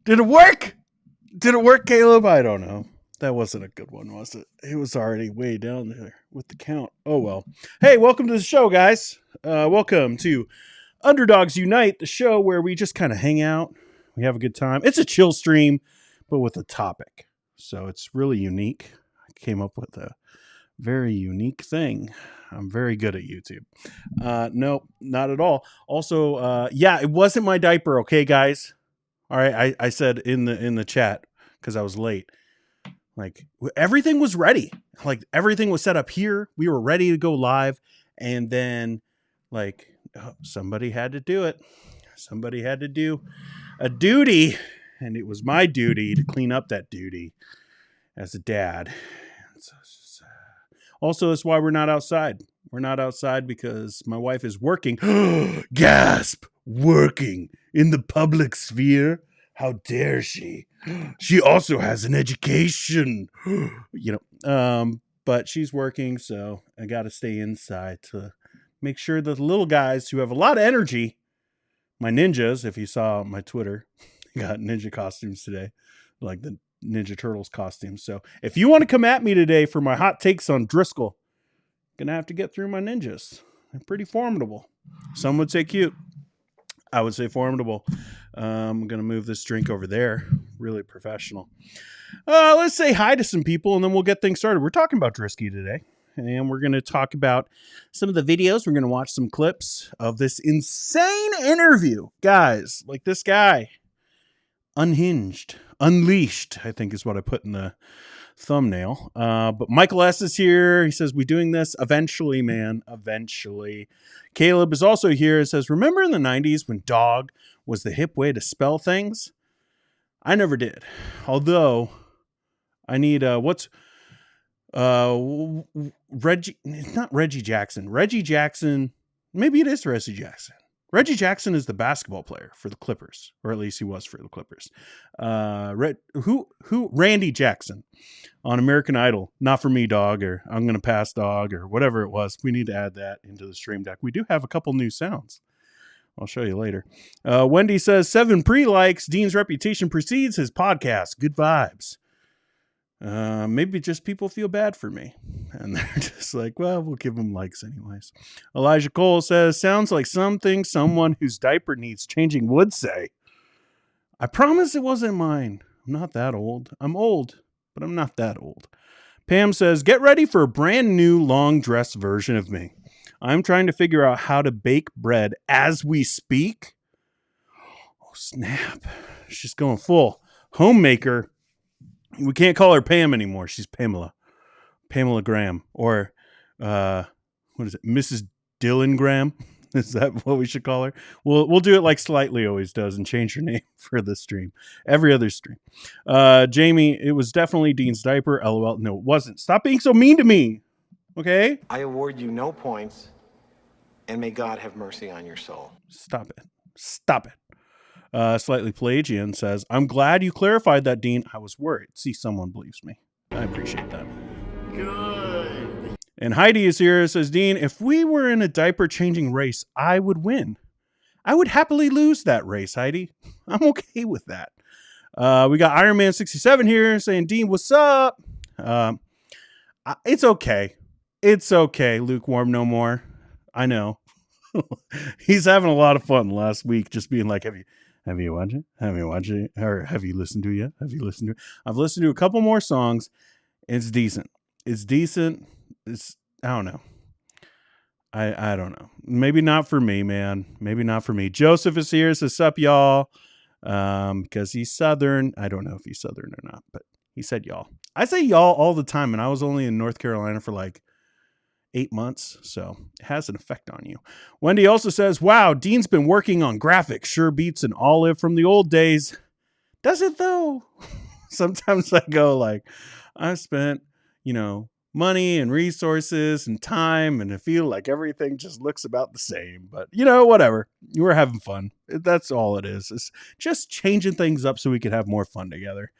Did it work? Did it work, Caleb? I don't know. That wasn't a good one, was it? It was already way down there with the count. Oh, well. Hey, welcome to the show, guys. Welcome to Underdogs Unite, the show where we just kind of hang out. We have a good time. It's a chill stream, but with a topic. So it's really unique. I came up with a very unique thing. I'm very good at YouTube. No, not at all. Also, yeah, it wasn't my diaper, okay, guys? All right, I said in the chat because I was late. Like everything was ready. Like everything was set up here. We were ready to go live, and then like somebody had to do it. Somebody had to do a duty, and it was my duty to clean up that duty as a dad. Also, that's why we're not outside. We're not outside because my wife is working. Gasp! Working in the public sphere. How dare she? She also has an education. But she's working, so I got to stay inside to make sure that the little guys who have a lot of energy, my ninjas, if you saw my Twitter, got ninja costumes today, like the Ninja Turtles costumes. So if you want to come at me today for my hot takes on Driscoll, gonna have to get through my ninjas. They're pretty formidable. Some would say cute. I would say formidable. I'm going to move this drink over there. Really professional. Let's say hi to some people, and then we'll get things started. We're talking about Driscoll today, and we're going to talk about some of the videos. We're going to watch some clips of this insane interview. Guys, like this guy, unhinged, unleashed, I think is what I put in the thumbnail. But Michael S. is here. He says, we doing this eventually, man. Eventually. Caleb is also here. It says, remember in the 90s when dog was the hip way to spell things? I never did. Although I need Reggie, it's not Reggie Jackson. Reggie Jackson, maybe it is Reggie Jackson. Reggie Jackson is the basketball player for the Clippers, or at least he was for the Clippers. Randy Jackson on American Idol. Not for me, dog, or I'm going to pass, dog, or whatever it was. We need to add that into the stream deck. We do have a couple new sounds. I'll show you later. Wendy says 7 pre-likes. Dean's reputation precedes his podcast. Good vibes. Maybe just people feel bad for me. And they're just like, well, we'll give them likes anyways. Elijah Cole says, sounds like something someone whose diaper needs changing would say. I promise it wasn't mine. I'm not that old. I'm old, but I'm not that old. Pam says, get ready for a brand new long dress version of me. I'm trying to figure out how to bake bread as we speak. Oh, snap. She's going full homemaker. We can't call her Pam anymore. She's Pamela. Pamela Graham. Or, what is it? Mrs. Dylan Graham? Is that what we should call her? We'll do it like Slightly always does and change her name for this stream. Every other stream. Jamie, it was definitely Dean's diaper. LOL. No, it wasn't. Stop being so mean to me. Okay? I award you no points, and may God have mercy on your soul. Stop it. Stop it. Slightly Pelagian says, I'm glad you clarified that, Dean. I was worried. See, someone believes me. I appreciate that. Good. And Heidi is here. Says, Dean, if we were in a diaper changing race, I would win. I would happily lose that race, Heidi. I'm okay with that. We got Iron Man 67 here saying, Dean, what's up? It's okay. It's okay. Lukewarm no more. I know. He's having a lot of fun last week just being like, have you watched it? Have you watched it? Or have you listened to it yet? Have you listened to it? I've listened to a couple more songs. It's decent. It's decent. It's, I don't know. I don't know. Maybe not for me, man. Maybe not for me. Joseph is here. Says, sup, y'all? Because he's Southern. I don't know if he's Southern or not, but he said y'all. I say y'all all the time, and I was only in North Carolina for like 8 months, so it has an effect on you. Wendy also says, wow, Dean's been working on graphics. Sure beats an Olive from the old days. Does it though? Sometimes I go like, I spent, money and resources and time, and I feel like everything just looks about the same, but whatever. We're having fun. That's all it is. It's just changing things up so we can have more fun together.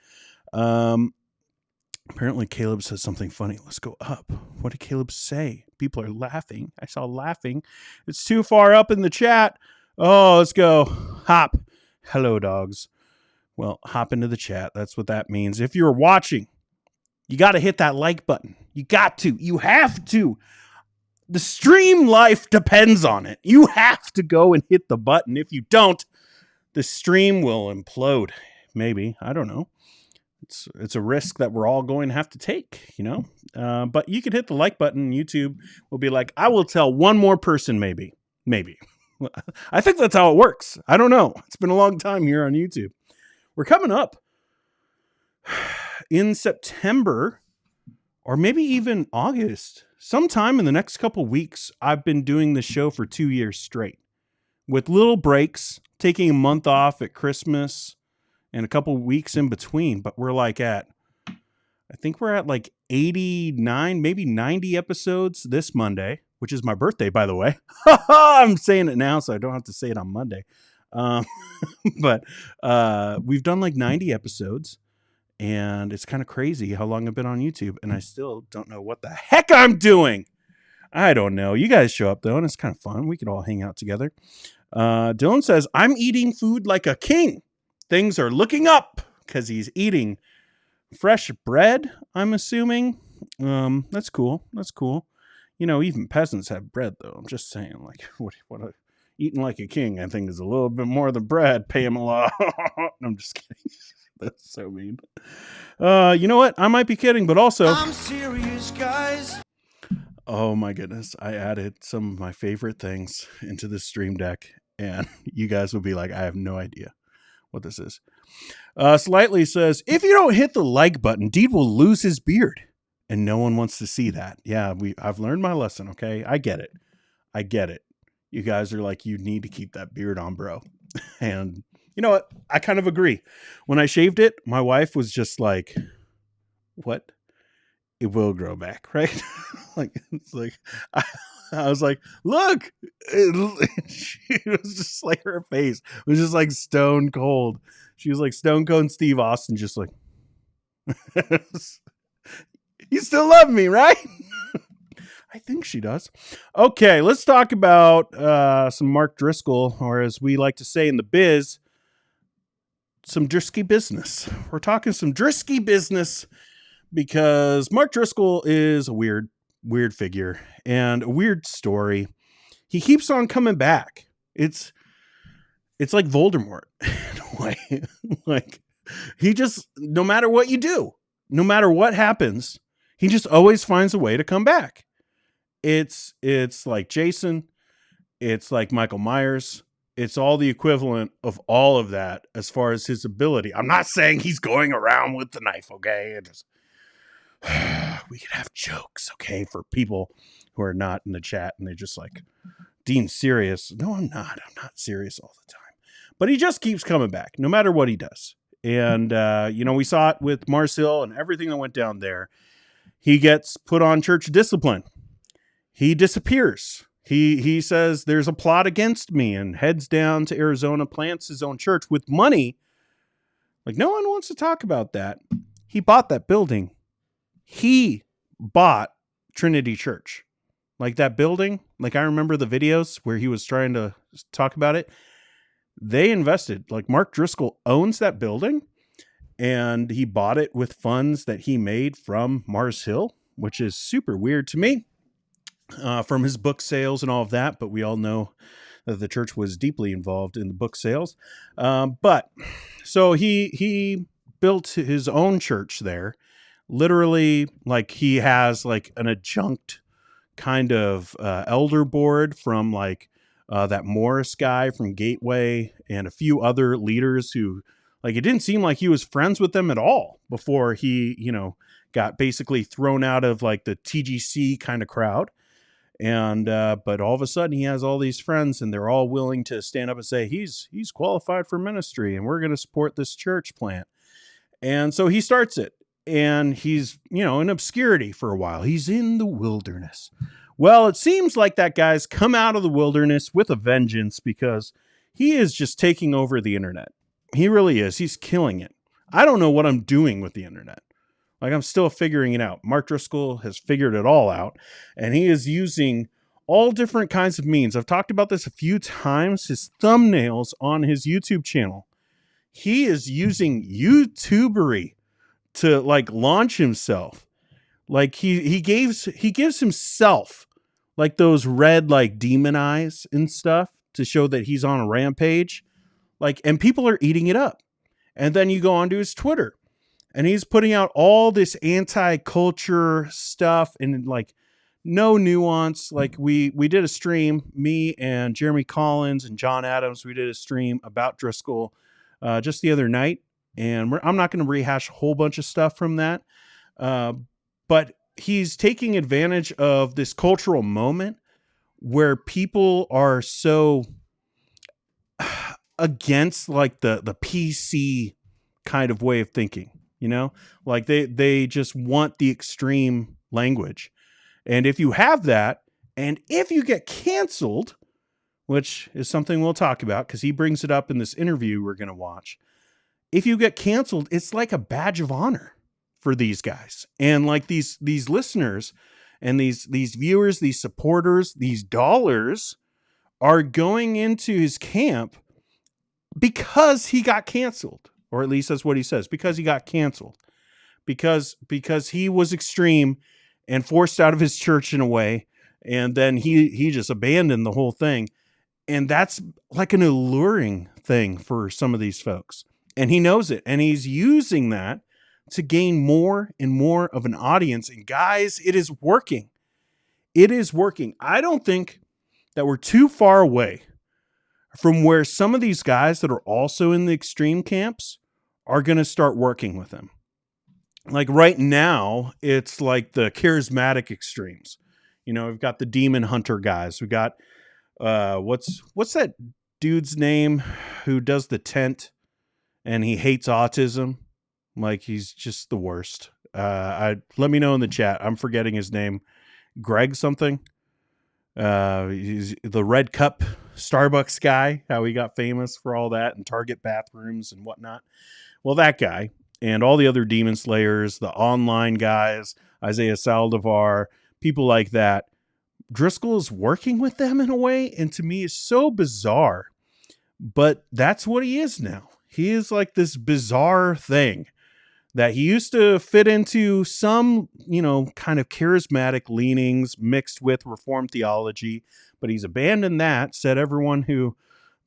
Apparently Caleb says something funny. Let's go up. What did Caleb say? People are laughing. I saw laughing. It's too far up in the chat. Oh, let's go. Hop. Hello, dogs. Well, hop into the chat. That's what that means. If you're watching, you got to hit that like button. You got to. You have to. The stream life depends on it. You have to go and hit the button. If you don't, the stream will implode. Maybe. I don't know. It's a risk that we're all going to have to take, but you can hit the like button. YouTube will be like, I will tell one more person, maybe. I think that's how it works. I don't know. It's been a long time here on YouTube. We're coming up in September or maybe even August. Sometime in the next couple weeks, I've been doing the show for 2 years straight with little breaks, taking a month off at Christmas and a couple weeks in between. But we're like I think we're at like 89, maybe 90 episodes this Monday, which is my birthday, by the way. I'm saying it now, so I don't have to say it on Monday. But we've done like 90 episodes, and it's kind of crazy how long I've been on YouTube, and I still don't know what the heck I'm doing. I don't know. You guys show up, though, and it's kind of fun. We could all hang out together. Dylan says, I'm eating food like a king. Things are looking up because he's eating fresh bread, I'm assuming. That's cool. That's cool. Even peasants have bread, though. I'm just saying, like, what eating like a king, I think, is a little bit more than bread. Pay him a lot. I'm just kidding. That's so mean. You know what? I might be kidding, but also... I'm serious, guys. Oh, my goodness. I added some of my favorite things into the stream deck, and you guys will be like, I have no idea what this is. Slightly says, if you don't hit the like button, Deed will lose his beard, and no one wants to see that. Yeah, I've learned my lesson, okay? I get it. You guys are like, you need to keep that beard on, bro. And you know what? I kind of agree. When I shaved it, my wife was just like, what? It will grow back, right? It's like, I was like, look, she was just like, her face was just like stone cold. She was like Stone Cold Steve Austin, just like, you still love me, right? I think she does. Okay, let's talk about some Mark Driscoll, or as we like to say in the biz, some Drisky business. We're talking some Drisky business because Mark Driscoll is a weird figure and a weird story. He keeps on coming back. It's like Voldemort in a way. Like, he just, no matter what you do, no matter what happens, he just always finds a way to come back. It's like Jason. It's like Michael Myers. It's all the equivalent of all of that as far as his ability. I'm not saying he's going around with the knife, okay? We could have jokes, okay, for people who are not in the chat and they're just like, Dean's serious. No, I'm not. I'm not serious all the time. But he just keeps coming back, no matter what he does. And, we saw it with Mars Hill and everything that went down there. He gets put on church discipline. He disappears. He says there's a plot against me and heads down to Arizona, plants his own church with money. Like, no one wants to talk about that. He bought that building. He bought Trinity Church. Like that building, like I remember the videos where he was trying to talk about it. They invested, like Mark Driscoll owns that building and he bought it with funds that he made from Mars Hill, which is super weird to me. From his book sales and all of that, but we all know that the church was deeply involved in the book sales. But so he built his own church there, literally, like he has like an adjunct kind of elder board from like that Morris guy from Gateway and a few other leaders who, like, it didn't seem like he was friends with them at all before he, got basically thrown out of like the TGC kind of crowd. And but all of a sudden he has all these friends and they're all willing to stand up and say he's qualified for ministry and we're going to support this church plant. And so he starts it and he's, in obscurity for a while. He's in the wilderness. Well, it seems like that guy's come out of the wilderness with a vengeance because he is just taking over the internet. He really is. He's killing it. I don't know what I'm doing with the internet. Like, I'm still figuring it out. Mark Driscoll has figured it all out, and he is using all different kinds of means. I've talked about this a few times. His thumbnails on his YouTube channel. he is using YouTubery to like launch himself. Like he gives himself like those red like demon eyes and stuff to show that he's on a rampage. Like, and people are eating it up. And then you go onto his Twitter and he's putting out all this anti-culture stuff and like no nuance. Like we did a stream, me and Jeremy Collins and John Adams, we did a stream about Driscoll just the other night. And I'm not going to rehash a whole bunch of stuff from that. But he's taking advantage of this cultural moment where people are so against like the PC kind of way of thinking, you know, like they just want the extreme language. And if you have that, and if you get canceled, which is something we'll talk about because he brings it up in this interview we're going to watch. If you get canceled, it's like a badge of honor for these guys. And like these listeners and these viewers, these supporters, these dollars are going into his camp because he got canceled, or at least that's what he says, because he got canceled, because he was extreme and forced out of his church in a way. And then he just abandoned the whole thing. And that's like an alluring thing for some of these folks. And he knows it. And he's using that to gain more and more of an audience. And guys, it is working. It is working. I don't think that we're too far away from where some of these guys that are also in the extreme camps are going to start working with him. Like right now, it's like the charismatic extremes. You know, we've got the demon hunter guys. We got what's that dude's name who does the tent and he hates autism? Like he's just the worst. Let me know in the chat. I'm forgetting his name. Greg something. He's the Red Cup Starbucks guy, how he got famous for all that and Target bathrooms and whatnot. Well, that guy and all the other demon slayers, the online guys, Isaiah Saldivar, people like that. Driscoll is working with them in a way, and to me is so bizarre, but that's what he is now. He is like this bizarre thing that he used to fit into some, you know, kind of charismatic leanings mixed with Reformed theology, but he's abandoned that, said everyone who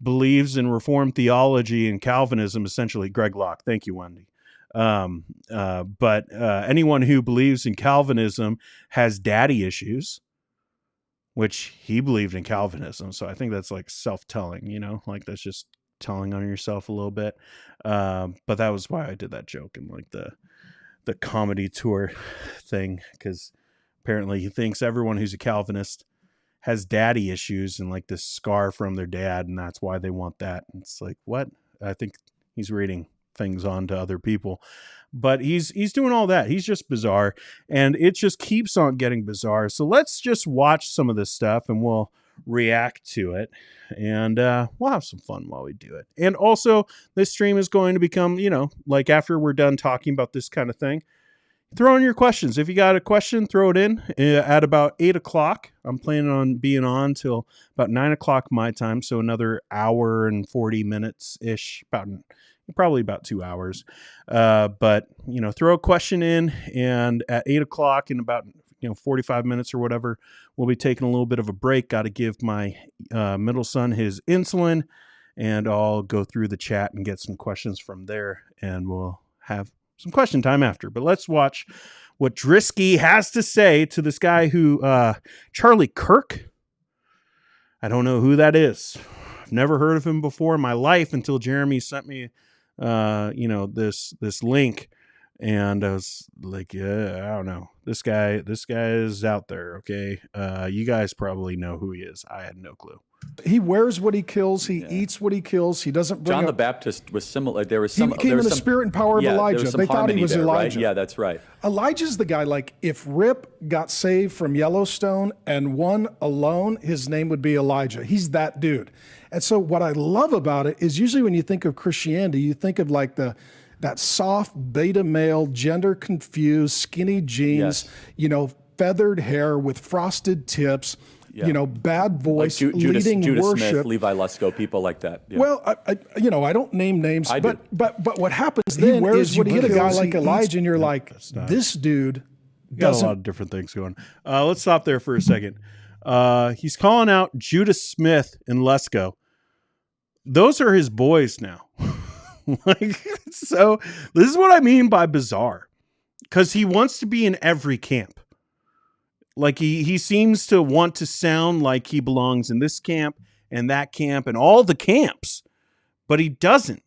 believes in Reformed theology and Calvinism, essentially Greg Locke. Thank you, Wendy. But anyone who believes in Calvinism has daddy issues, which he believed in Calvinism. So I think that's like self-telling, you know, like that's just telling on yourself a little bit. But that was why I did that joke in like the comedy tour thing, because apparently he thinks everyone who's a Calvinist has daddy issues and like this scar from their dad, and that's why they want that. And it's like, what? I think he's reading things on to other people, but he's doing all that. He's just bizarre, and it just keeps on getting bizarre. So let's just watch some of this stuff and we'll react to it, and we'll have some fun while we do it. And also this stream is going to become, you know, like after we're done talking about this kind of thing, throw in your questions. If you got a question, throw it in at about 8 o'clock. I'm planning on being on till about 9 o'clock my time. So another hour and 40 minutes ish, probably about 2 hours. But, you know, throw a question in, and at 8 o'clock in about, 45 minutes or whatever, we'll be taking a little bit of a break. Got to give my middle son his insulin, and I'll go through the chat and get some questions from there, and we'll have some question time after. But let's watch what Driscoll has to say to this guy who, Charlie Kirk. I don't know who that is. I've never heard of him before in my life until Jeremy sent me, this link, and I was like, yeah, I don't know. This guy is out there. Okay. You guys probably know who he is. I had no clue. He wears what he kills. He eats what he kills. He doesn't bring John up... the Baptist was similar. There was some... He came in the spirit and power of Elijah. They thought he was Elijah. Right? Yeah, that's right. Elijah's the guy, like, if Rip got saved from Yellowstone and one alone, his name would be Elijah. He's that dude. And so what I love about it is usually when you think of Christianity, you think of like that soft beta male, gender confused, skinny jeans, yes. Feathered hair with frosted tips, Yeah. you know, bad Like voice, Judas leading worship. Smith, Levi Lusko, people like that. Yeah. Well, I don't name names, I do. but what happens then is you get a guy like Elijah, and you're like, this dude Got a doesn't. lot of different things going. Let's stop there for a second. He's calling out Judas Smith and Lesko. Those are his boys now. Like, so this is what I mean by bizarre, because he wants to be in every camp. Like he seems to want to sound like he belongs in this camp and that camp and all the camps, but he doesn't.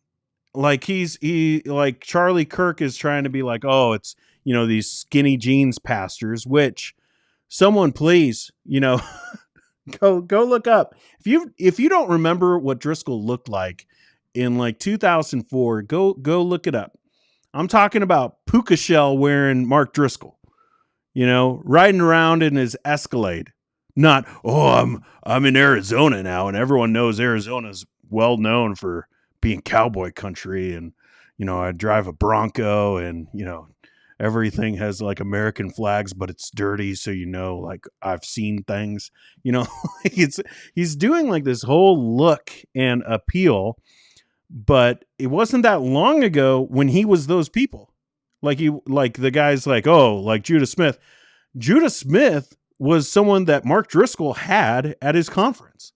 Like he like Charlie Kirk is trying to be like, oh, it's, you know, these skinny jeans pastors, which someone please, you know, go look up. If you don't remember what Driscoll looked like in like 2004, go look it up. I'm talking about puka shell wearing Mark Driscoll, you know, riding around in his Escalade. Not, oh, I'm in Arizona now, and everyone knows Arizona's well known for being cowboy country, and, you know, I drive a Bronco, and, you know, everything has like American flags, but it's dirty, so, you know, like I've seen things, you know. He's doing like this whole look and appeal, but it wasn't that long ago when he was those people. Like the guys like, oh, like Judas Smith. Judas Smith was someone that Mark Driscoll had at his conference.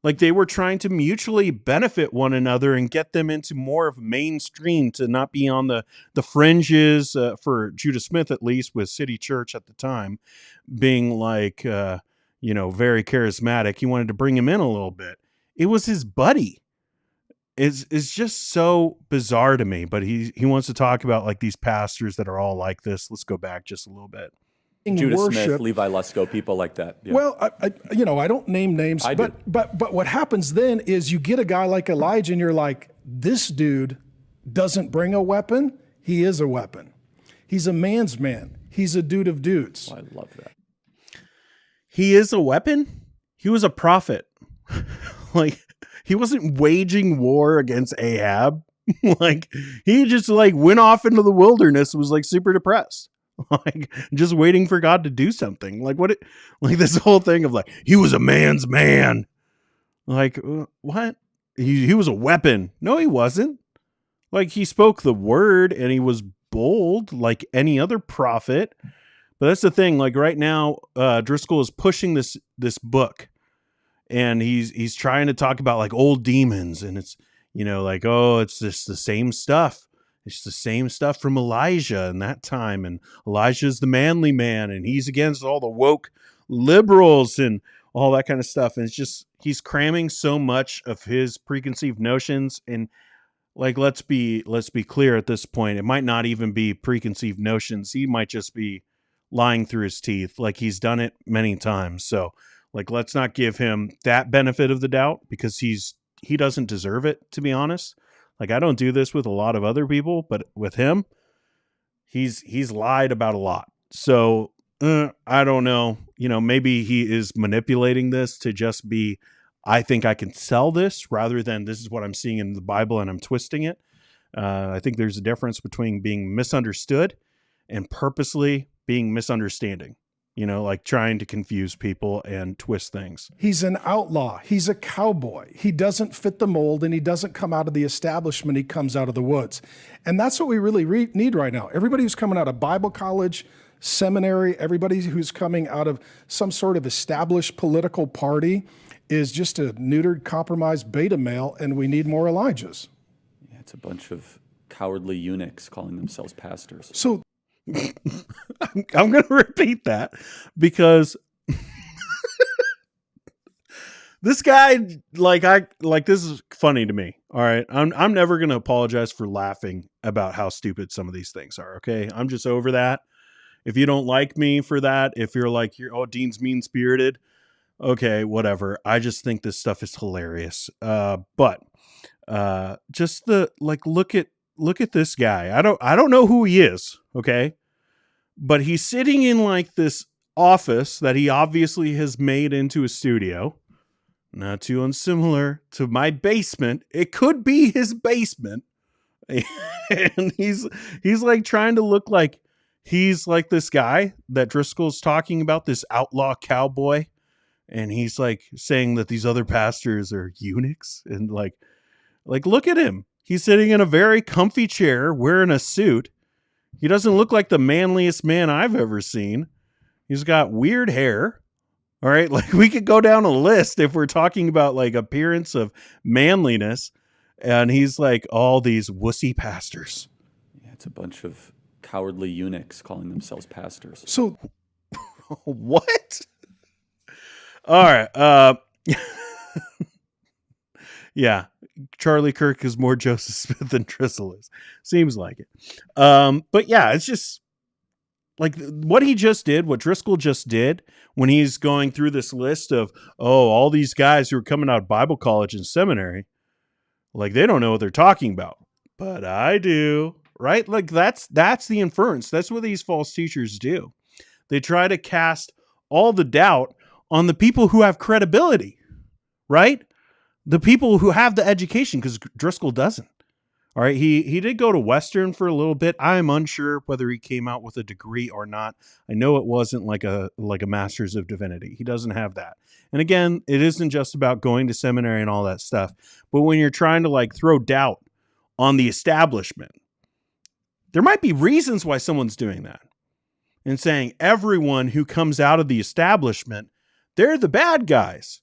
Like they were trying to mutually benefit one another and get them into more of mainstream, to not be on the fringes, for Judas Smith, at least with City Church at the time, being like, you know, very charismatic. He wanted to bring him in a little bit. It was his buddy. It's just so bizarre to me, but he wants to talk about like these pastors that are all like this. Let's go back just a little bit. Judas worship. Smith, Levi Lusko, people like that. Yeah. Well, I don't name names, but what happens then is you get a guy like Elijah, and you're like, this dude doesn't bring a weapon. He is a weapon. He's a man's man. He's a dude of dudes. I love that. He is a weapon. He was a prophet. Like, he wasn't waging war against Ahab. Like, he just like went off into the wilderness and was like super depressed. Like, just waiting for God to do something. Like like this whole thing of like, he was a man's man. Like, what? He was a weapon. No, he wasn't. Like, he spoke the word and he was bold like any other prophet. But that's the thing. Like right now, Driscoll is pushing this book, and he's trying to talk about like old demons, and it's, you know, like, oh, it's just the same stuff. It's the same stuff from Elijah in that time. And Elijah's the manly man, and he's against all the woke liberals and all that kind of stuff. And it's just, he's cramming so much of his preconceived notions. And like, let's be clear at this point. It might not even be preconceived notions. He might just be lying through his teeth. Like, he's done it many times. So like, let's not give him that benefit of the doubt, because he doesn't deserve it, to be honest. Like, I don't do this with a lot of other people, but with him, he's lied about a lot. So I don't know. You know, maybe he is manipulating this to just be, I think I can sell this, rather than this is what I'm seeing in the Bible and I'm twisting it. I think there's a difference between being misunderstood and purposely being misunderstanding. You know, like trying to confuse people and twist things. He's an outlaw. He's a cowboy. He doesn't fit the mold, and he doesn't come out of the establishment. He comes out of the woods. And that's what we really need right now. Everybody who's coming out of Bible college, seminary, everybody who's coming out of some sort of established political party is just a neutered, compromised beta male, and we need more Elijahs. Yeah, it's a bunch of cowardly eunuchs calling themselves pastors. So I'm going to repeat that, because this guy, this is funny to me. All right. I'm never going to apologize for laughing about how stupid some of these things are. Okay. I'm just over that. If you don't like me for that, if you're like, Dean's mean spirited. Okay. Whatever. I just think this stuff is hilarious. But just look at this guy. I don't know who he is. Okay. But he's sitting in like this office that he obviously has made into a studio. Not too unsimilar to my basement. It could be his basement. And he's like trying to look like he's like this guy that Driscoll's talking about, this outlaw cowboy and he's like saying that these other pastors are eunuchs, and like look at him. He's sitting in a very comfy chair wearing a suit. He doesn't look like the manliest man I've ever seen. He's got weird hair. All right, like we could go down a list if we're talking about like appearance of manliness, and he's like all these wussy pastors. Yeah, it's a bunch of cowardly eunuchs calling themselves pastors. So What? All right. Yeah, Charlie Kirk is more Joseph Smith than Driscoll is. Seems like it. But yeah, it's just like what he just did, what Driscoll just did when he's going through this list of, all these guys who are coming out of Bible college and seminary, like they don't know what they're talking about, but I do, right? Like that's the inference. That's what these false teachers do. They try to cast all the doubt on the people who have credibility, right? The people who have the education, because Driscoll doesn't. All right, he did go to Western for a little bit. I'm unsure whether he came out with a degree or not. I know it wasn't like a master's of divinity. He doesn't have that. And again, it isn't just about going to seminary and all that stuff. But when you're trying to like throw doubt on the establishment, there might be reasons why someone's doing that. And saying everyone who comes out of the establishment, they're the bad guys.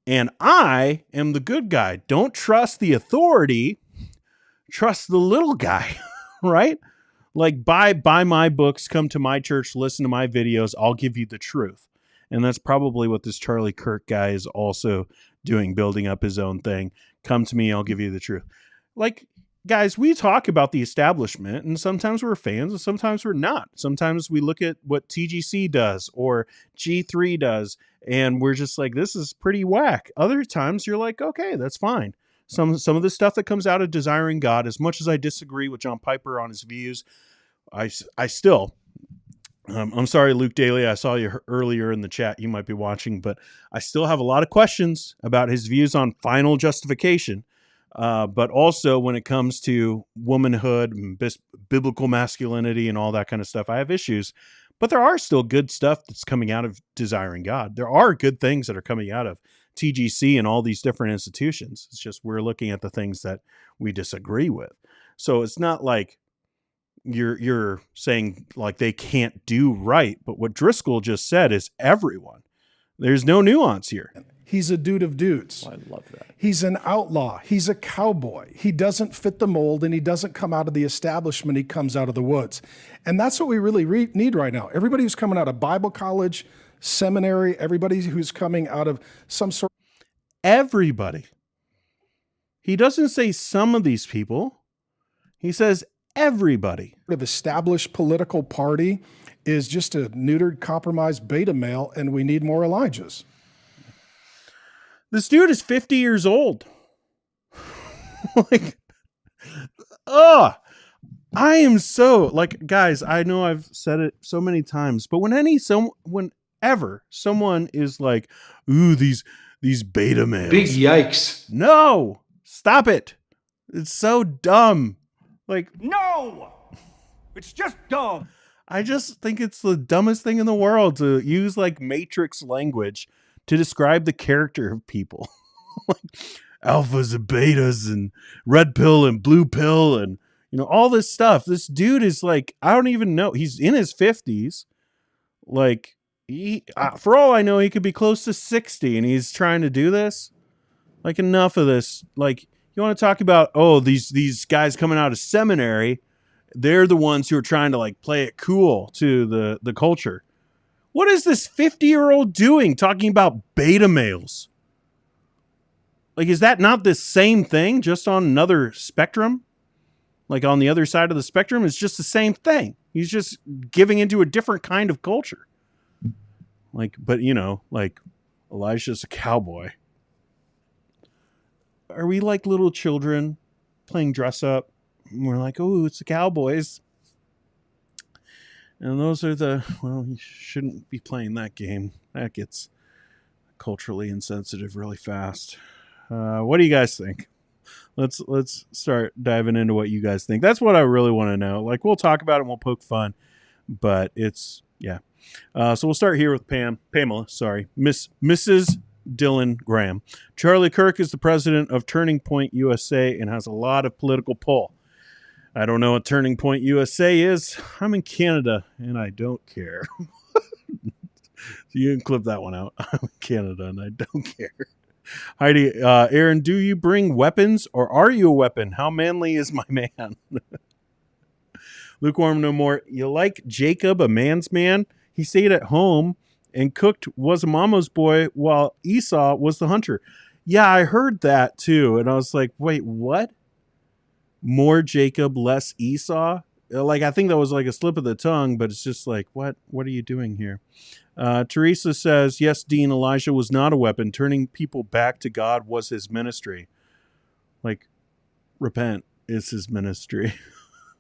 And I am the good guy. Don't trust the authority. Trust the little guy, right? Like buy my books, come to my church, listen to my videos. I'll give you the truth. And that's probably what this Charlie Kirk guy is also doing, building up his own thing. Come to me, I'll give you the truth. Like, guys, we talk about the establishment, and sometimes we're fans and sometimes we're not. Sometimes we look at what TGC does or G3 does, and we're just like, this is pretty whack. Other times you're like, okay, that's fine. Some of the stuff that comes out of Desiring God, as much as I disagree with John Piper on his views, I still, I'm sorry, Luke Daly, I saw you earlier in the chat. You might be watching, but I still have a lot of questions about his views on final justification. But also when it comes to womanhood and biblical masculinity and all that kind of stuff, I have issues. But there are still good stuff that's coming out of Desiring God. There are good things that are coming out of TGC and all these different institutions. It's just we're looking at the things that we disagree with. So it's not like you're saying like they can't do right. But what Driscoll just said is everyone. There's no nuance here. he's a dude of dudes. Oh, I love that. He's an outlaw. He's a cowboy. He doesn't fit the mold, and he doesn't come out of the establishment. He comes out of the woods. And that's what we really need right now. Everybody who's coming out of Bible college, seminary, everybody who's coming out of some sort. Everybody. He doesn't say some of these people. He says everybody. Of established political party is just a neutered, compromised beta male, and we need more Elijahs. This dude is 50 years old. Like, I am so, like, guys, I know I've said it so many times, but whenever someone is like, ooh, these beta males. Big yikes. No, stop it. It's so dumb. Like, No! It's just dumb. I just think it's the dumbest thing in the world to use like Matrix language to describe the character of people. Like alphas and betas and red pill and blue pill and, you know, all this stuff. This dude is like, I don't even know. He's in his 50s. Like, for all I know, he could be close to 60 and he's trying to do this. Like, enough of this. Like, you want to talk about, these guys coming out of seminary, they're the ones who are trying to like play it cool to the culture. What is this 50-year-old doing talking about beta males? Like, is that not the same thing, just on another spectrum? Like on the other side of the spectrum, it's just the same thing. He's just giving into a different kind of culture. Like, but you know, like Elijah's a cowboy. Are we like little children playing dress up? And we're like, oh, it's the Cowboys. And those are you shouldn't be playing that game. That gets culturally insensitive really fast. What do you guys think? Let's start diving into what you guys think. That's what I really want to know. Like, we'll talk about it and we'll poke fun, but it's, yeah. So we'll start here with Pamela, Mrs. Dylan Graham. Charlie Kirk is the president of Turning Point USA and has a lot of political pull. I don't know what Turning Point USA is. I'm in Canada and I don't care. You can clip that one out. I'm in Canada and I don't care. Heidi, Aaron, do you bring weapons or are you a weapon? How manly is my man? Lukewarm no more. You like Jacob, a man's man? He stayed at home and cooked, was a mama's boy, while Esau was the hunter. Yeah, I heard that too. And I was like, wait, what? More Jacob, less Esau? Like, I think that was like a slip of the tongue, but it's just like, what are you doing here? Teresa says, yes, Dean, Elijah was not a weapon. Turning people back to God was his ministry. Like, repent is his ministry.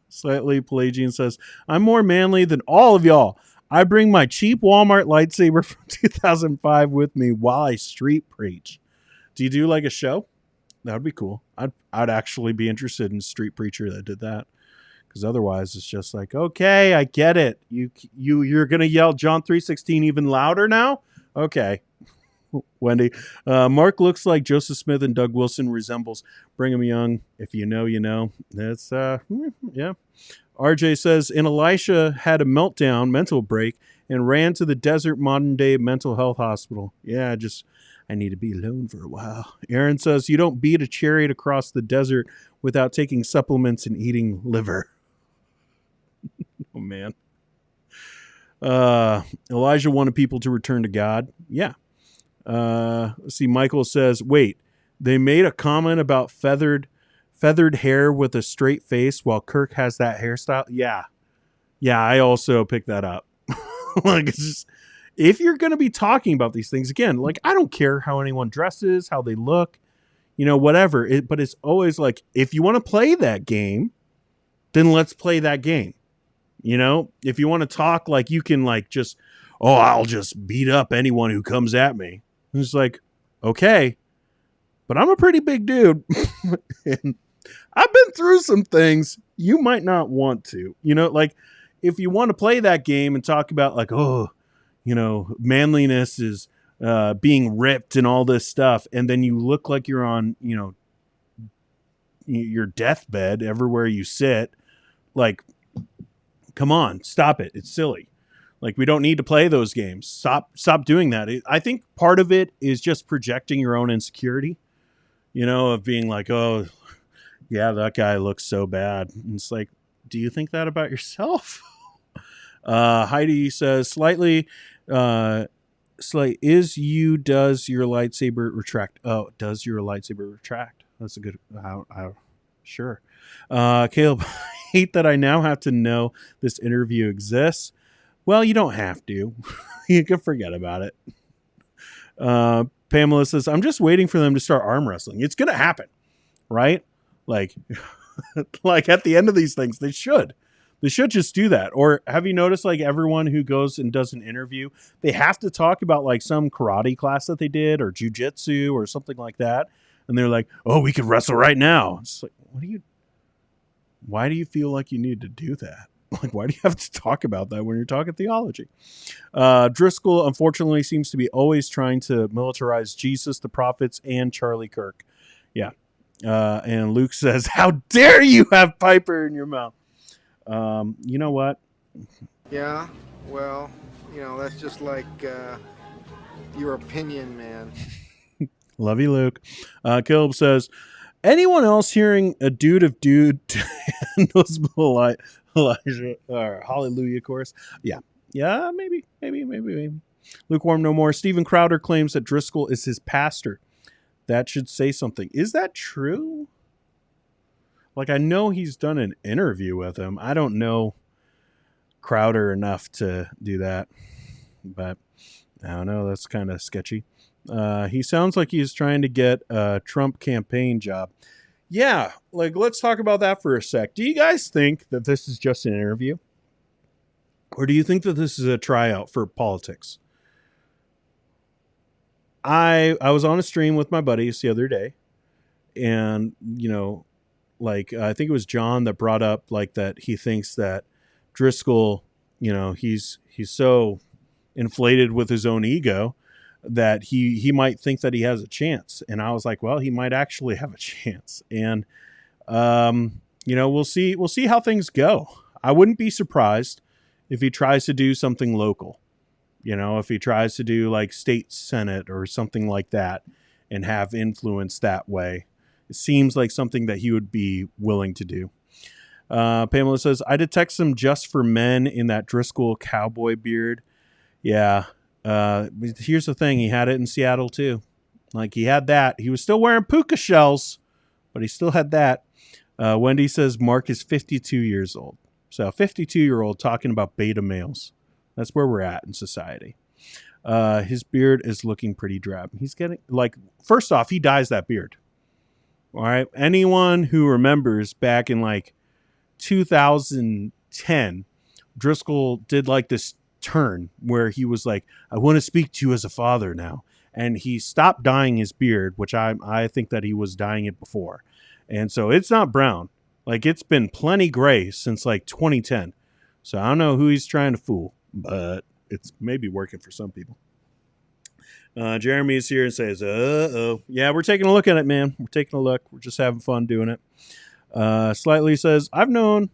Slightly Pelagian says, I'm more manly than all of y'all. I bring my cheap Walmart lightsaber from 2005 with me while I street preach. Do you do like a show? That would be cool. I'd actually be interested in a street preacher that did that. Because otherwise it's just like, okay, I get it. You're gonna yell John 3:16 even louder now? Okay. Wendy. Mark looks like Joseph Smith and Doug Wilson resembles Brigham Young. If you know, you know. That's yeah. RJ says, and Elisha had a mental break, and ran to the desert modern day mental health hospital. Yeah, I need to be alone for a while. Aaron says, you don't beat a chariot across the desert without taking supplements and eating liver. Oh, man. Elijah wanted people to return to God. Yeah. Let's see. Michael says, wait, they made a comment about feathered hair with a straight face while Kirk has that hairstyle. Yeah. Yeah, I also picked that up. Like, it's just, if you're going to be talking about these things, again, like, I don't care how anyone dresses, how they look, whatever. But it's always like, if you want to play that game, then let's play that game. If you want to talk like you can like just, I'll just beat up anyone who comes at me. And it's like, okay, but I'm a pretty big dude. And I've been through some things you might not want to, like if you want to play that game and talk about like, manliness is being ripped and all this stuff. And then you look like you're on, your deathbed everywhere you sit. Like, come on, stop it. It's silly. Like, we don't need to play those games. Stop doing that. I think part of it is just projecting your own insecurity, of being like, oh, yeah, that guy looks so bad. And it's like, do you think that about yourself? Heidi says, does your lightsaber retract? Oh, does your lightsaber retract? That's a good, sure. Caleb, I hate that I now have to know this interview exists. Well, you don't have to. You can forget about it. Pamela says, I'm just waiting for them to start arm wrestling. It's going to happen, right? Like, like at the end of these things, they should just do that. Or have you noticed, like, everyone who goes and does an interview, they have to talk about like some karate class that they did or jujitsu or something like that. And they're like, oh, we could wrestle right now. It's like, why do you feel like you need to do that? Like, why do you have to talk about that when you're talking theology? Driscoll, unfortunately, seems to be always trying to militarize Jesus, the prophets, and Charlie Kirk. Yeah. And Luke says, how dare you have Piper in your mouth? You know what? Yeah, well, that's just like your opinion, man. Love you, Luke. Caleb says, anyone else hearing a dude of dude knows Elijah or Hallelujah chorus? Yeah, maybe. Lukewarm no more. Stephen Crowder claims that Driscoll is his pastor. That should say something. Is that true? Like, I know he's done an interview with him. I don't know Crowder enough to do that, but I don't know. That's kind of sketchy. He sounds like he's trying to get a Trump campaign job. Yeah, like, let's talk about that for a sec. Do you guys think that this is just an interview? Or do you think that this is a tryout for politics? I was on a stream with my buddies the other day, and, like, I think it was John that brought up, like, that he thinks that Driscoll, he's so inflated with his own ego that he might think that he has a chance. And I was like, well, he might actually have a chance. And, we'll see how things go. I wouldn't be surprised if he tries to do something local, if he tries to do like state senate or something like that and have influence that way. It seems like something that he would be willing to do. Pamela says, I detect some Just for Men in that Driscoll cowboy beard. Yeah. Here's the thing. He had it in Seattle too. Like he had that. He was still wearing puka shells, but he still had that. Wendy says Mark is 52 years old. So a 52-year-old talking about beta males. That's where we're at in society. His beard is looking pretty drab. He's getting first off, he dyes that beard. All right. Anyone who remembers back in 2010, Driscoll did this turn where he was like, I want to speak to you as a father now. And he stopped dyeing his beard, which I think that he was dyeing it before. And so it's not brown. It's been plenty gray since 2010. So I don't know who he's trying to fool, but it's maybe working for some people. Jeremy is here and says, yeah, we're taking a look at it, man. We're taking a look. We're just having fun doing it. Slightly says, I've known,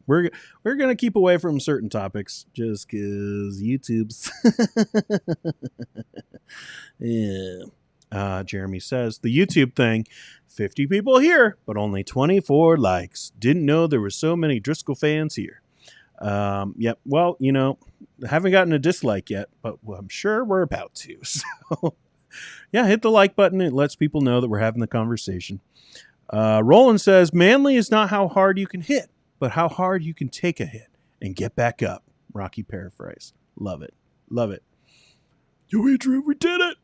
we're going to keep away from certain topics just because YouTube's. Yeah. Jeremy says, the YouTube thing, 50 people here, but only 24 likes. Didn't know there were so many Driscoll fans here. Yep. Well, haven't gotten a dislike yet, but I'm sure we're about to. So, yeah, hit the like button. It lets people know that we're having the conversation. Roland says, manly is not how hard you can hit, but how hard you can take a hit and get back up. Rocky paraphrase. Love it. Love it. Yo, Adrian, we did it.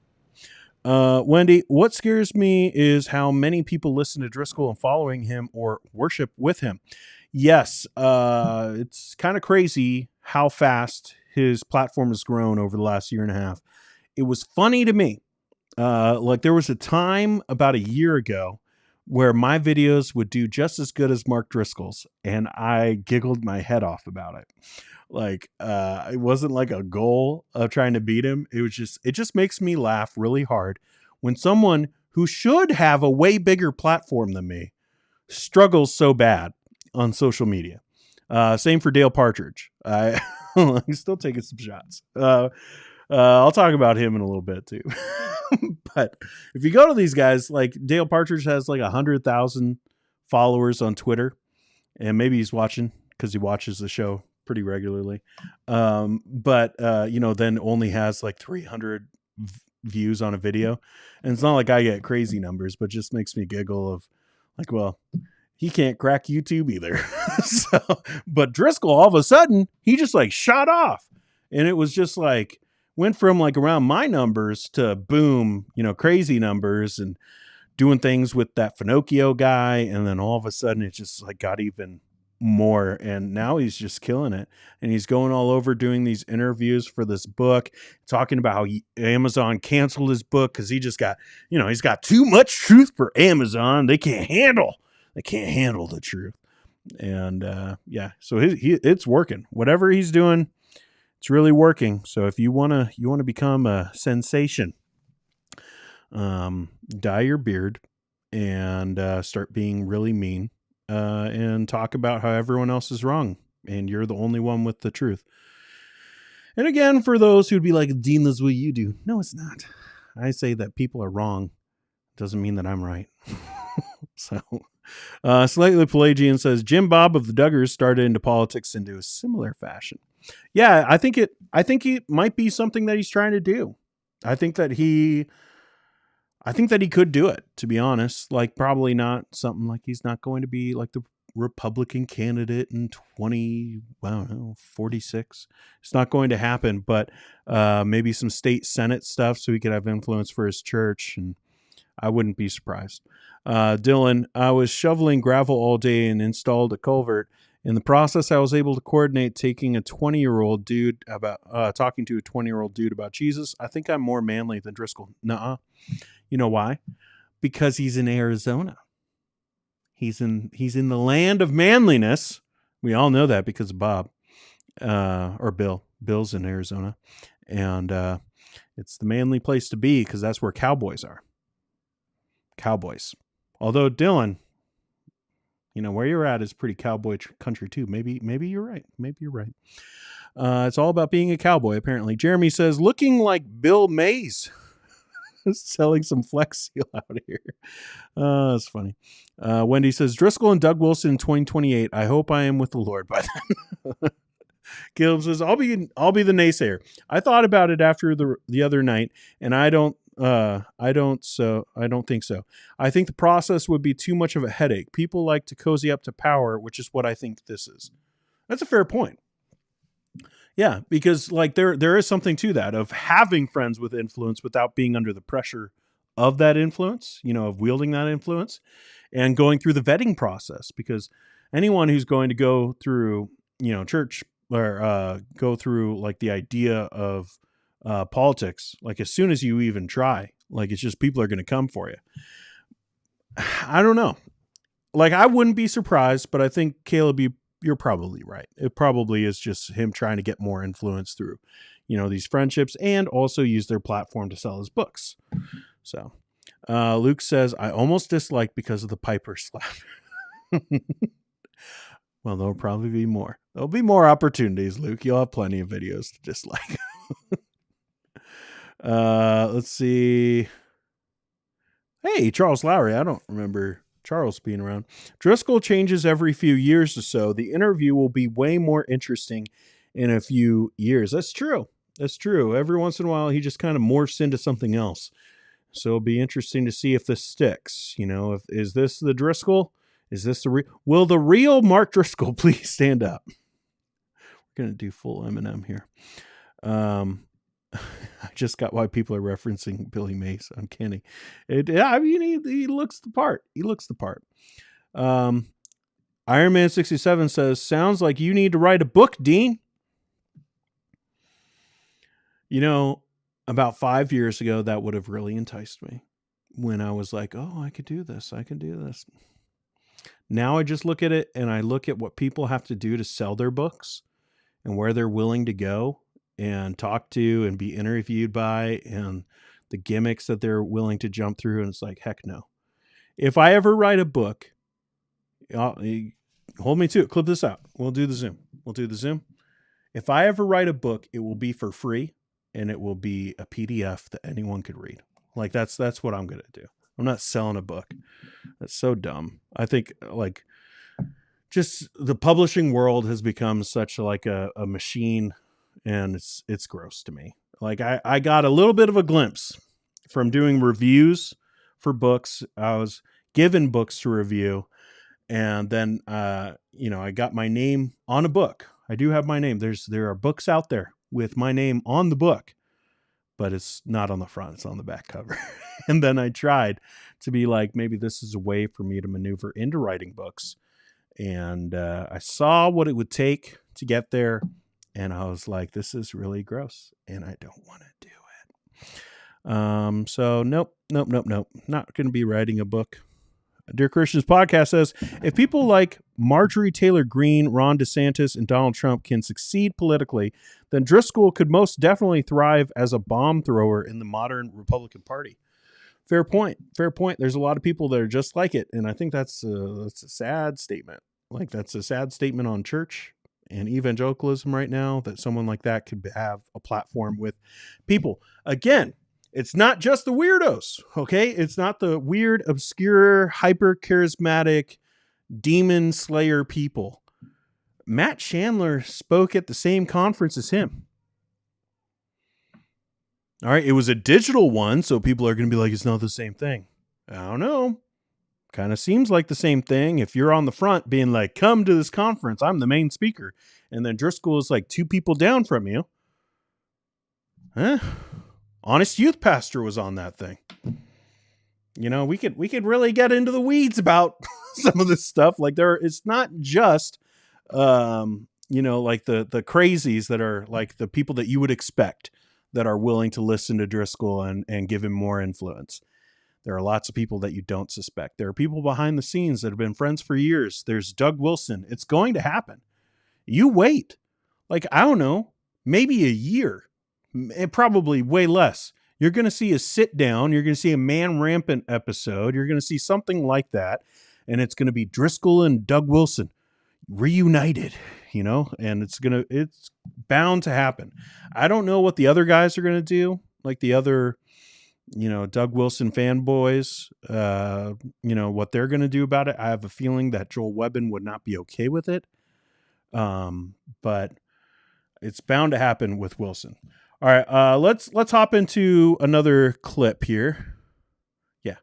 Wendy, what scares me is how many people listen to Driscoll and following him or worship with him. Yes, it's kind of crazy how fast his platform has grown over the last year and a half. It was funny to me. There was a time about a year ago where my videos would do just as good as Mark Driscoll's, and I giggled my head off about it. It wasn't a goal of trying to beat him. It just makes me laugh really hard when someone who should have a way bigger platform than me struggles so bad on social media. Same for Dale Partridge. He's still taking some shots. I'll talk about him in a little bit too. But if you go to these guys, Dale Partridge has 100,000 followers on Twitter, and maybe he's watching because he watches the show pretty regularly. But then only has 300 views on a video. And it's not like I get crazy numbers, but just makes me giggle of well, he can't crack YouTube either. But Driscoll, all of a sudden, he just shot off. And it was just went from around my numbers to boom, crazy numbers and doing things with that Finocchio guy. And then all of a sudden it just got even more. And now he's just killing it. And he's going all over doing these interviews for this book, talking about how Amazon canceled his book because he just got, he's got too much truth for Amazon. They can't handle the truth. And yeah, so it's working. Whatever he's doing, it's really working. So if you want to become a sensation, dye your beard and start being really mean and talk about how everyone else is wrong and you're the only one with the truth. And again, for those who'd be like, Dean, this is what you do. No, it's not. I say that people are wrong. Doesn't mean that I'm right. So, Slightly Pelagian says, Jim Bob of the Duggars started into politics into a similar fashion. Yeah, I think it might be something that he's trying to do. I think that he could do it, to be honest. Probably not something he's not going to be the Republican candidate in 46. It's not going to happen, but maybe some state Senate stuff so he could have influence for his church, and I wouldn't be surprised. Dylan, I was shoveling gravel all day and installed a culvert. In the process, I was able to coordinate talking to a 20-year-old dude about Jesus. I think I'm more manly than Driscoll. Nuh-uh. You know why? Because he's in Arizona. He's in the land of manliness. We all know that because of Bob. or Bill. Bill's in Arizona. And it's the manly place to be because that's where cowboys are. Cowboys. Although, Dylan, where you're at is pretty cowboy country too. Maybe you're right. Maybe you're right. It's all about being a cowboy, apparently. Jeremy says, looking like Bill Mays. Selling some Flex Seal out here. That's funny. Wendy says, Driscoll and Doug Wilson in 2028. I hope I am with the Lord by then. Caleb says, I'll be the naysayer. I thought about it after the other night, and I don't think so. I think the process would be too much of a headache. People like to cozy up to power, which is what I think this is. That's a fair point. Yeah, because like there is something to that of having friends with influence without being under the pressure of that influence, of wielding that influence and going through the vetting process, because anyone who's going to go through, church or go through like the idea of politics, like as soon as you even try, like it's just people are going to come for you. I don't know. Like I wouldn't be surprised, but I think Caleb, you're probably right. It probably is just him trying to get more influence through, these friendships and also use their platform to sell his books. So Luke says, I almost dislike because of the Piper slap. Well, there'll probably be more. There'll be more opportunities, Luke. You'll have plenty of videos to dislike. Let's see. Hey, Charles Lowry. I don't remember Charles being around. Driscoll changes every few years or so. The interview will be way more interesting in a few years. That's true. That's true. Every once in a while, he just kind of morphs into something else. So it'll be interesting to see if this sticks. Is this the Driscoll? Is this the will the real Mark Driscoll please stand up? We're going to do full Eminem here. I just got why people are referencing Billy Mays. Uncanny. He looks the part. He looks the part. Iron Man 67 says, sounds like you need to write a book, Dean. About 5 years ago, that would have really enticed me when I was like, oh, I could do this. I can do this. Now I just look at it and I look at what people have to do to sell their books and where they're willing to go and talk to and be interviewed by and the gimmicks that they're willing to jump through. And it's like, heck no. If I ever write a book, hold me to it. Clip this out. We'll do the Zoom. If I ever write a book, it will be for free and it will be a PDF that anyone could read. Like that's what I'm going to do. I'm not selling a book. That's so dumb. I think like just the publishing world has become such like a machine, and it's gross to me. Like I got a little bit of a glimpse from doing reviews for books. I was given books to review, and then I got my name on a book. I do have my name. There are books out there with my name on the book, but it's not on the front. It's on the back cover. And then I tried to be like, maybe this is a way for me to maneuver into writing books. And I saw what it would take to get there. And I was like, this is really gross. And I don't want to do it. So nope. Not going to be writing a book. Dear Christians podcast says, if people like Marjorie Taylor Greene, Ron DeSantis, and Donald Trump can succeed politically, then Driscoll could most definitely thrive as a bomb thrower in the modern Republican Party. Fair point. There's a lot of people that are just like it. And I think that's a sad statement. Like that's a sad statement on church and evangelicalism right now, that someone like that could have a platform with people. Again, it's not just the weirdos, okay? It's not the weird, obscure, hyper-charismatic, demon slayer people. Matt Chandler spoke at the same conference as him. All right, it was a digital one, so people are going to be like, it's not the same thing. I don't know. Kind of seems like the same thing. If you're on the front being like, come to this conference, I'm the main speaker. And then Driscoll is like 2 people down from you. Honest Youth Pastor was on that thing. We could really get into the weeds about some of this stuff. Like it's not just, like the crazies that are like the people that you would expect that are willing to listen to Driscoll and give him more influence. There are lots of people that you don't suspect. There are people behind the scenes that have been friends for years. There's Doug Wilson. It's going to happen. You wait. like, I don't know, maybe a year, probably way less. You're going to see a sit down. You're going to see a Man Rampant episode. You're going to see something like that. And it's going to be Driscoll and Doug Wilson reunited, and it's bound to happen. I don't know what the other guys are going to do. Like the other, Doug Wilson fanboys, what they're going to do about it. I have a feeling that Joel Webbin would not be okay with it. But it's bound to happen with Wilson. All right. Let's hop into another clip here. Yeah,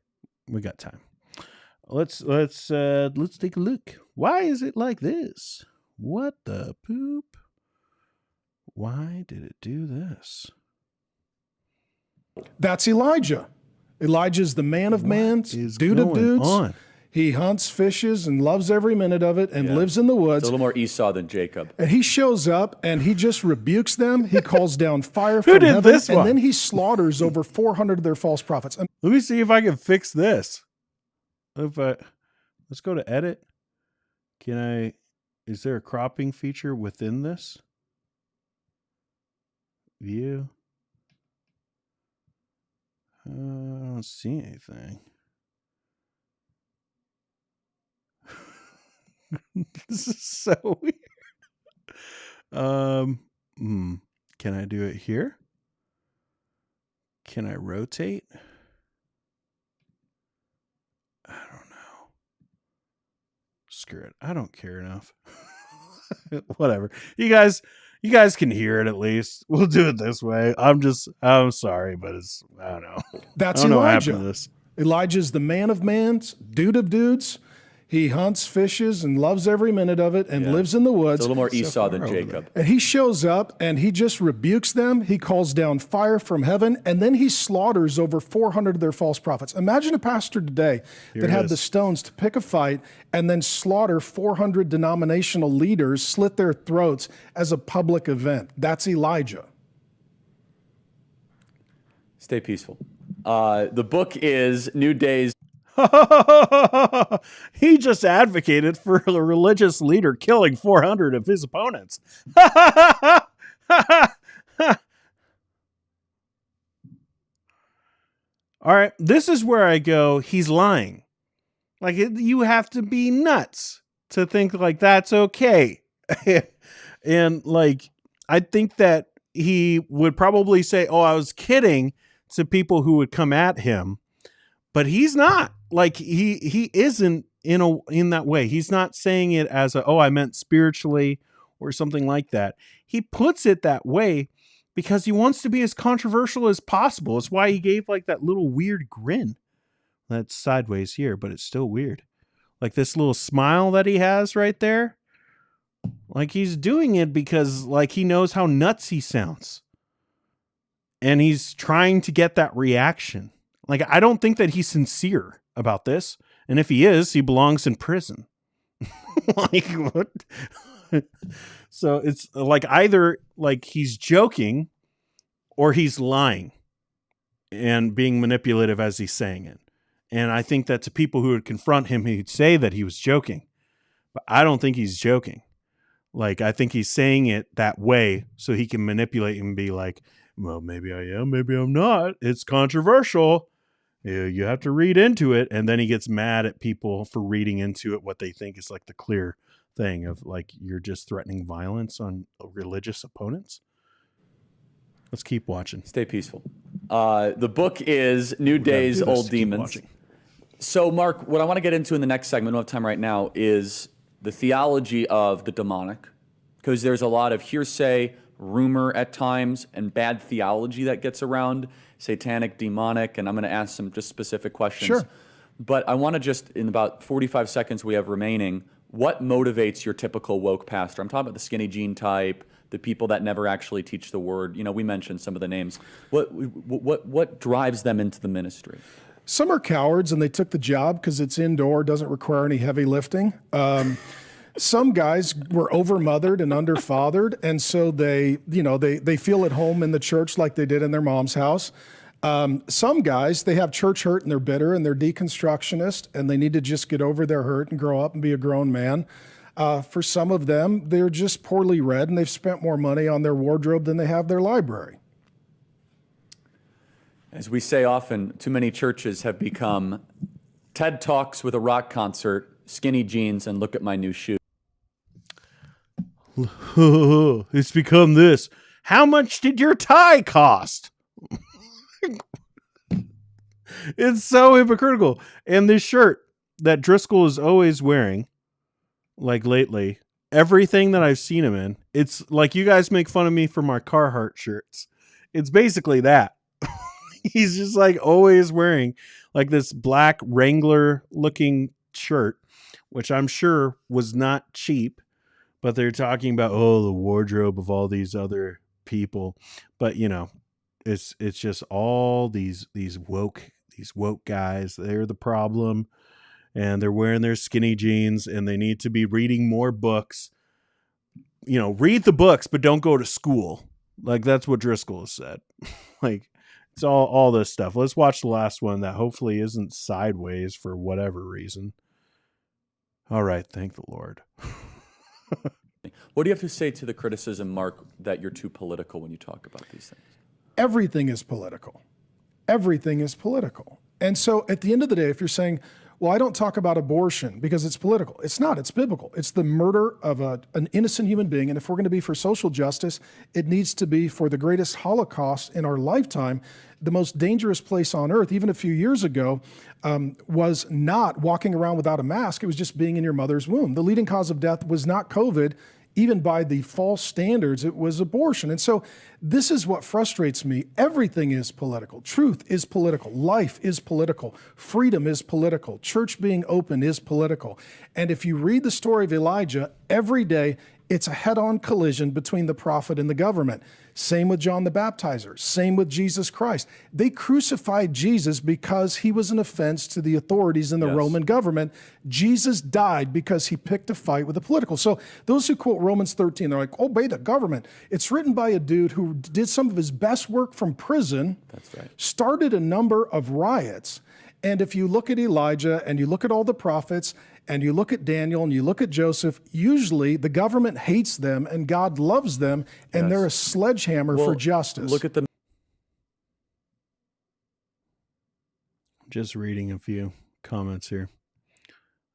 we got time. Let's take a look. Why is it like this? What the poop? Why did it do this? That's Elijah. Elijah's the man of mans, dude of dudes. He hunts, fishes, and loves every minute of it, and lives in the woods. It's a little more Esau than Jacob. And he shows up, and he just rebukes them. He calls down fire from heaven, and then he slaughters over 400 of their false prophets. Let me see if I can fix this. Let's go to edit. Is there a cropping feature within this? View. I don't see anything. This is so weird. Can I do it here? Can I rotate? I don't know. Screw it. I don't care enough. Whatever. You guys can hear it at least. We'll do it this way. I'm sorry, but I don't know. That's I don't know what Elijah. happened to this. Elijah's the man of mans, dude of dudes. He hunts, fishes, and loves every minute of it, and lives in the woods. It's a little more Esau than Jacob. And he shows up, and he just rebukes them. He calls down fire from heaven, and then he slaughters over 400 of their false prophets. Imagine a pastor today that had the stones to pick a fight and then slaughter 400 denominational leaders, slit their throats as a public event. That's Elijah. Stay peaceful. The book is New Days. He just advocated for a religious leader killing 400 of his opponents. All right, this is where I go, he's lying. Like, you have to be nuts to think like that's okay. And like, I think that he would probably say, "Oh, I was kidding," to people who would come at him, but he's not. Like, he isn't in that way. He's not saying it as I meant spiritually or something like that. He puts it that way because he wants to be as controversial as possible. It's why he gave like that little weird grin. That's sideways here, but it's still weird. Like this little smile that he has right there. Like he's doing it because like he knows how nuts he sounds. And he's trying to get that reaction. Like, I don't think that he's sincere about this. And if he is, he belongs in prison. Like, what? So it's like either like he's joking or he's lying and being manipulative as he's saying it. And I think that to people who would confront him, he'd say that he was joking. But I don't think he's joking. Like, I think he's saying it that way so he can manipulate and be like, well, maybe I am, maybe I'm not. It's controversial. You have to read into it. And then he gets mad at people for reading into it what they think is like the clear thing of like, you're just threatening violence on religious opponents. Let's keep watching. Stay peaceful. The book is New Days, Old Demons. So, Mark, what I want to get into in the next segment, we don't have time right now, is the theology of the demonic. Because there's a lot of hearsay, rumor at times, and bad theology that gets around, satanic, demonic, and I'm going to ask some just specific questions. Sure. But I want to just, in about 45 seconds we have remaining, what motivates your typical woke pastor? I'm talking about the skinny jean type, the people that never actually teach the word. You know, we mentioned some of the names. What drives them into the ministry? Some are cowards and they took the job because it's indoor, doesn't require any heavy lifting. Some guys were overmothered and underfathered, and so they feel at home in the church like they did in their mom's house. Some guys, they have church hurt and they're bitter and they're deconstructionist and they need to just get over their hurt and grow up and be a grown man. For some of them, they're just poorly read and they've spent more money on their wardrobe than they have their library. As we say often, too many churches have become TED Talks with a rock concert, skinny jeans, and look at my new shoes. It's become this. How much did your tie cost? It's so hypocritical. And this shirt that Driscoll is always wearing, like lately, everything that I've seen him in, it's like you guys make fun of me for my Carhartt shirts. It's basically that. He's just like always wearing like this black Wrangler looking shirt, which I'm sure was not cheap, but they're talking about, oh, the wardrobe of all these other people. But you know, it's just all these woke guys. They're the problem, and they're wearing their skinny jeans, and they need to be reading more books. You know, read the books, but don't go to school. Like that's what Driscoll has said. Like it's all this stuff. Let's watch the last one that hopefully isn't sideways for whatever reason. All right, thank the Lord. What do you have to say to the criticism, Mark, that you're too political when you talk about these things? Everything is political. Everything is political. And so at the end of the day, if you're saying, well, I don't talk about abortion because it's political. It's not. It's biblical. It's the murder of an innocent human being. And if we're going to be for social justice, it needs to be for the greatest Holocaust in our lifetime. The most dangerous place on earth, even a few years ago, was not walking around without a mask. It was just being in your mother's womb. The leading cause of death was not COVID. Even by the false standards, it was abortion. And so this is what frustrates me. Everything is political. Truth is political. Life is political. Freedom is political. Church being open is political. And if you read the story of Elijah, every day it's a head-on collision between the prophet and the government. Same with John the Baptizer. Same with Jesus Christ. They crucified Jesus because he was an offense to the authorities in the Roman government. Jesus died because he picked a fight with the political. So those who quote Romans 13, they're like, obey the government. It's written by a dude who did some of his best work from prison. That's right. Started a number of riots. And if you look at Elijah and you look at all the prophets and you look at Daniel and you look at Joseph, usually the government hates them and God loves them, and they're a sledgehammer for justice. Look at the... Just reading a few comments here.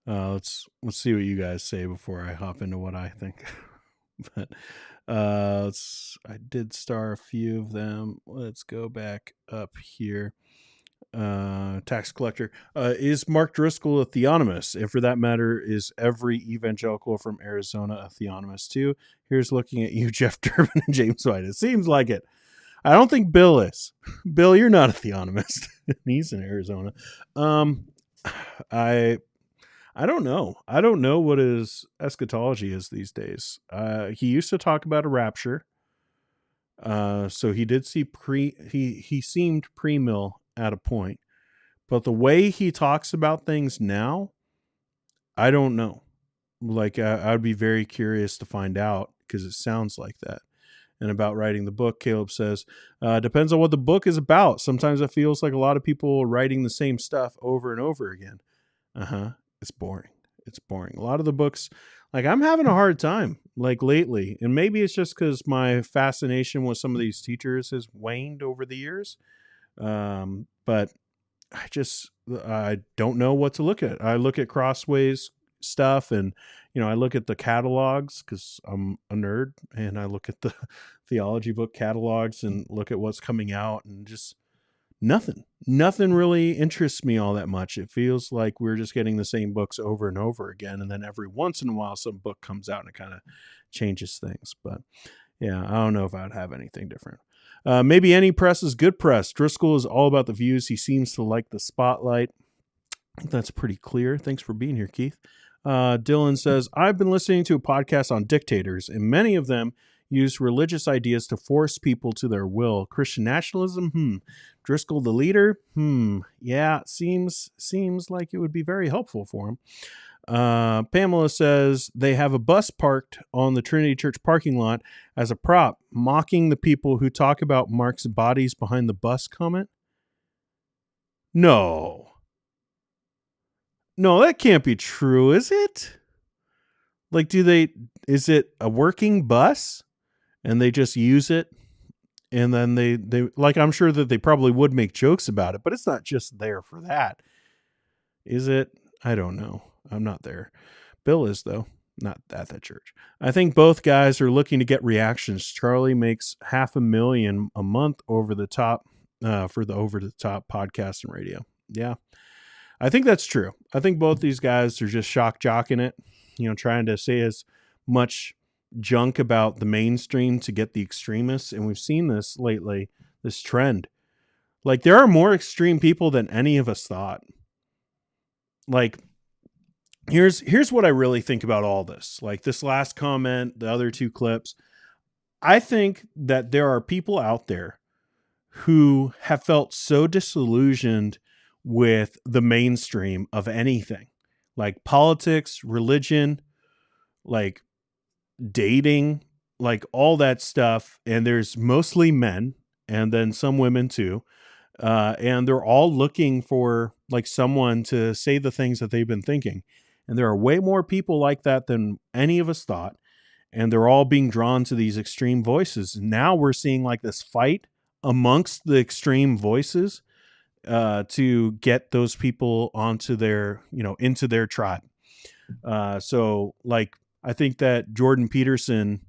Let's see what you guys say before I hop into what I think. But I did star a few of them. Let's go back up here. Tax collector. Is Mark Driscoll a theonomist? And for that matter, is every evangelical from Arizona a theonomist too? Here's looking at you, Jeff Durbin and James White. It seems like it. I don't think Bill is. Bill, you're not a theonomist. He's in Arizona. I don't know. I don't know what his eschatology is these days. He used to talk about a rapture. So he did see he seemed pre-mill at a point, but the way he talks about things now, I don't know. Like I'd be very curious to find out, because it sounds like that. And about writing the book, Caleb says, depends on what the book is about. Sometimes it feels like a lot of people are writing the same stuff over and over again. It's boring. It's boring. A lot of the books, like I'm having a hard time like lately, and maybe it's just because my fascination with some of these teachers has waned over the years. But I don't know what to look at. I look at Crossway's stuff, and, you know, I look at the catalogs because I'm a nerd, and I look at the theology book catalogs and look at what's coming out, and just nothing really interests me all that much. It feels like we're just getting the same books over and over again. And then every once in a while, some book comes out and it kind of changes things. But yeah, I don't know if I'd have anything different. Maybe any press is good press. Driscoll is all about the views. He seems to like the spotlight. I think that's pretty clear. Thanks for being here, Keith. Dylan says, I've been listening to a podcast on dictators, and many of them use religious ideas to force people to their will. Christian nationalism? Driscoll the leader? Yeah, seems like it would be very helpful for him. Pamela says they have a bus parked on the Trinity Church parking lot as a prop, mocking the people who talk about Mark's bodies behind the bus comment. No, that can't be true, is it? Like, is it a working bus and they just use it? And then they like, I'm sure that they probably would make jokes about it, but it's not just there for that. Is it? I don't know. I'm not there. Bill is, though. Not at that church. I think both guys are looking to get reactions. Charlie makes $500,000 a month over the top for the over the top podcast and radio. Yeah, I think that's true. I think both these guys are just shock jocking it, trying to say as much junk about the mainstream to get the extremists. And we've seen this lately, this trend. Like, there are more extreme people than any of us thought. Like, here's what I really think about all this. Like, this last comment, the other two clips. I think that there are people out there who have felt so disillusioned with the mainstream of anything, like politics, religion, like dating, like all that stuff. And there's mostly men and then some women too. And they're all looking for like someone to say the things that they've been thinking. And there are way more people like that than any of us thought. And they're all being drawn to these extreme voices. Now we're seeing like this fight amongst the extreme voices to get those people onto their, into their tribe. So like, I think that Jordan Peterson,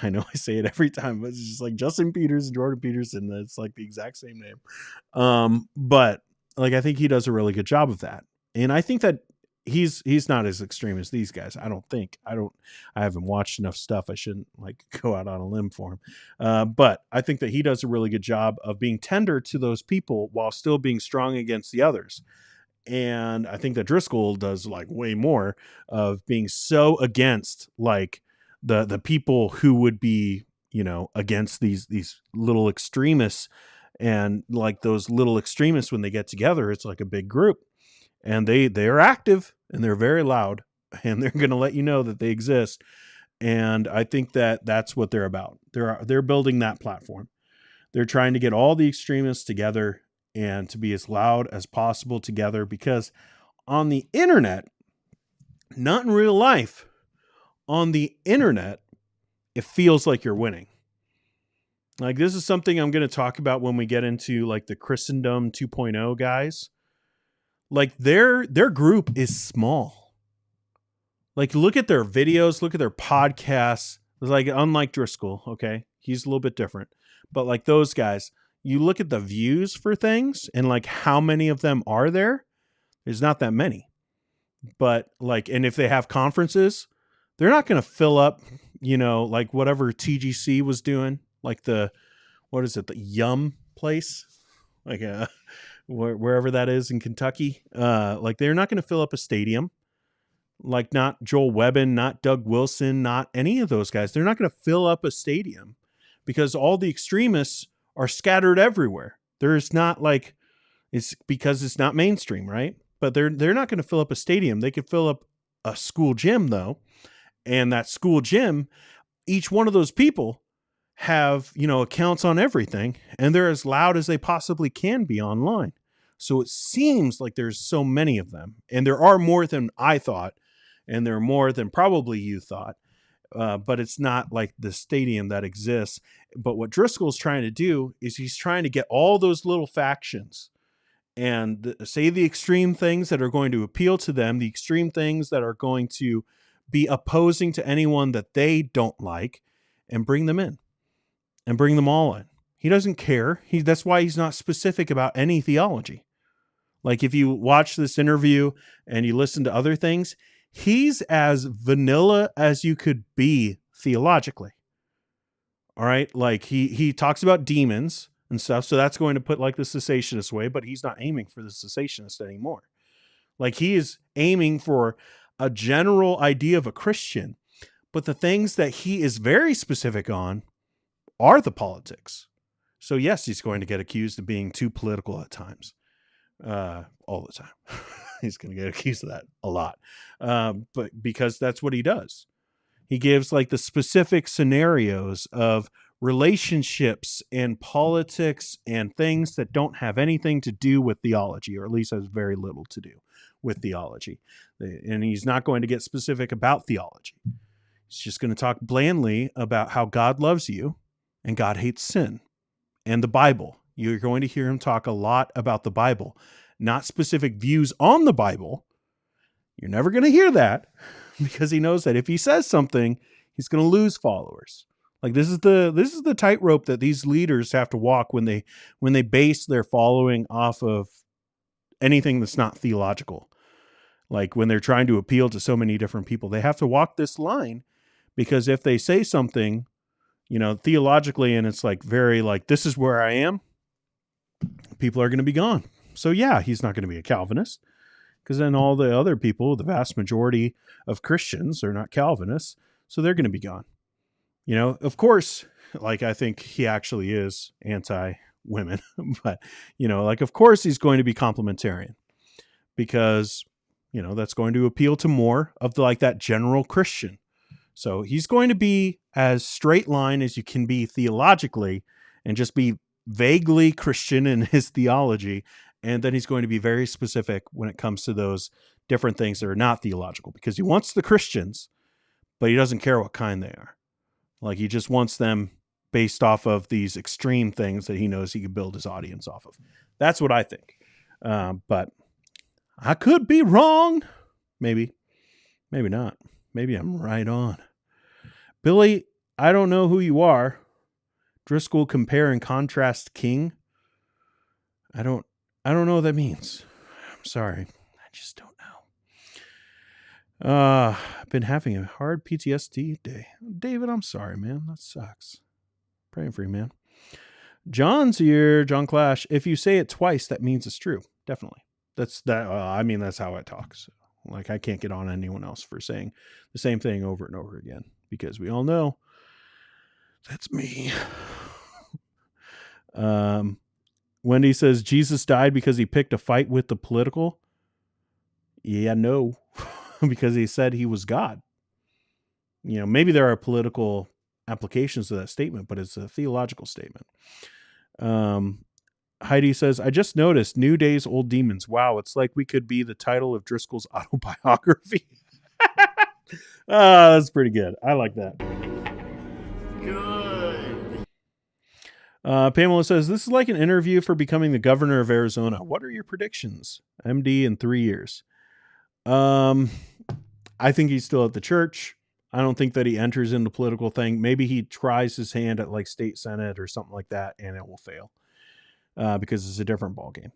I know I say it every time, but it's just like Justin Peters and Jordan Peterson. That's like the exact same name. But like, I think he does a really good job of that. And I think that he's not as extreme as these guys. I haven't watched enough stuff. I shouldn't like go out on a limb for him. But I think that he does a really good job of being tender to those people while still being strong against the others. And I think that Driscoll does like way more of being so against like the people who would be, against these little extremists. And like those little extremists, when they get together, it's like a big group. And they are active and they're very loud and they're going to let you know that they exist. And I think that that's what they're about. They're building that platform. They're trying to get all the extremists together and to be as loud as possible together, because on the internet, not in real life, on the internet, it feels like you're winning. Like, this is something I'm going to talk about when we get into like the Christendom 2.0 guys. Like their group is small. Like, look at their videos, look at their podcasts. It's like, unlike Driscoll, okay, he's a little bit different, but like those guys, you look at the views for things and like how many of them are there. There's not that many, but like, and if they have conferences, they're not going to fill up, like whatever TGC was doing, like the Yum place, like wherever that is in Kentucky. Like, they're not going to fill up a stadium. Like, not Joel Webbin, not Doug Wilson, not any of those guys. They're not going to fill up a stadium because all the extremists are scattered everywhere. There's not like, it's because it's not mainstream, right? But they're not going to fill up a stadium. They could fill up a school gym though. And that school gym, each one of those people have, accounts on everything, and they're as loud as they possibly can be online. So it seems like there's so many of them, and there are more than I thought, and there are more than probably you thought. But it's not like the stadium that exists. But what Driscoll's trying to do is he's trying to get all those little factions and say the extreme things that are going to appeal to them, the extreme things that are going to be opposing to anyone that they don't like, and bring them in and bring them all in. He doesn't care. That's why he's not specific about any theology. Like, if you watch this interview and you listen to other things, he's as vanilla as you could be theologically. All right. Like, he talks about demons and stuff. So that's going to put like the cessationist way, but he's not aiming for the cessationist anymore. Like, he is aiming for a general idea of a Christian, but the things that he is very specific on are the politics. So yes, he's going to get accused of being too political at times. All the time. He's going to get accused of that a lot. But because that's what he does. He gives like the specific scenarios of relationships and politics and things that don't have anything to do with theology, or at least has very little to do with theology. And he's not going to get specific about theology. He's just going to talk blandly about how God loves you and God hates sin and the Bible. You're going to hear him talk a lot about the Bible, not specific views on the Bible. You're never going to hear that because he knows that if he says something, he's going to lose followers. Like this is the tightrope that these leaders have to walk when they base their following off of anything that's not theological. Like when they're trying to appeal to so many different people, they have to walk this line, because if they say something, theologically, and it's like very like, this is where I am, people are going to be gone. So yeah, he's not going to be a Calvinist, because then all the other people, the vast majority of Christians, are not Calvinists, so they're going to be gone. Of course, like I think he actually is anti-women, but of course he's going to be complementarian, because that's going to appeal to more of that general Christian. So he's going to be as straight line as you can be theologically, and just be vaguely Christian in his theology. And then he's going to be very specific when it comes to those different things that are not theological, because he wants the Christians, but he doesn't care what kind they are. Like he just wants them based off of these extreme things that he knows he can build his audience off of. That's what I think. But I could be wrong. Maybe not. Maybe I'm right on. Billy, I don't know who you are. Driscoll compare and contrast king. I don't know what that means. I'm sorry. I just don't know. I've been having a hard PTSD day. David, I'm sorry, man. That sucks. Praying for you, man. John's here. John Clash. If you say it twice, that means it's true. Definitely. That's how I talk. So, like, I can't get on anyone else for saying the same thing over and over again, because we all know that's me. Wendy says Jesus died because he picked a fight with the political. Yeah, no, because he said he was God. Maybe there are political applications to that statement, but it's a theological statement. Heidi says, I just noticed New Days, Old Demons. Wow, it's like we could be the title of Driscoll's autobiography. That's pretty good. I like that. Good. Pamela says, this is like an interview for becoming the governor of Arizona. What are your predictions? MD in 3 years. I think he's still at the church. I don't think that he enters into political thing. Maybe he tries his hand at like state senate or something like that, and it will fail. Because it's a different ballgame.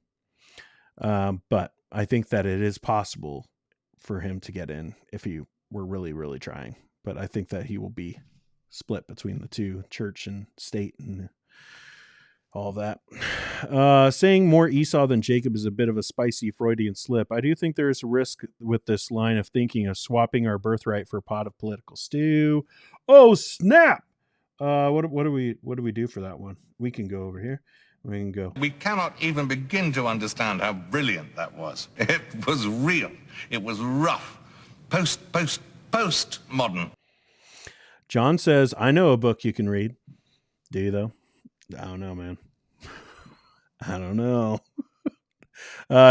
But I think that it is possible for him to get in if he were really, really trying. But I think that he will be split between the two, church and state and all of that. Saying more Esau than Jacob is a bit of a spicy Freudian slip. I do think there is a risk with this line of thinking of swapping our birthright for a pot of political stew. Oh, snap! What do we do for that one? We can go over here. We can go. We cannot even begin to understand how brilliant that was. It was real. It was rough. Post-modern. John says, I know a book you can read. Do you, though? I don't know, man. I don't know.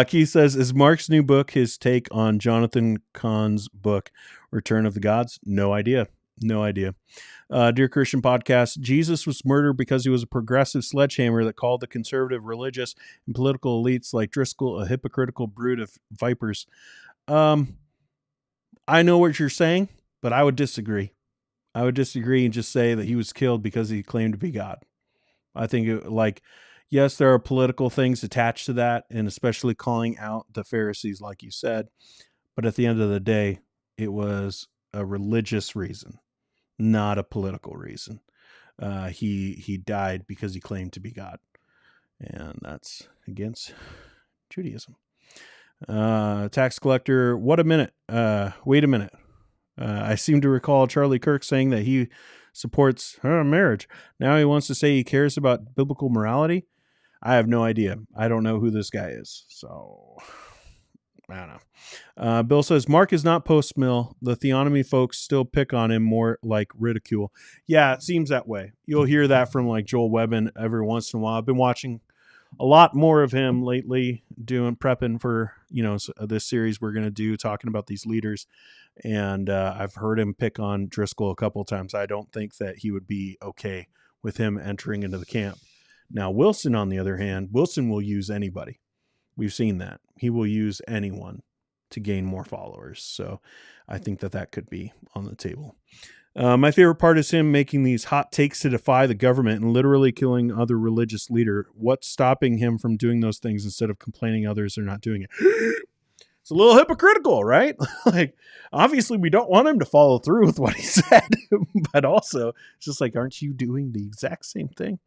Keith says, is Mark's new book his take on Jonathan Cahn's book, Return of the Gods? No idea. Dear Christian Podcast, Jesus was murdered because he was a progressive sledgehammer that called the conservative religious and political elites like Driscoll a hypocritical brood of vipers. I know what you're saying, but I would disagree. I would disagree and just say that he was killed because he claimed to be God. I think yes, there are political things attached to that, and especially calling out the Pharisees, like you said. But at the end of the day, it was a religious reason, not a political reason. He died because he claimed to be God, and that's against Judaism. Tax collector, what a minute. Wait a minute. I seem to recall Charlie Kirk saying that he supports marriage. Now he wants to say he cares about biblical morality. I have no idea. I don't know who this guy is. So I don't know. Bill says, Mark is not post-mill. The theonomy folks still pick on him more like ridicule. Yeah, it seems that way. You'll hear that from like Joel Webbin every once in a while. I've been watching a lot more of him lately, prepping for, this series we're going to do, talking about these leaders. And I've heard him pick on Driscoll a couple of times. I don't think that he would be okay with him entering into the camp. Now, Wilson, on the other hand, Wilson will use anybody. We've seen that. He will use anyone to gain more followers. So I think that could be on the table. My favorite part is him making these hot takes to defy the government and literally killing other religious leader. What's stopping him from doing those things instead of complaining others are not doing it? It's a little hypocritical, right? Like, obviously we don't want him to follow through with what he said, but also it's just like, aren't you doing the exact same thing?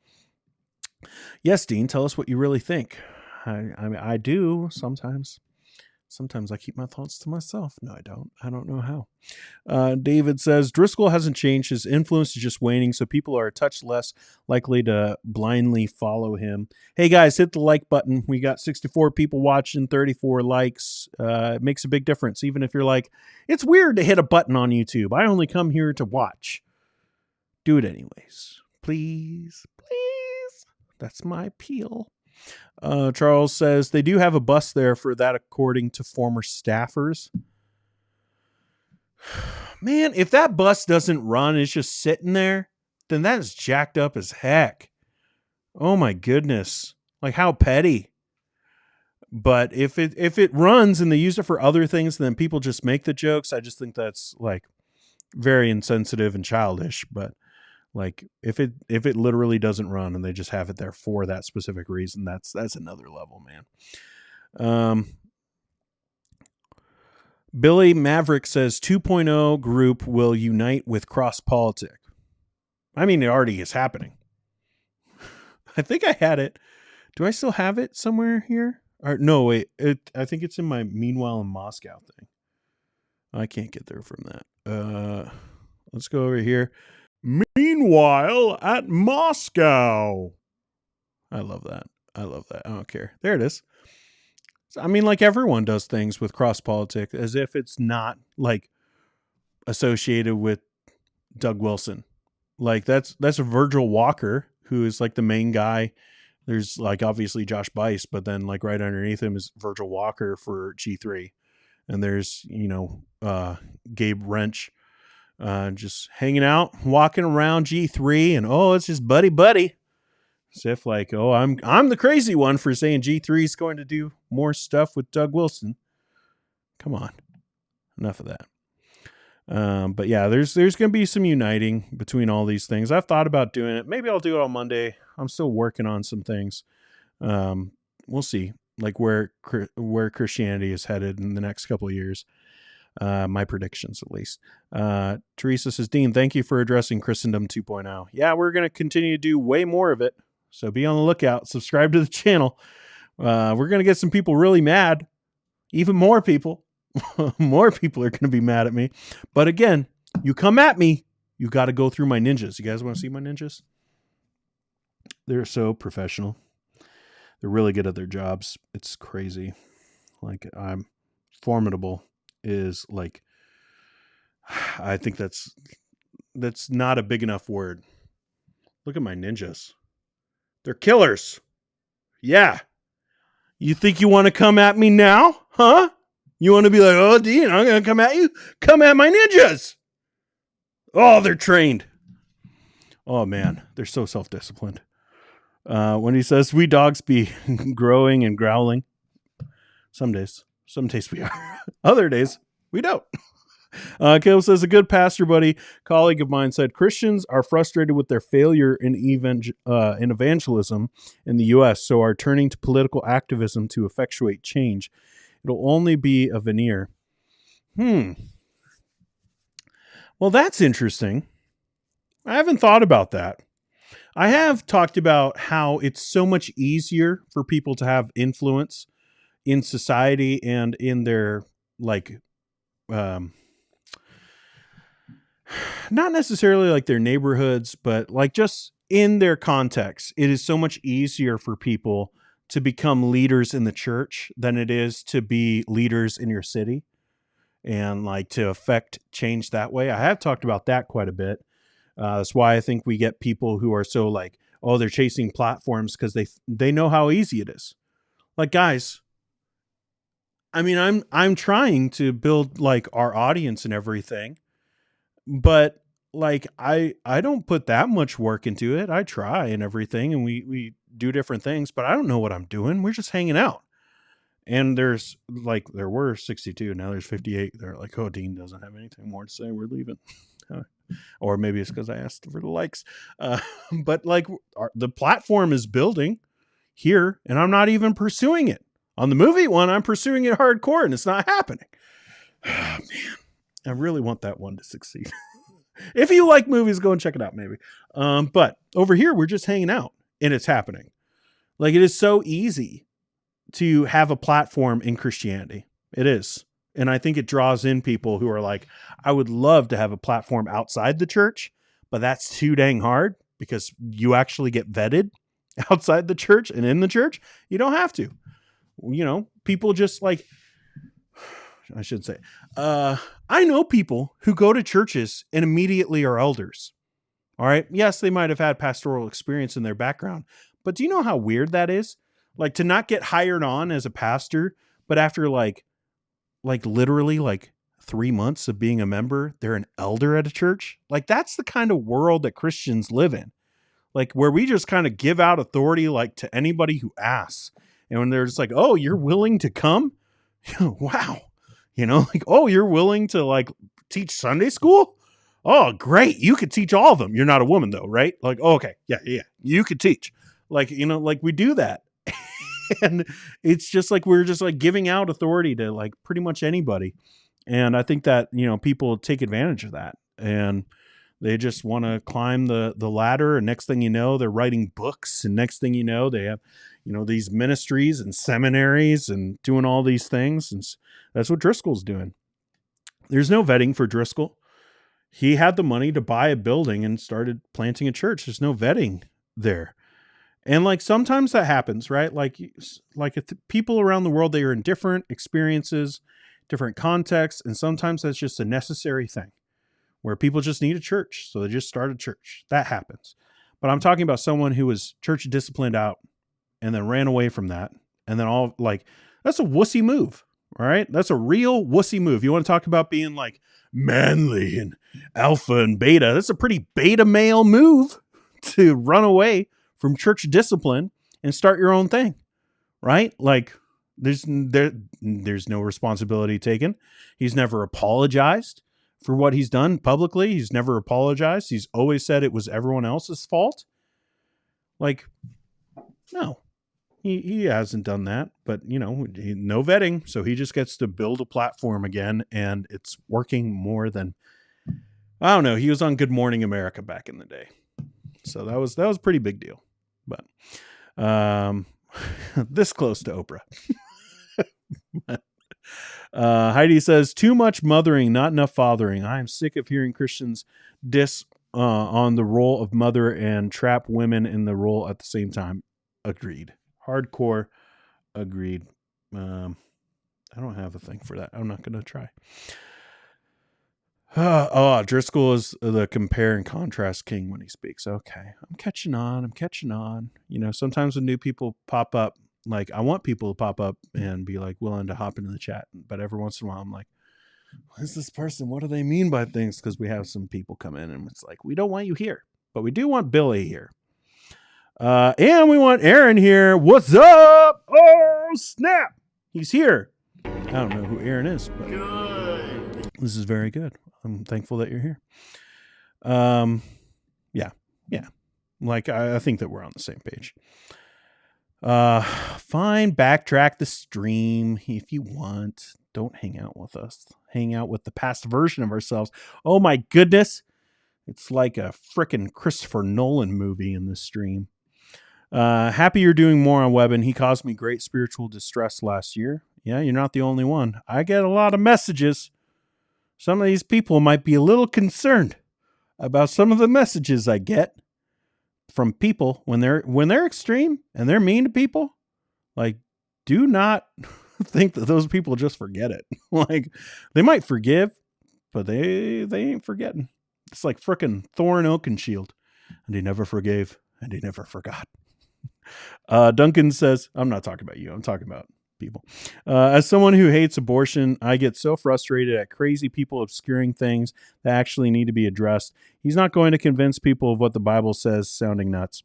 Yes, Dean, tell us what you really think. I do sometimes. Sometimes I keep my thoughts to myself. No, I don't. I don't know how. David says, Driscoll hasn't changed. His influence is just waning, so people are a touch less likely to blindly follow him. Hey, guys, hit the like button. We got 64 people watching, 34 likes. It makes a big difference, even if you're like, it's weird to hit a button on YouTube. I only come here to watch. Do it anyways. Please, please. That's my appeal. Charles says they do have a bus there for that, according to former staffers. Man, if that bus doesn't run, it's just sitting there, then that is jacked up as heck. Oh my goodness. Like, how petty. But if it runs and they use it for other things, then people just make the jokes. I just think that's like very insensitive and childish. But like, if it literally doesn't run and they just have it there for that specific reason, that's another level, man. Billy Maverick says 2.0 group will unite with cross politic. I mean, it already is happening. I think I had it. Do I still have it somewhere here? Or no, wait. I think it's in my Meanwhile in Moscow thing. I can't get there from that. Let's go over here. Meanwhile at Moscow. I love that. I don't care. There it is. I mean, like, everyone does things with cross politic as if it's not like associated with Doug Wilson. Like, that's a Virgil Walker, who is like the main guy. There's like obviously Josh Bice, but then like right underneath him is Virgil Walker for G3. And there's, Gabe Wrench. Just hanging out, walking around G3, and it's just buddy. As if like, I'm the crazy one for saying G3 is going to do more stuff with Doug Wilson. Come on, enough of that. But yeah, there's going to be some uniting between all these things. I've thought about doing it. Maybe I'll do it on Monday. I'm still working on some things. We'll see, like where Christianity is headed in the next couple of years. My predictions, at least. Teresa says, Dean, thank you for addressing Christendom 2.0. Yeah, we're going to continue to do way more of it. So be on the lookout. Subscribe to the channel. We're going to get some people really mad. Even more people. More people are going to be mad at me. But again, you come at me, you got to go through my ninjas. You guys want to see my ninjas? They're so professional. They're really good at their jobs. It's crazy. Like, I'm formidable. Is like, I think that's not a big enough word. Look at my ninjas. They're killers. Yeah. You think you want to come at me now? Huh? You want to be like, oh, Dean, I'm going to come at you? Come at my ninjas. Oh, they're trained. Oh, man. They're so self-disciplined. When he says, we dogs be growing and growling. Some days we are. Other days we don't. Caleb says, a good pastor buddy, colleague of mine said, Christians are frustrated with their failure in evangelism in the U.S., so are turning to political activism to effectuate change. It'll only be a veneer. Well, that's interesting. I haven't thought about that. I have talked about how it's so much easier for people to have influence in society and in their, like, not necessarily like their neighborhoods, but like just in their context. It is so much easier for people to become leaders in the church than it is to be leaders in your city and like to affect change that way. I have talked about that quite a bit. That's why I think we get people who are so like, oh, they're chasing platforms because they know how easy it is. Like, guys, I mean, I'm trying to build like our audience and everything, but like I don't put that much work into it. I try and everything, and we do different things, but I don't know what I'm doing. We're just hanging out. And there were 62, now there's 58. They're like, oh, Dean doesn't have anything more to say. We're leaving. Or maybe it's because I asked for the likes. But like the platform is building here, and I'm not even pursuing it. On the movie one, I'm pursuing it hardcore, and it's not happening. Oh, man, I really want that one to succeed. If you like movies, go and check it out, maybe. But over here, we're just hanging out, and it's happening. Like, it is so easy to have a platform in Christianity. It is. And I think it draws in people who are like, I would love to have a platform outside the church, but that's too dang hard because you actually get vetted outside the church and in the church. You don't have to. You know, people just like, I should say, I know people who go to churches and immediately are elders. All right. Yes, they might have had pastoral experience in their background, but do you know how weird that is? Like to not get hired on as a pastor, but after like literally like 3 months of being a member, they're an elder at a church. Like that's the kind of world that Christians live in. Like where we just kind of give out authority, like to anybody who asks. And when they're just like, oh, you're willing to come? Wow. You know, like, oh, you're willing to like teach Sunday school? Oh, great. You could teach all of them. You're not a woman though, right? Like, oh, okay. Yeah. You could teach. Like, you know, like we do that. And it's just like, we're just like giving out authority to like pretty much anybody. And I think that, you know, people take advantage of that and they just want to climb the ladder. And next thing you know, they're writing books. And next thing you know, they have, you know, these ministries and seminaries and doing all these things. And that's what Driscoll's doing. There's no vetting for Driscoll. He had the money to buy a building and started planting a church. There's no vetting there. And like sometimes that happens, right? Like if people around the world, they are in different experiences, different contexts, and sometimes that's just a necessary thing where people just need a church, so they just start a church. That happens. But I'm talking about someone who was church disciplined out and then ran away from that, and then all like that's a wussy move, all right? That's a real wussy move. You want to talk about being like manly and alpha and beta? That's a pretty beta male move to run away from church discipline and start your own thing, right? Like there's no responsibility taken. He's never apologized for what he's done publicly. He's never apologized. He's always said it was everyone else's fault. Like, no, he hasn't done that, but you know, no vetting. So he just gets to build a platform again, and it's working more than, I don't know. He was on Good Morning America back in the day. So that was a pretty big deal. But this close to Oprah. Heidi says, too much mothering, not enough fathering. I am sick of hearing Christians diss on the role of mother and trap women in the role at the same time. Agreed. Hardcore. Agreed. I don't have a thing for that. I'm not going to try. Driscoll is the compare and contrast king when he speaks. Okay. I'm catching on. You know, sometimes when new people pop up, like I want people to pop up and be like willing to hop into the chat. But every once in a while, I'm like, what is this person? What do they mean by things? Because we have some people come in and it's like, we don't want you here, but we do want Billy here. And we want Aaron here. What's up? Oh, snap. He's here. I don't know who Aaron is, but good. This is very good. I'm thankful that you're here. Yeah. Like, I think that we're on the same page. Fine. Backtrack the stream if you want. Don't hang out with us. Hang out with the past version of ourselves. Oh my goodness. It's like a frickin' Christopher Nolan movie in this stream. Happy you're doing more on Webben. He caused me great spiritual distress last year. Yeah, you're not the only one. I get a lot of messages. Some of these people might be a little concerned about some of the messages I get from people when they're extreme and they're mean to people. Like, do not think that those people just forget it. Like, they might forgive, but they ain't forgetting. It's like frickin' Thor and Oakenshield. And he never forgave, and he never forgot. Duncan says, I'm not talking about you. I'm talking about people. As someone who hates abortion, I get so frustrated at crazy people obscuring things that actually need to be addressed. He's not going to convince people of what the Bible says, sounding nuts.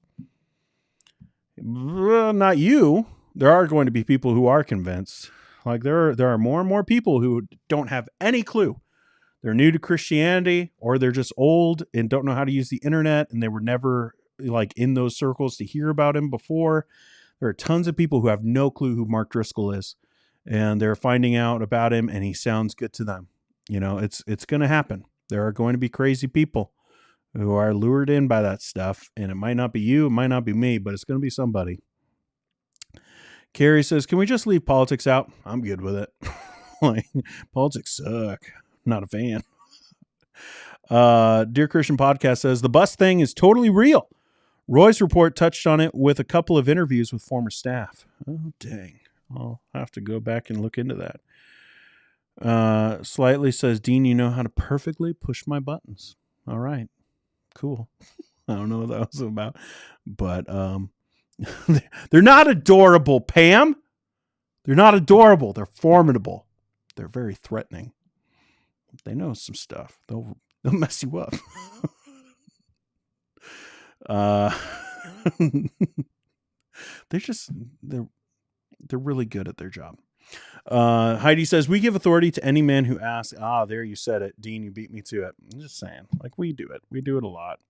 Not you. There are going to be people who are convinced. Like there are more and more people who don't have any clue. They're new to Christianity, or they're just old and don't know how to use the internet, and they were never like in those circles to hear about him before. There are tons of people who have no clue who Mark Driscoll is, and they're finding out about him, and he sounds good to them. You know, it's going to happen. There are going to be crazy people who are lured in by that stuff, and it might not be you, it might not be me, but it's going to be somebody. Carrie says, can we just leave politics out? I'm good with it. Like, politics suck. Not a fan. Dear Christian Podcast says, the bus thing is totally real. Roy's report touched on it with a couple of interviews with former staff. Oh, dang. I'll have to go back and look into that. Slightly says, Dean, you know how to perfectly push my buttons. All right. Cool. I don't know what that was about. But they're not adorable, Pam. They're not adorable. They're formidable. They're very threatening. They know some stuff. They'll mess you up. They're really good at their job. Heidi says, we give authority to any man who asks. There you said it. Dean, you beat me to it. I'm just saying, like, we do it. We do it a lot.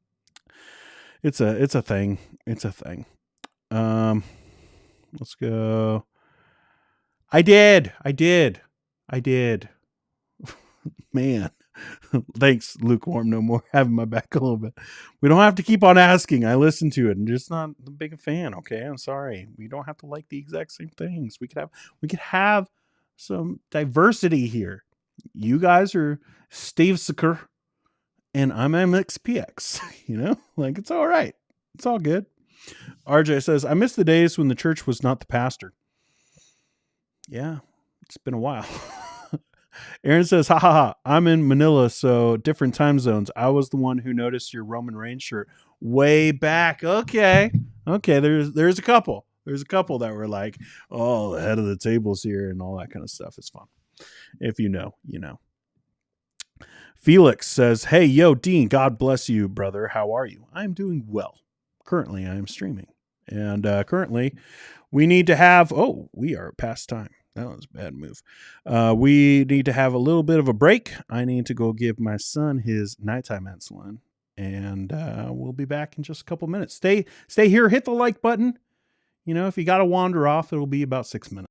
It's a thing. It's a thing. Let's go. I did. Man, thanks, lukewarm no more, having my back a little bit. We don't have to keep on asking. I listen to it and just not a big fan. Okay, I'm sorry. We don't have to like the exact same things. We could have some diversity here. You guys are Steve Sicker, and I'm MXPX. You know, like, it's all right. It's all good. RJ says, I miss the days when the church was not the pastor. Yeah, it's been a while. Aaron says, ha ha ha, I'm in Manila, so different time zones. I was the one who noticed your Roman Reigns shirt way back. Okay. There's a couple. There's a couple that were like, oh, the head of the table's here and all that kind of stuff. It's fun. If you know, you know. Felix says, hey, yo, Dean, God bless you, brother. How are you? I'm doing well. Currently, I am streaming. And currently, we need to have, we are past time. That was a bad move. We need to have a little bit of a break. I need to go give my son his nighttime insulin. And we'll be back in just a couple minutes. Stay here. Hit the like button. You know, if you got to wander off, it'll be about 6 minutes.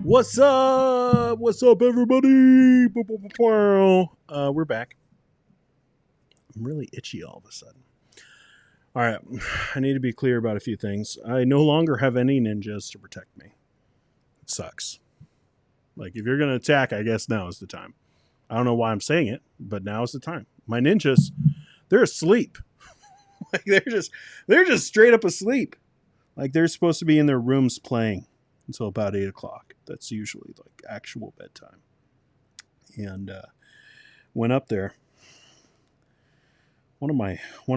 What's up? What's up, everybody? We're back. I'm really itchy all of a sudden. All right, I need to be clear about a few things. I no longer have any ninjas to protect me. It sucks. Like, if you're going to attack, I guess now is the time. I don't know why I'm saying it, but now is the time. My ninjas, they're asleep. Like, they're just straight up asleep. Like, they're supposed to be in their rooms playing until about 8 o'clock. That's usually like actual bedtime. And went up there. One of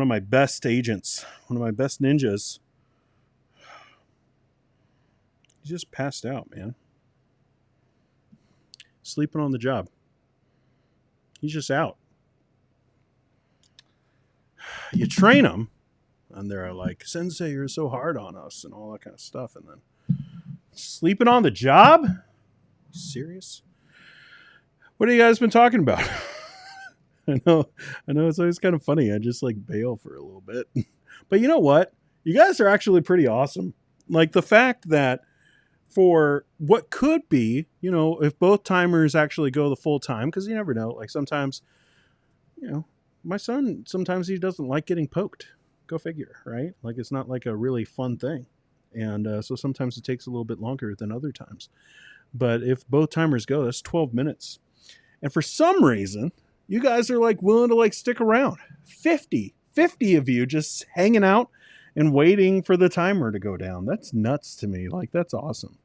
my best agents, one of my best ninjas, he just passed out, man. Sleeping on the job. He's just out. You train them, and they're like, "Sensei, you're so hard on us," and all that kind of stuff, and then sleeping on the job? You serious? What have you guys been talking about? I know it's always kind of funny. I just like bail for a little bit. But you know what? You guys are actually pretty awesome. Like the fact that for what could be, you know, if both timers actually go the full time, because you never know. Like sometimes, you know, my son, sometimes he doesn't like getting poked. Go figure, right? Like it's not like a really fun thing. And so sometimes it takes a little bit longer than other times. But if both timers go, that's 12 minutes. And for some reason, you guys are like willing to like stick around. 50 of you just hanging out and waiting for the timer to go down. That's nuts to me. Like, that's awesome.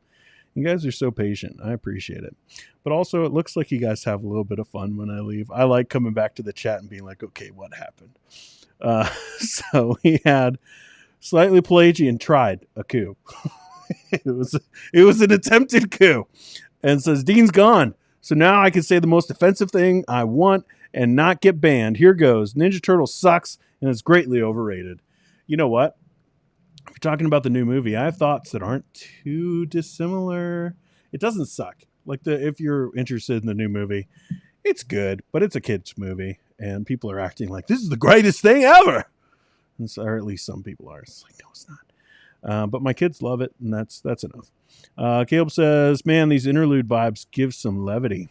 You guys are so patient. I appreciate it. But also, it looks like you guys have a little bit of fun when I leave. I like coming back to the chat and being like, okay, what happened? So we had Slightly Pelagian tried a coup. It was an attempted coup. And says, Dean's gone. So now I can say the most offensive thing I want and not get banned. Here goes. Ninja Turtle sucks and is greatly overrated. You know what? If you're talking about the new movie, I have thoughts that aren't too dissimilar. It doesn't suck. Like if you're interested in the new movie, it's good, but it's a kid's movie. And people are acting like this is the greatest thing ever. Or at least some people are. It's like, no, it's not. But my kids love it, and that's enough. Caleb says, man, these interlude vibes give some levity.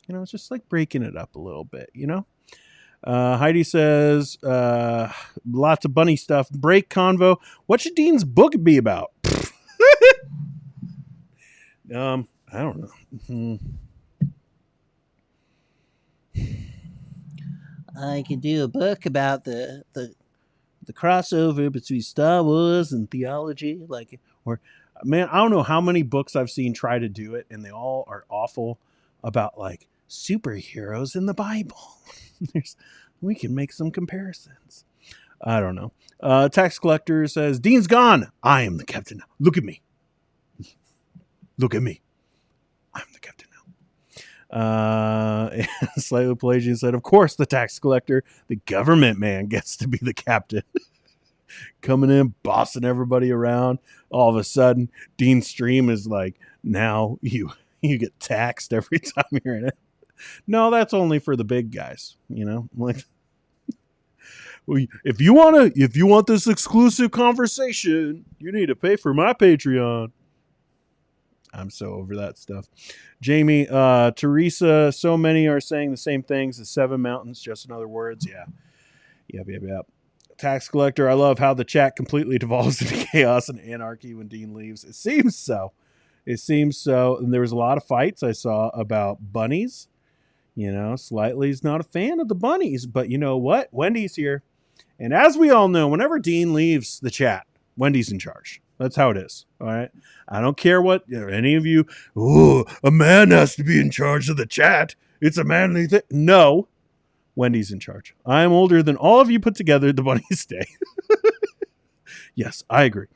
You know, it's just like breaking it up a little bit, you know? Heidi says, lots of bunny stuff. Break convo. What should Dean's book be about? I don't know. I could do a book about the crossover between Star Wars and theology, Man, I don't know how many books I've seen try to do it, and they all are awful about like superheroes in the Bible. We can make some comparisons. I don't know. Tax Collector says, Dean's gone. I am the captain now. Look at me. Look at me. I'm the captain now. And Slightly Pelagian said, of course, the tax collector, the government man, gets to be the captain. Coming in, bossing everybody around. All of a sudden, Dean's stream is like, now you get taxed every time you're in it. No, that's only for the big guys, you know? Like, if you want this exclusive conversation, you need to pay for my Patreon. I'm so over that stuff. Jamie, Teresa, so many are saying the same things as Seven Mountains, just in other words. Yeah. Yep. Tax Collector, I love how the chat completely devolves into chaos and anarchy when Dean leaves. It seems so. And there was a lot of fights I saw about bunnies. You know, Slightly's not a fan of the bunnies, but you know what? Wendy's here. And as we all know, whenever Dean leaves the chat, Wendy's in charge. That's how it is. All right. I don't care what any of you, a man has to be in charge of the chat. It's a manly thing. No, Wendy's in charge. I am older than all of you put together. The bunnies stay. Yes, I agree.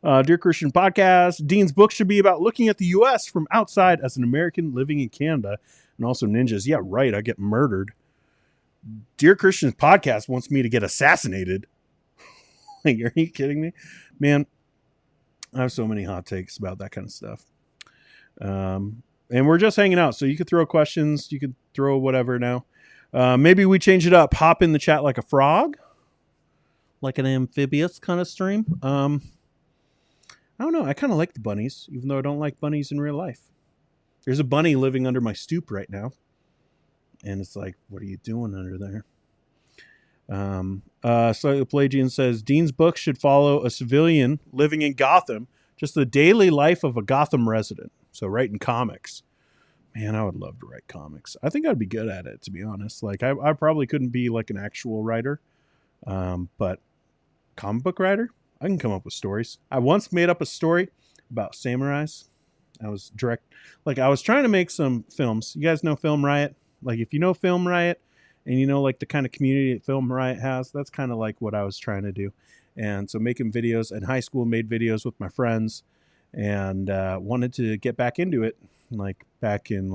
Dear Christian Podcast, Dean's book should be about looking at the U.S. from outside as an American living in Canada and also ninjas. Yeah, right. I get murdered. Dear Christian Podcast wants me to get assassinated. Like, are you kidding me? Man, I have so many hot takes about that kind of stuff. And we're just hanging out. So you could throw questions. You could throw whatever now. Maybe we change it up. Hop in the chat like a frog. Like an amphibious kind of stream. I don't know. I kind of like the bunnies, even though I don't like bunnies in real life. There's a bunny living under my stoop right now. And it's like, what are you doing under there? Slightly Pelagian says, Dean's book should follow a civilian living in Gotham, just the daily life of a Gotham resident. So writing comics. Man, I would love to write comics. I think I'd be good at it, to be honest. Like, I probably couldn't be like an actual writer. But comic book writer, I can come up with stories. I once made up a story about samurais. I was trying to make some films. You guys know Film Riot? Like, if you know Film Riot and you know like the kind of community that Film Riot has, that's kind of like what I was trying to do. And so making videos in high school, made videos with my friends, and wanted to get back into it, like back in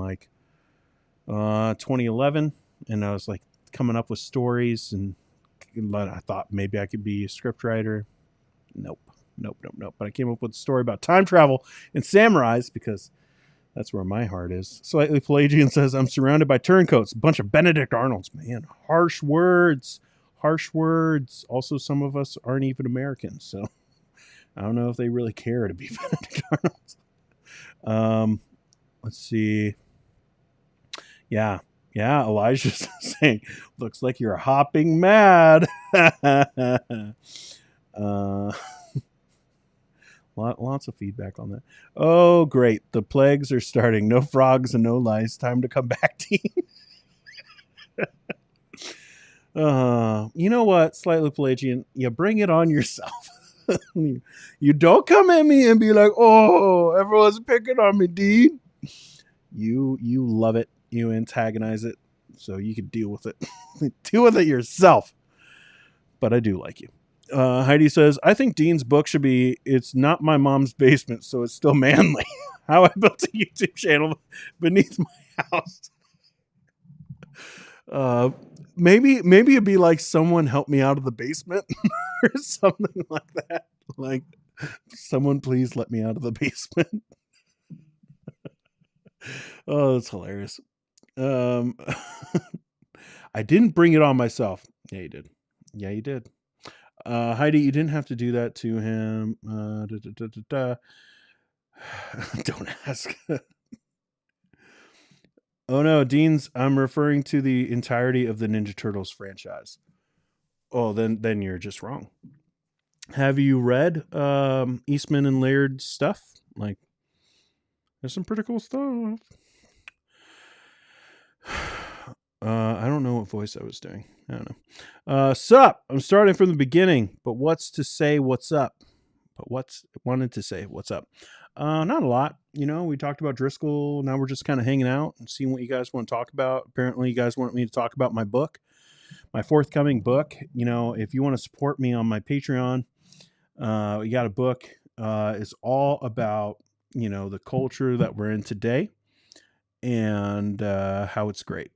2011. And I was like coming up with stories, and I thought maybe I could be a script writer. Nope. But I came up with a story about time travel and samurais because that's where my heart is. Slightly Pelagian says, I'm surrounded by turncoats, a bunch of Benedict Arnolds. Man, harsh words. Also, some of us aren't even Americans, so I don't know if they really care to be Benedict Arnolds. Let's see. Yeah, Elijah's saying, looks like you're hopping mad. Lots of feedback on that. Oh, great. The plagues are starting. No frogs and no lice. Time to come back, team. You know what, Slightly Pelagian? You bring it on yourself. You don't come at me and be like, oh, everyone's picking on me, Dean. You love it. You antagonize it. So you can deal with it. Deal with it yourself. But I do like you. Heidi says, I think Dean's book should be, It's Not My Mom's Basement, so it's still manly. How I built a YouTube channel beneath my house. Maybe it'd be like, someone help me out of the basement or something like that. Like, someone please let me out of the basement. Oh, that's hilarious. I didn't bring it on myself. Yeah, you did. Heidi, you didn't have to do that to him. Don't ask. Oh no, I'm referring to the entirety of the Ninja Turtles franchise. Oh, then you're just wrong. Have you read Eastman and Laird's stuff? Like, there's some pretty cool stuff. I don't know what voice I was doing. I don't know. Sup? I'm starting from the beginning, but what's up? Wanted to say what's up. Not a lot. You know, we talked about Driscoll. Now we're just kind of hanging out and seeing what you guys want to talk about. Apparently you guys want me to talk about my book, my forthcoming book. You know, if you want to support me on my Patreon, we got a book. It's all about, you know, the culture that we're in today and how it's great.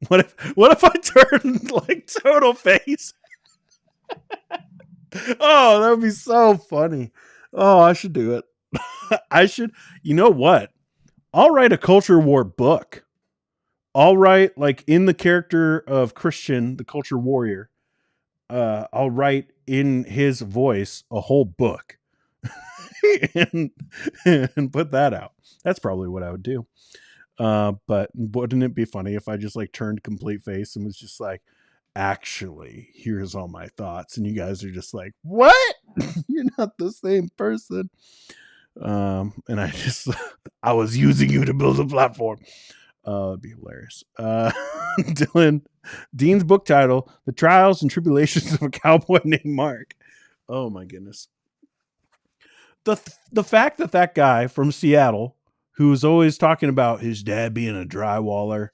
What if I turned like total face? Oh, that would be so funny. Oh, I should do it. I should. You know what? I'll write a culture war book. I'll write, like, in the character of Christian, the culture warrior. I'll write in his voice a whole book and put that out. That's probably what I would do. But wouldn't it be funny if I just like turned complete face and was just like, actually, here's all my thoughts, and you guys are just like, what? You're not the same person. And I was using you to build a platform. It'd be hilarious. Dylan, Dean's book title, The Trials and Tribulations of a Cowboy Named Mark. Oh my goodness. The fact that guy from Seattle, who's always talking about his dad being a drywaller,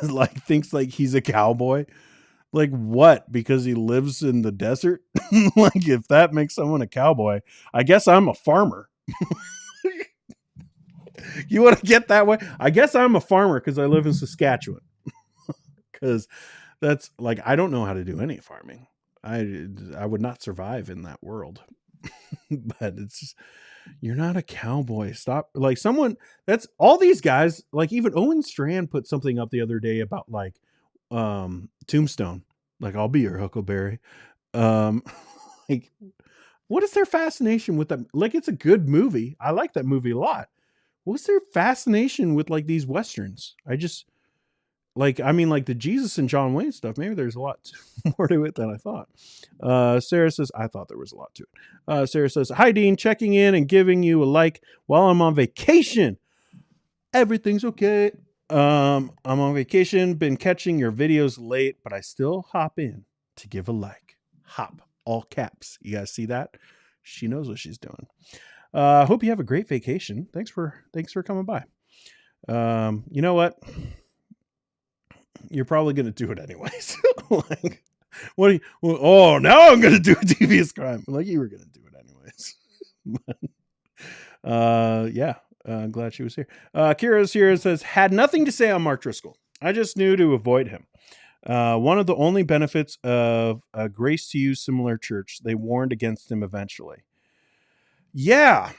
like thinks like he's a cowboy. Like what? Because he lives in the desert? Like if that makes someone a cowboy, I guess I'm a farmer. You want to get that way? I guess I'm a farmer because I live in Saskatchewan. Because that's like, I don't know how to do any farming. I would not survive in that world. But it's just, you're not a cowboy. Stop. Like someone that's all these guys, like even Owen Strand put something up the other day about like Tombstone. Like, I'll be your Huckleberry. Like, what is their fascination with that? Like, it's a good movie. I like that movie a lot. what's their fascination with like these Westerns? Like the Jesus and John Wayne stuff, maybe there's a lot more to it than I thought. Sarah says, I thought there was a lot to it. Sarah says, hi, Dean, checking in and giving you a like while I'm on vacation. Everything's okay. I'm on vacation, been catching your videos late, but I still hop in to give a like. Hop, all caps. You guys see that? She knows what she's doing. Hope you have a great vacation. Thanks for coming by. You know what? You're probably going to do it anyways. Like, what do you, oh, now I'm going to do a devious crime. Like, you were going to do it anyways. Yeah. I'm glad she was here. Kira's here and says, had nothing to say on Mark Driscoll. I just knew to avoid him. One of the only benefits of a Grace to You similar church, they warned against him eventually. Yeah.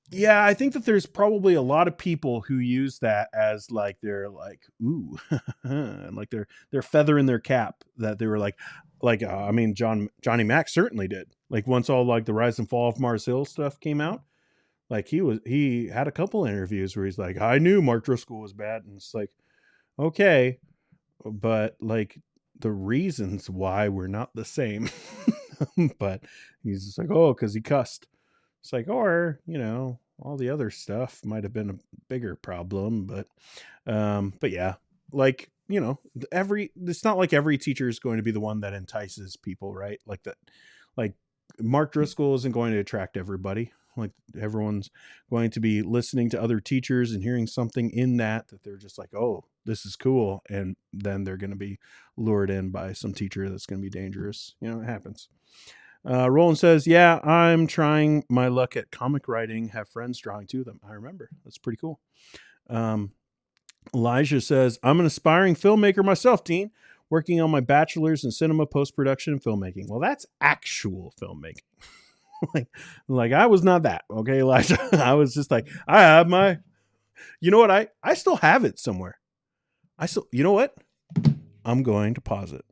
Yeah, I think that there's probably a lot of people who use that as like they're like, ooh, and like their feather in their cap, that they were like I mean, Johnny Mac certainly did. Like once all like the Rise and Fall of Mars Hill stuff came out, like he had a couple interviews where he's like, I knew Mark Driscoll was bad, and it's like, okay, but like the reasons why were not the same. But he's just like, oh, because he cussed. It's like, or, you know, all the other stuff might have been a bigger problem, but yeah, like, you know, it's not like every teacher is going to be the one that entices people, right? Like that, like Mark Driscoll isn't going to attract everybody. Like everyone's going to be listening to other teachers and hearing something in that they're just like, oh, this is cool. And then they're going to be lured in by some teacher that's going to be dangerous. You know, it happens. Roland says, yeah, I'm trying my luck at comic writing, have friends drawing to them. I remember. That's pretty cool. Elijah says, I'm an aspiring filmmaker myself, Dean, working on my bachelor's in cinema, post-production, and filmmaking. Well, that's actual filmmaking. like I was not that. Okay, Elijah. I was just like, I have my, you know what? I still have it somewhere. You know what? I'm going to pause it.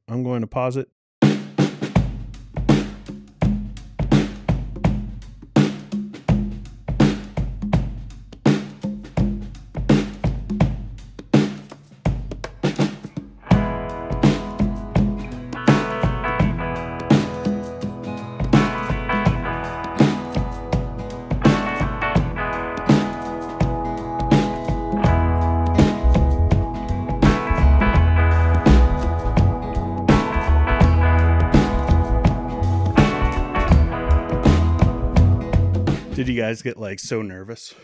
Did you guys get like so nervous?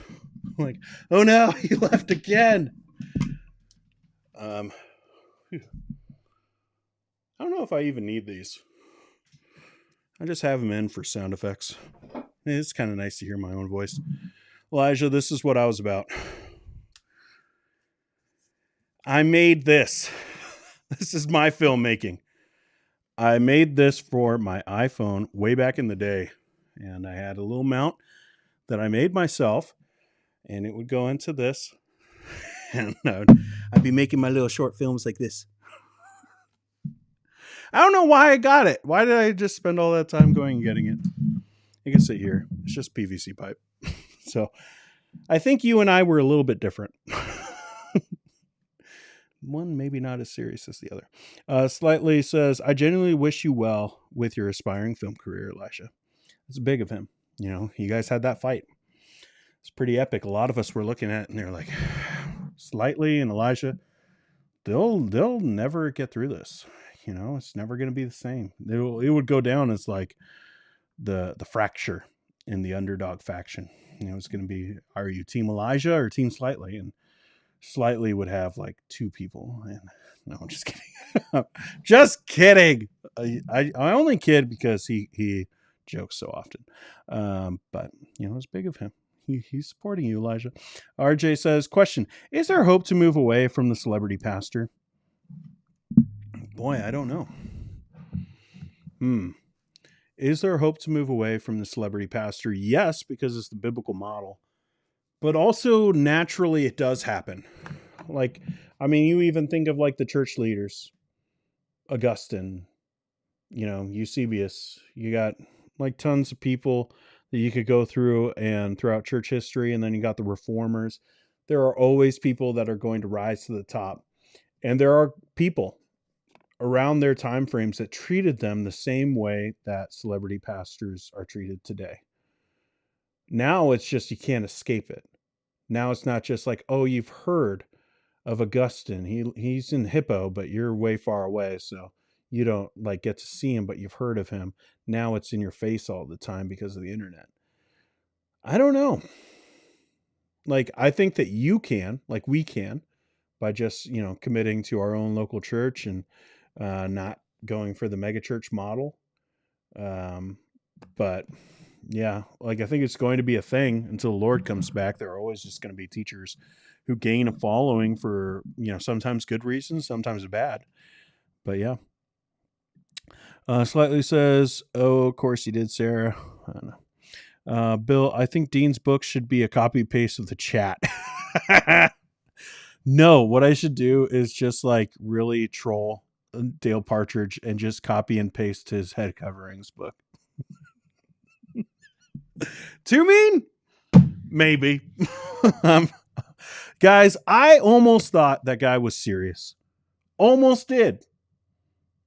Like, oh no, he left again. I don't know if I even need these. I just have them in for sound effects. It's kind of nice to hear my own voice. Elijah, this is what I was about. I made this. This is my filmmaking. I made this for my iPhone way back in the day. And I had a little mount that I made myself. And it would go into this. And I'd be making my little short films like this. I don't know why I got it. Why did I just spend all that time going and getting it? You can sit here. It's just PVC pipe. So I think you and I were a little bit different. One maybe not as serious as the other. Slightly says, I genuinely wish you well with your aspiring film career, Elisha. It's big of him. You know, you guys had that fight. It's pretty epic. A lot of us were looking at it and they're like, Slightly and Elijah, they'll never get through this. You know, it's never going to be the same. It would go down as like the fracture in the underdog faction. You know, it's going to be, are you team Elijah or team Slightly? And Slightly would have like two people. And no, I'm just kidding. Just kidding. I only kid because he jokes so often. But you know, it's big of him. He's supporting you, Elijah. RJ says, question, is there hope to move away from the celebrity pastor? Boy, I don't know. Is there hope to move away from the celebrity pastor? Yes, because it's the biblical model. But also, naturally, it does happen. Like, I mean, you even think of like the church leaders. Augustine, you know, Eusebius. You got like tons of people that you could go through and throughout church history. And then you got the reformers. There are always people that are going to rise to the top. And there are people around their time frames that treated them the same way that celebrity pastors are treated today. Now it's just, you can't escape it. Now it's not just like, oh, you've heard of Augustine. He's in Hippo, but you're way far away. So you don't like get to see him, but you've heard of him. Now it's in your face all the time because of the internet. I don't know. Like, I think that you can, like we can, by just, committing to our own local church and not going for the megachurch model. But yeah, like I think it's going to be a thing until the Lord comes back. There are always just going to be teachers who gain a following for, sometimes good reasons, sometimes bad. But yeah. Slightly says, oh, of course you did, Sarah. I don't know. Bill, I think Dean's book should be a copy paste of the chat. No, what I should do is just like really troll Dale Partridge and just copy and paste his head coverings book. Too mean? Maybe. Guys, I almost thought that guy was serious. Almost did.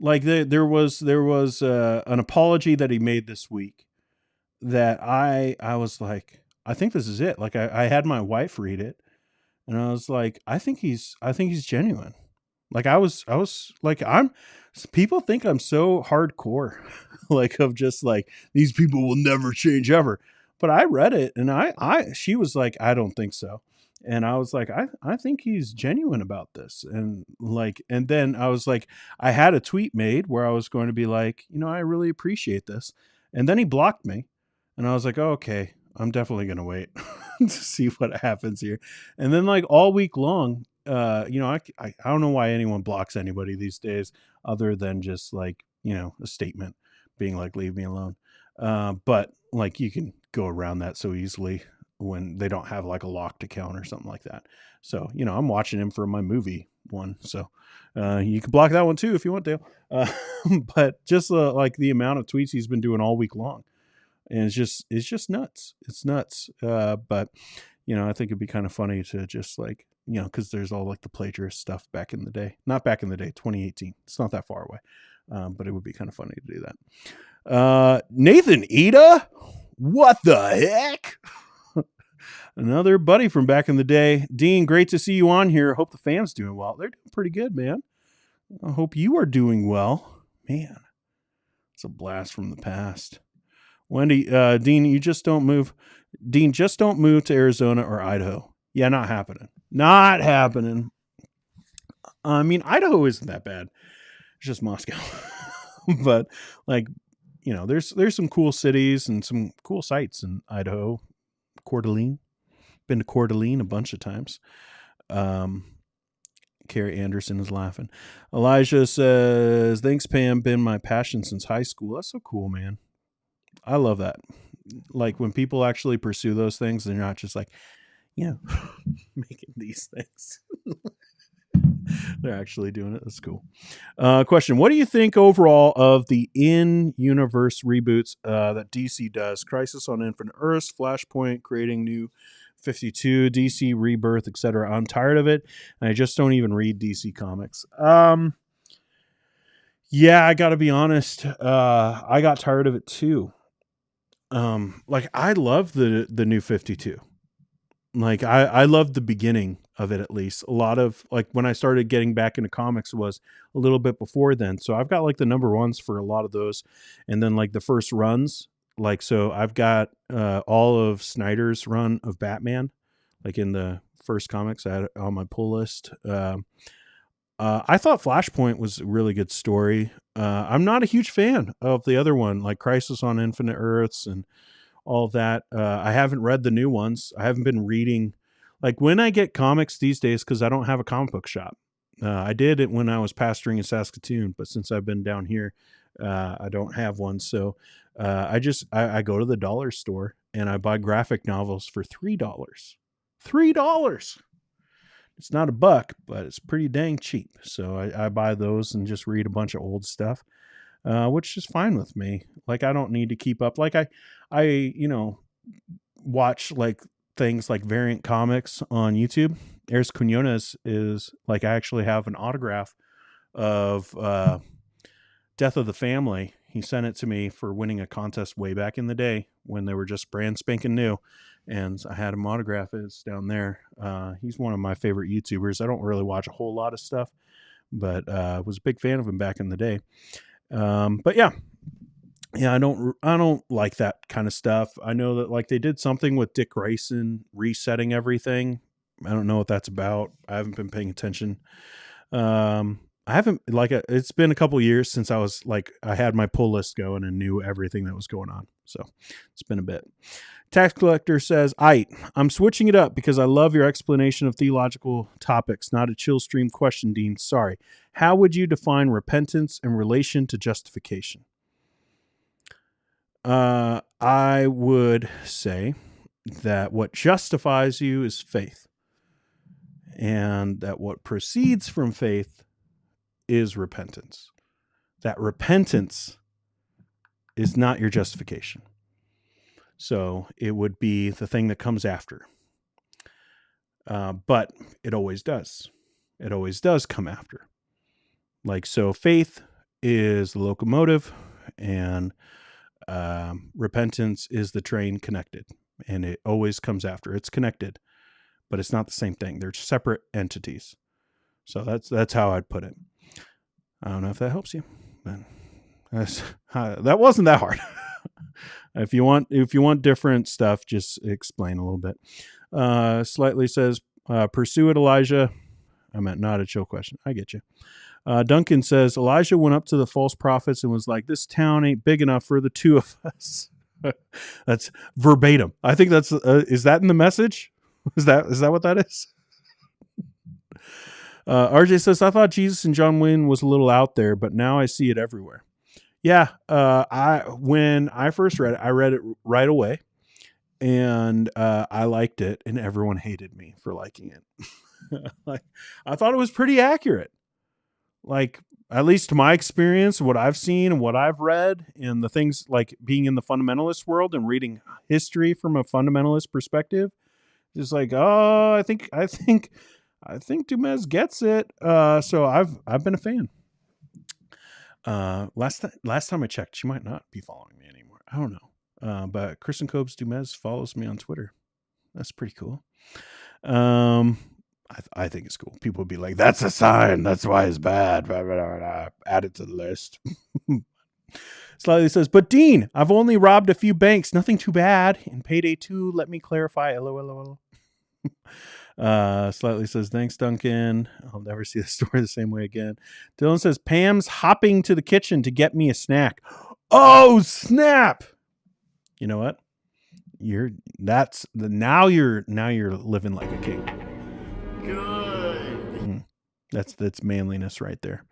Like there was an apology that he made this week that I was like, I think this is it. Like I had my wife read it and I was like, I think he's genuine. Like I was like, people think I'm so hardcore, like of just like, these people will never change ever. But I read it and she was like, I don't think so. And I was like, I think he's genuine about this. And then I was like, I had a tweet made where I was going to be like, I really appreciate this. And then he blocked me and I was like, oh, okay, I'm definitely going to wait to see what happens here. And then like all week long, I don't know why anyone blocks anybody these days other than just like, a statement being like, leave me alone. But like you can go around that so easily when they don't have like a locked account or something like that. So, I'm watching him for my movie one. So, you can block that one too, if you want, Dale. But just like the amount of tweets he's been doing all week long. And it's just nuts. It's nuts. But, I think it'd be kind of funny to just like, cause there's all like the plagiarist stuff back in the day, not back in the day, 2018. It's not that far away. But it would be kind of funny to do that. Nathan Ida, what the heck? Another buddy from back in the day. Dean, great to see you on here. Hope the fam's doing well. They're doing pretty good, man. I hope you are doing well. Man, it's a blast from the past. Wendy, Dean, you just don't move. Dean, just don't move to Arizona or Idaho. Yeah, not happening. Not happening. I mean, Idaho isn't that bad. It's just Moscow. But like, there's some cool cities and some cool sites in Idaho. Coeur d'Alene. Been to Coeur d'Alene a bunch of times. Carrie Anderson is laughing. Elijah says, thanks, Pam. Been my passion since high school. That's so cool, man. I love that. Like when people actually pursue those things, they're not just like, making these things. They're actually doing it. That's cool. Question. What do you think overall of the in-universe reboots that DC does? Crisis on Infinite Earths, Flashpoint, creating new 52, DC Rebirth, etc. I'm tired of it, and I just don't even read DC comics. Yeah, I gotta be honest. I got tired of it too. Like I love the new 52. Like I loved the beginning of it, at least. A lot of like when I started getting back into comics was a little bit before then. So I've got like the number ones for a lot of those, and then like the first runs. Like, so I've got all of Snyder's run of Batman, like in the first comics I had on my pull list. I thought Flashpoint was a really good story. I'm not a huge fan of the other one, like Crisis on Infinite Earths and all of that. I haven't read the new ones. I haven't been reading. Like when I get comics these days, because I don't have a comic book shop. I did it when I was pastoring in Saskatoon, but since I've been down here, I don't have one. So I go to the dollar store and I buy graphic novels for $3. $3. It's not $1, but it's pretty dang cheap. So I buy those and just read a bunch of old stuff. which is fine with me. Like, I don't need to keep up. Like, I watch like things like Variant Comics on YouTube. Eris Quinones is like, I actually have an autograph of Death of the Family. He sent it to me for winning a contest way back in the day when they were just brand spanking new. And I had him autograph it. It's down there. He's one of my favorite YouTubers. I don't really watch a whole lot of stuff, but was a big fan of him back in the day. But yeah, I don't like that kind of stuff. I know that like they did something with Dick Grayson resetting everything. I don't know what that's about. I haven't been paying attention. I haven't it's been a couple years since I had my pull list going and knew everything that was going on. So it's been a bit. Tax Collector says, I'm switching it up because I love your explanation of theological topics. Not a chill stream question, Dean. Sorry. How would you define repentance in relation to justification? I would say that what justifies you is faith, and that what proceeds from faith is repentance. That repentance is not your justification. So it would be the thing that comes after. But it always does. It always does come after. Like, so faith is the locomotive, and repentance is the train connected, and it always comes after. It's connected, but it's not the same thing. They're separate entities. So that's how I'd put it. I don't know if that helps you, but that wasn't that hard. If you want different stuff, just explain a little bit. Slightly says, pursue it, Elijah. I meant not a chill question. I get you. Duncan says, Elijah went up to the false prophets and was like, this town ain't big enough for the two of us. That's verbatim. I think that's, is that in the message? Is that what that is? RJ says, I thought Jesus and John Wayne was a little out there, but now I see it everywhere. Yeah. When I first read it, I read it right away, and I liked it, and everyone hated me for liking it. Like, I thought it was pretty accurate. Like, at least to my experience, what I've seen and what I've read, and the things like being in the fundamentalist world and reading history from a fundamentalist perspective, just like, oh, I think Dumas gets it. So I've been a fan. Last time I checked, she might not be following me anymore. I don't know. But Kristen Cobes Dumas follows me on Twitter. That's pretty cool. I think it's cool. People would be like, that's a sign. That's why it's bad. Add it to the list. Slightly says, but Dean, I've only robbed a few banks. Nothing too bad. In payday 2, let me clarify. LOL. Slightly says, thanks, Duncan. I'll never see the story the same way again. Dylan says, Pam's hopping to the kitchen to get me a snack. Oh, snap. You know what? Now you're living like a king. Good. That's manliness right there.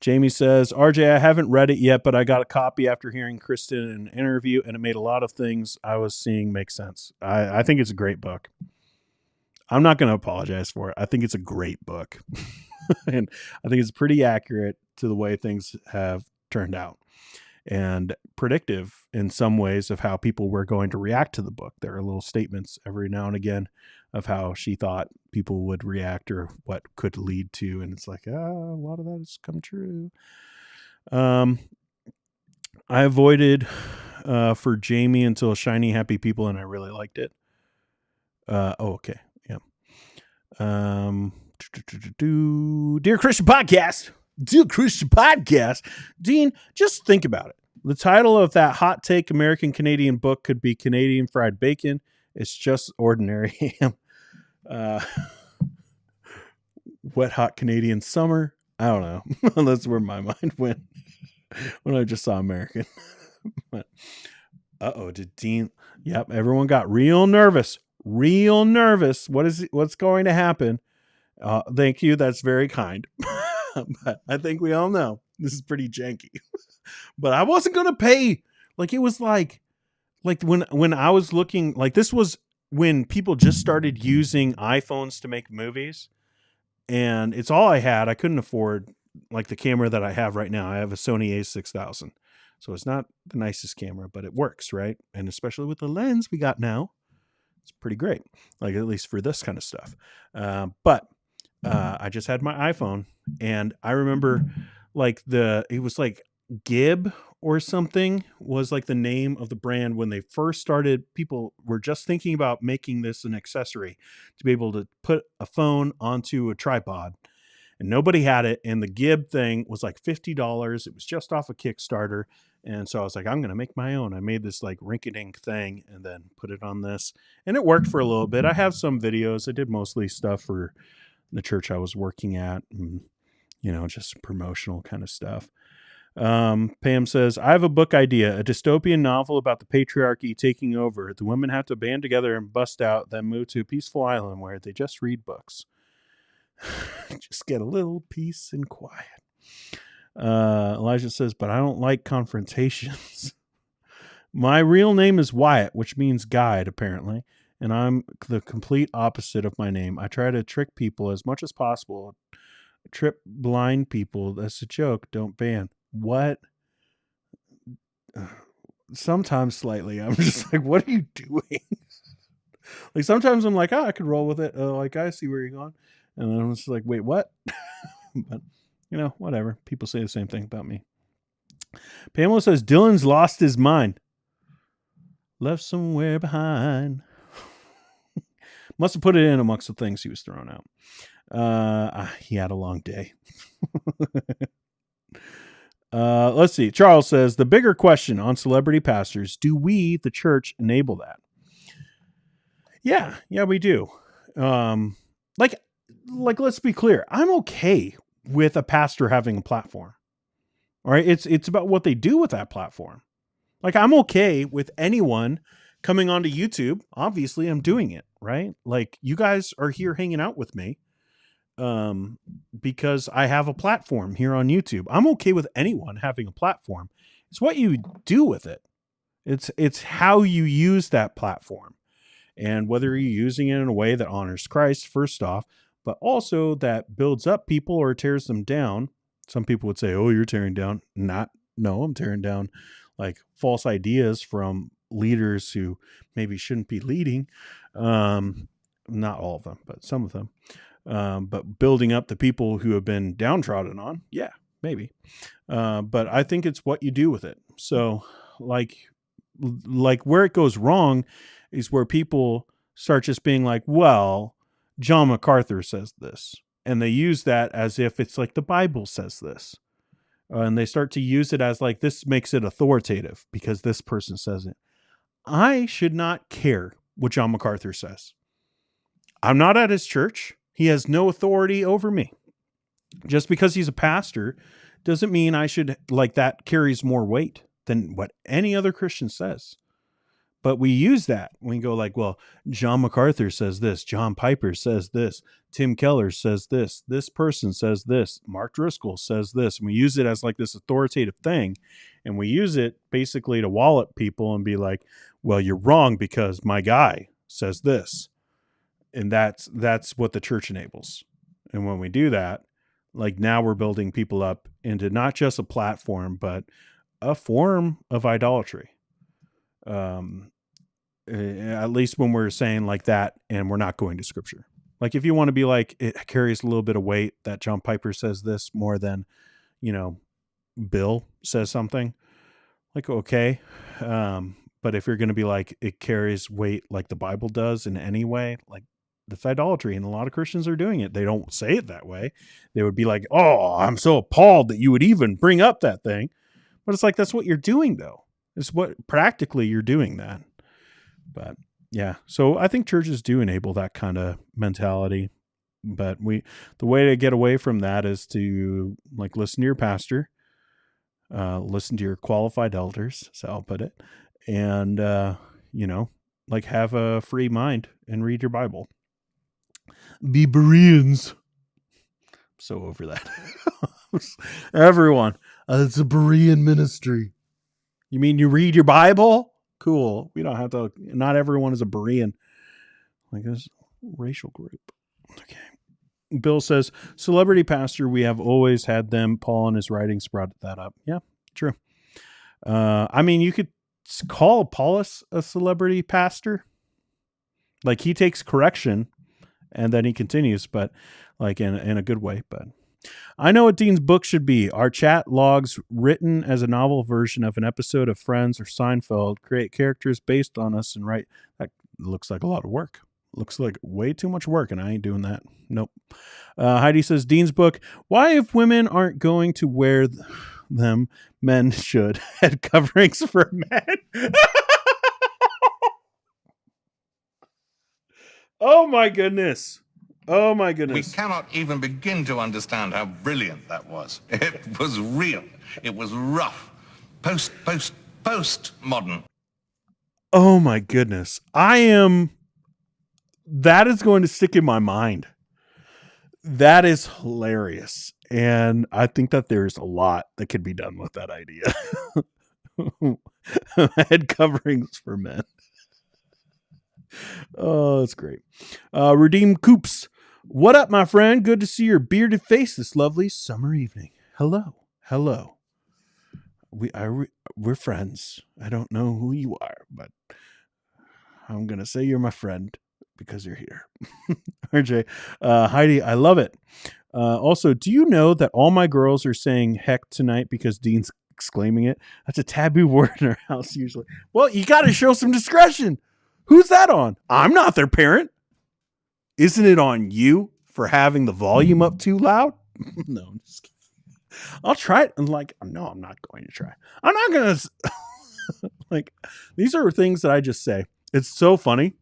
Jamie says, RJ, I haven't read it yet, but I got a copy after hearing Kristen in an interview, and it made a lot of things I was seeing make sense. I think it's a great book. I'm not going to apologize for it. I think it's a great book. And I think it's pretty accurate to the way things have turned out, and predictive in some ways of how people were going to react to the book. There are little statements every now and again of how she thought people would react or what could lead to. And it's like, a lot of that has come true. I avoided for Jamie until Shiny Happy People, and I really liked it. Okay. Yeah. Dear Christian Podcast. Dean, just think about it. The title of that hot take American Canadian book could be Canadian Fried Bacon. It's just ordinary ham. Wet hot Canadian summer. I don't know. That's where my mind went when I just saw American. But, did Dean? Yep, everyone got real nervous. What's going to happen? Thank you. That's very kind. But I think we all know this is pretty janky. But I wasn't going to pay. Like, it was like when I was looking, like, this was when people just started using iPhones to make movies, and it's all I had. I couldn't afford like the camera that I have right now. I have a Sony A6000. So it's not the nicest camera, but it works, right? And especially with the lens we got now, it's pretty great. Like at least for this kind of stuff. But I just had my iPhone, and I remember like it was like Gib or something was like the name of the brand when they first started. People were just thinking about making this an accessory to be able to put a phone onto a tripod, and nobody had it. And the Gib thing was like $50. It was just off a Kickstarter. And so I was like, I'm going to make my own. I made this like rink-a-dink thing and then put it on this, and it worked for a little bit. I have some videos. I did mostly stuff for the church I was working at, and, just promotional kind of stuff. Pam says, I have a book idea, a dystopian novel about the patriarchy taking over. The women have to band together and bust out, then move to a peaceful island where they just read books. Just get a little peace and quiet. Elijah says, but I don't like confrontations. My real name is Wyatt, which means guide, apparently, and I'm the complete opposite of my name. I try to trick people as much as possible. Trip blind people. That's a joke. Don't ban. What? Sometimes slightly. I'm just like, what are you doing? Like sometimes I'm like, I could roll with it. Like I see where you're going. And then I'm just like, wait, what? But whatever. People say the same thing about me. Pamela says, Dylan's lost his mind. Left somewhere behind. Must have put it in amongst the things he was throwing out. He had a long day. Let's see. Charles says, the bigger question on celebrity pastors, do we, the church, enable that? Yeah, we do. Like, let's be clear. I'm okay with a pastor having a platform. All right. It's about what they do with that platform. Like, I'm okay with anyone coming onto YouTube. Obviously, I'm doing it, right? Like, you guys are here hanging out with me because I have a platform here on YouTube. I'm okay with anyone having a platform. It's what you do with it. It's how you use that platform, and whether you're using it in a way that honors Christ, first off, but also that builds up people or tears them down. Some people would say, oh, you're tearing down. No, I'm tearing down like false ideas from leaders who maybe shouldn't be leading. Not all of them, but some of them. But building up the people who have been downtrodden on. Yeah, maybe. But I think it's what you do with it. So like where it goes wrong is where people start just being like, well, John MacArthur says this. And they use that as if it's like the Bible says this. And they start to use it as like, this makes it authoritative because this person says it. I should not care what John MacArthur says. I'm not at his church. He has no authority over me. Just because he's a pastor doesn't mean I should, like, that carries more weight than what any other Christian says. But we use that. We go like, well, John MacArthur says this. John Piper says this. Tim Keller says this. This person says this. Mark Driscoll says this. And we use it as like this authoritative thing. And we use it basically to wallop people and be like, well, you're wrong because my guy says this. And that's what the church enables. And when we do that, like now we're building people up into not just a platform, but a form of idolatry. At least when we're saying like that and we're not going to scripture. Like if you want to be like, it carries a little bit of weight that John Piper says this more than, Bill says something, like, okay. But if you're going to be like, it carries weight like the Bible does in any way, like that's idolatry. And a lot of Christians are doing it. They don't say it that way. They would be like, oh, I'm so appalled that you would even bring up that thing. But it's like, that's what you're doing though. It's what practically you're doing that. But yeah, so I think churches do enable that kind of mentality, but the way to get away from that is to like listen to your pastor, listen to your qualified elders. So I'll put it, and, like have a free mind and read your Bible. Be Bereans. So over that. Everyone, it's a Berean ministry. You mean you read your Bible? Cool. We don't have to, not everyone is a Berean. Like this racial group. Okay. Bill says, celebrity pastor, we have always had them. Paul in his writings brought that up. Yeah, true. I mean, you could call Paulus a celebrity pastor. Like, he takes correction and then he continues, but like in a good way. But I know what Dean's book should be. Our chat logs written as a novel version of an episode of Friends or Seinfeld, create characters based on us and write. That looks like a lot of work. Looks like way too much work, and I ain't doing that. Nope. Heidi says, Dean's book, why if women aren't going to wear them, men should. Head coverings for men. Oh my goodness. Oh my goodness. We cannot even begin to understand how brilliant that was. It was real. It was rough. Post-modern. Oh my goodness. That is going to stick in my mind. That is hilarious. And I think that there's a lot that could be done with that idea. Head coverings for men. Oh, that's great. Redeem Coops. What up, my friend? Good to see your bearded face this lovely summer evening. Hello. We're friends. I don't know who you are, but I'm going to say you're my friend because you're here. RJ, Heidi, I love it. Also, do you know that all my girls are saying heck tonight because Dean's exclaiming it? That's a taboo word in our house usually. Well, you got to show some discretion. Who's that on? I'm not their parent. Isn't it on you for having the volume up too loud? No, I'm just kidding. I'll try it. And no, I'm not going to try. I'm not going to. Like, these are things that I just say. It's so funny.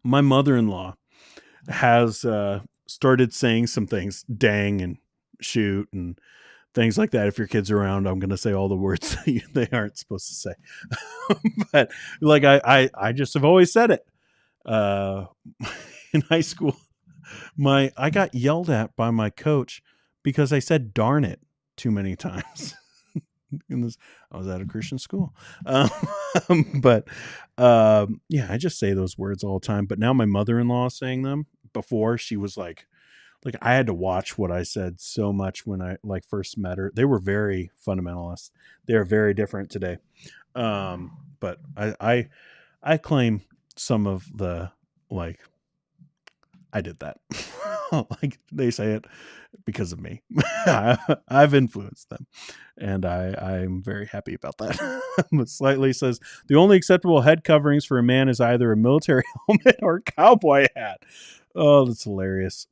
My mother-in-law has started saying some things, dang and shoot and things like that. If your kid's around, I'm going to say all the words they aren't supposed to say. But like, I just have always said it. In high school, I got yelled at by my coach because I said darn it too many times. I was at a Christian school. But yeah, I just say those words all the time. But now my mother-in-law is saying them. Before, she was like I had to watch what I said so much when I first met her. They were very fundamentalist. They're very different today. But I claim some of the I did that. Like they say it because of me. I've influenced them, and I'm very happy about that. But Slightly says the only acceptable head coverings for a man is either a military helmet or a cowboy hat. Oh, that's hilarious.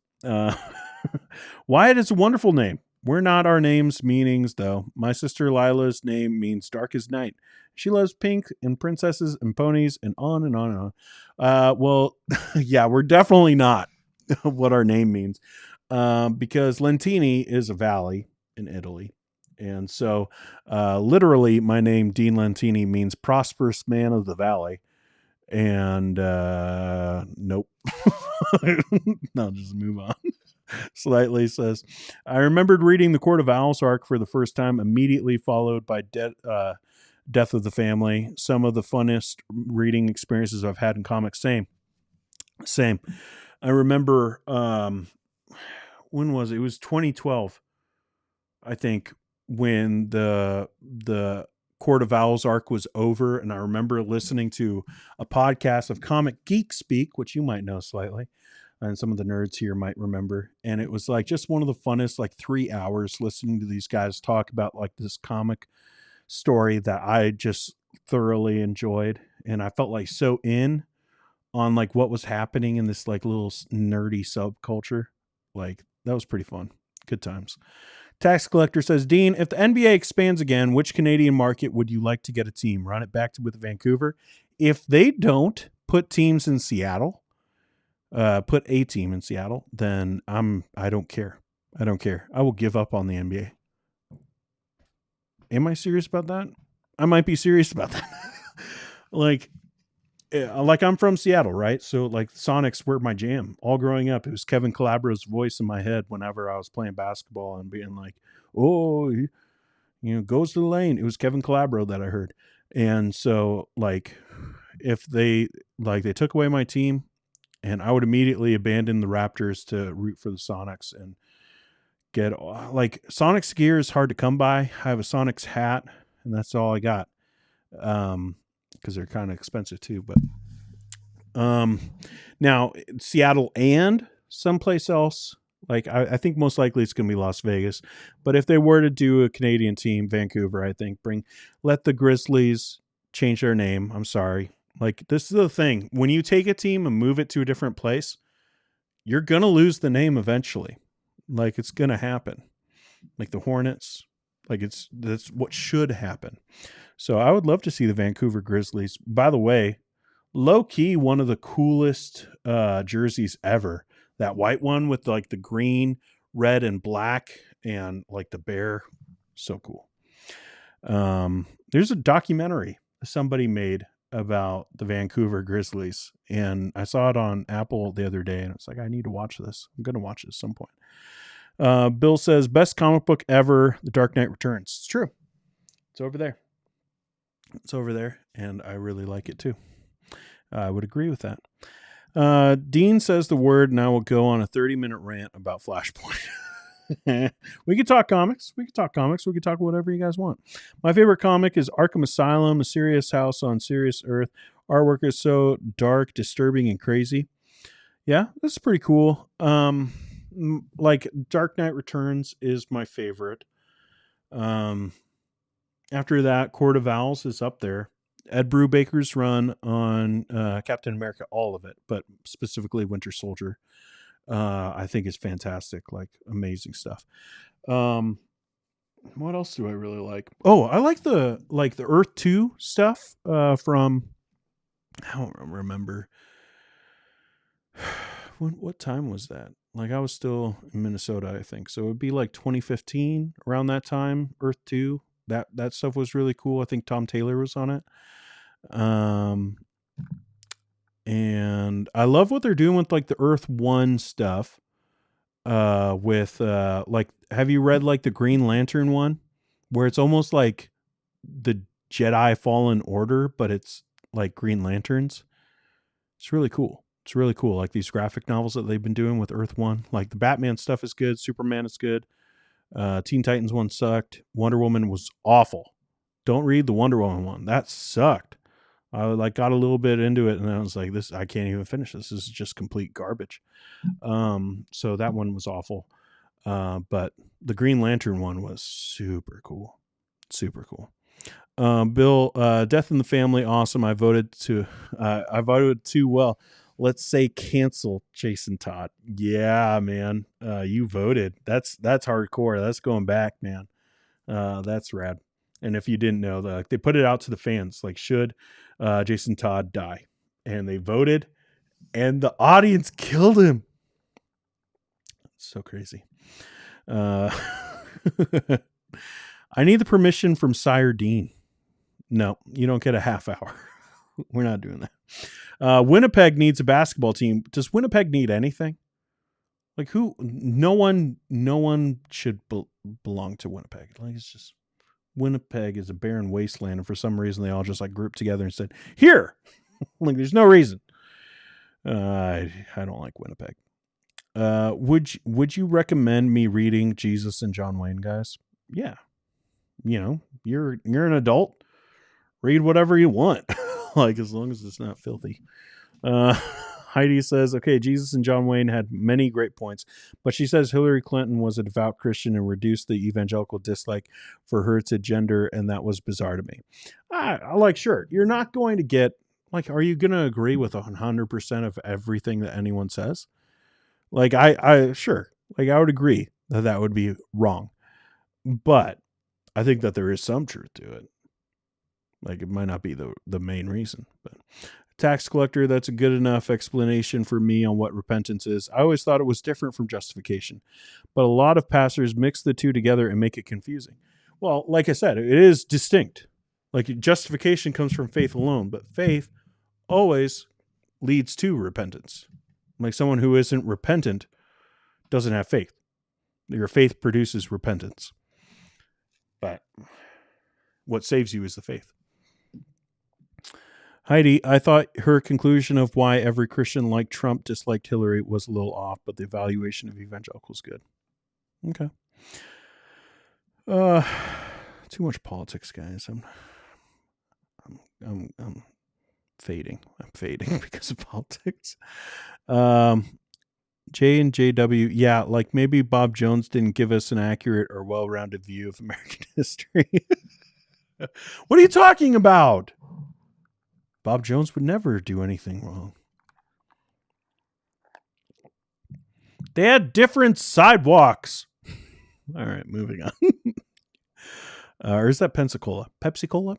Wyatt is a wonderful name. We're not our names' meanings, though. My sister Lila's name means dark as night. She loves pink and princesses and ponies and on and on and on. Well, yeah, we're definitely not what our name means. Because Lentini is a valley in Italy. And so literally my name, Dean Lentini, means prosperous man of the valley. And nope. No, just move on. Slightly says, I remembered reading The Court of Owls arc for the first time, immediately followed by Death of the Family. Some of the funnest reading experiences I've had in comics. Same. I remember, when was it? It was 2012, I think, when the Court of Owls arc was over, and I remember listening to a podcast of Comic Geek Speak, which you might know slightly, and some of the nerds here might remember. And it was just one of the funnest 3 hours listening to these guys talk about this comic story that I just thoroughly enjoyed, and I felt so in on what was happening in this little nerdy subculture. That was pretty fun. Good times. Tax Collector says, Dean, if the NBA expands again, which Canadian market would you like to get a team? Run it back with Vancouver. If they don't put teams in Seattle, put a team in Seattle, then I don't care. I will give up on the NBA. Am I serious about that? I might be serious about that. I'm from Seattle, right? So Sonics were my jam all growing up. It was Kevin Calabro's voice in my head whenever I was playing basketball and being oh, goes to the lane. It was Kevin Calabro that I heard. And so if they took away my team, and I would immediately abandon the Raptors to root for the Sonics and get like Sonics gear is hard to come by. I have a Sonics hat, and that's all I got. Because they're kind of expensive too. But now Seattle and someplace else. Like I think most likely it's going to be Las Vegas. But if they were to do a Canadian team, Vancouver, I think let the Grizzlies change their name. I'm sorry. Like, this is the thing. When you take a team and move it to a different place, you're going to lose the name eventually. Like, it's going to happen. Like the Hornets. Like, that's what should happen. So I would love to see the Vancouver Grizzlies. By the way, low key, one of the coolest jerseys ever. That white one with like the green, red, and black, and like the bear. So cool. There's a documentary somebody made about the Vancouver Grizzlies, and I saw it on Apple the other day, and it's like, I need to watch this. I'm going to watch it at some point. Bill says, best comic book ever, The Dark Knight Returns. It's true. It's over there. It's over there, and I really like it too. I would agree with that. Dean says the word, and I will go on a 30-minute rant about Flashpoint. We could talk comics. We could talk whatever you guys want. My favorite comic is Arkham Asylum, a serious house on serious earth. Artwork is so dark, disturbing, and crazy. Yeah, this is pretty cool. Like Dark Knight Returns is my favorite. After that, Court of Owls is up there. Ed Brubaker's run on Captain America, all of it, but specifically Winter Soldier, I think is fantastic. Like, amazing stuff. What else do I really like? Oh, I like the Earth 2 stuff from, I don't remember. What time was that? Like, I was still in Minnesota, I think. So it would be like 2015, around that time, Earth 2. That stuff was really cool. I think Tom Taylor was on it. And I love what they're doing with like the Earth 1 stuff. With like, have you read like the Green Lantern one, where it's almost like the Jedi Fallen Order, but it's like Green Lanterns? It's really cool. It's really cool. Like these graphic novels that they've been doing with Earth 1. Like the Batman stuff is good. Superman is good. Teen Titans one sucked. Wonder Woman was awful. Don't read the Wonder Woman one. That sucked. I like got a little bit into it, and I was like, "This, I can't even finish this. This is just complete garbage." So that one was awful. But the Green Lantern one was super cool. Super cool. Bill, Death in the Family, awesome. I voted too well. Let's say cancel Jason Todd. Yeah, man. You voted. That's hardcore. That's going back, man. That's rad. And if you didn't know, they put it out to the fans, like, should Jason Todd die? And they voted, and the audience killed him. It's so crazy. I need the permission from Sire Dean. No, you don't get a half hour. We're not doing that. Winnipeg needs a basketball team. Does Winnipeg need anything? Like, who? No one should belong to Winnipeg. Like, it's just, Winnipeg is a barren wasteland, and for some reason they all just like grouped together and said, here. Like, there's no reason. I don't like Winnipeg. Would you recommend me reading Jesus and John Wayne, guys? Yeah. You know, you're an adult. Read whatever you want. Like, as long as it's not filthy. Heidi says, okay, Jesus and John Wayne had many great points, but she says Hillary Clinton was a devout Christian and reduced the evangelical dislike for her to gender, and that was bizarre to me. I like, sure, you're not going to get, like, are you going to agree with 100% of everything that anyone says? Like, sure, like, I would agree that would be wrong, but I think that there is some truth to it. Like, it might not be the main reason, but tax collector, that's a good enough explanation for me on what repentance is. I always thought it was different from justification, but a lot of pastors mix the two together and make it confusing. Well, like I said, it is distinct. Like, justification comes from faith alone, but faith always leads to repentance. Like, someone who isn't repentant doesn't have faith. Your faith produces repentance. But what saves you is the faith. Heidi, I thought her conclusion of why every Christian like Trump disliked Hillary was a little off, but the evaluation of evangelicals good. Okay. Too much politics, guys. I'm fading. I'm fading because of politics. J and JW, yeah, like maybe Bob Jones didn't give us an accurate or well-rounded view of American history. What are you talking about? Bob Jones would never do anything wrong. They had different sidewalks. All right, moving on. Or is that Pensacola? Pepsi-Cola?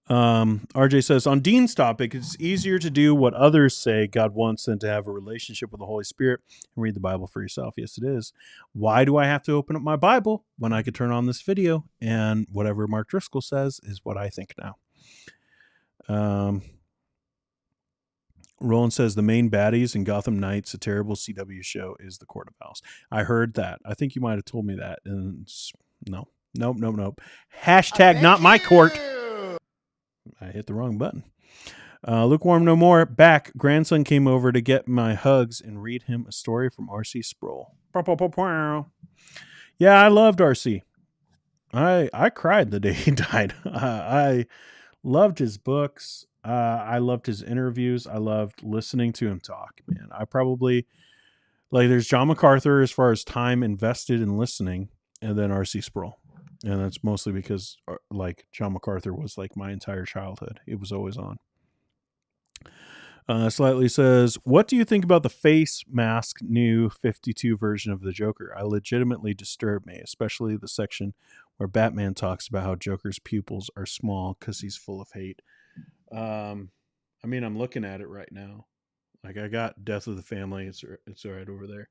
RJ says, on Dean's topic, it's easier to do what others say God wants than to have a relationship with the Holy Spirit and read the Bible for yourself. Yes, it is. Why do I have to open up my Bible when I could turn on this video and whatever Mark Driscoll says is what I think now? Roland says the main baddies in Gotham Knights, a terrible CW show, is the Court of Owls. I heard that. I think you might have told me that. And no. Nope. Hashtag not my court. I hit the wrong button. Lukewarm no more. Back. Grandson came over to get my hugs and read him a story from R.C. Sproul. Yeah, I loved R.C. I cried the day he died. I loved his books. I loved his interviews. I loved listening to him talk, man. I probably, like, there's John MacArthur as far as time invested in listening, and then R.C. Sproul. And that's mostly because, like, John MacArthur was, like, my entire childhood. It was always on. Slightly says, what do you think about the face mask new 52 version of the Joker? I legitimately disturbed me, especially the section where Batman talks about how Joker's pupils are small because he's full of hate. I mean, I'm looking at it right now. Like, I got Death of the Family. It's right over there.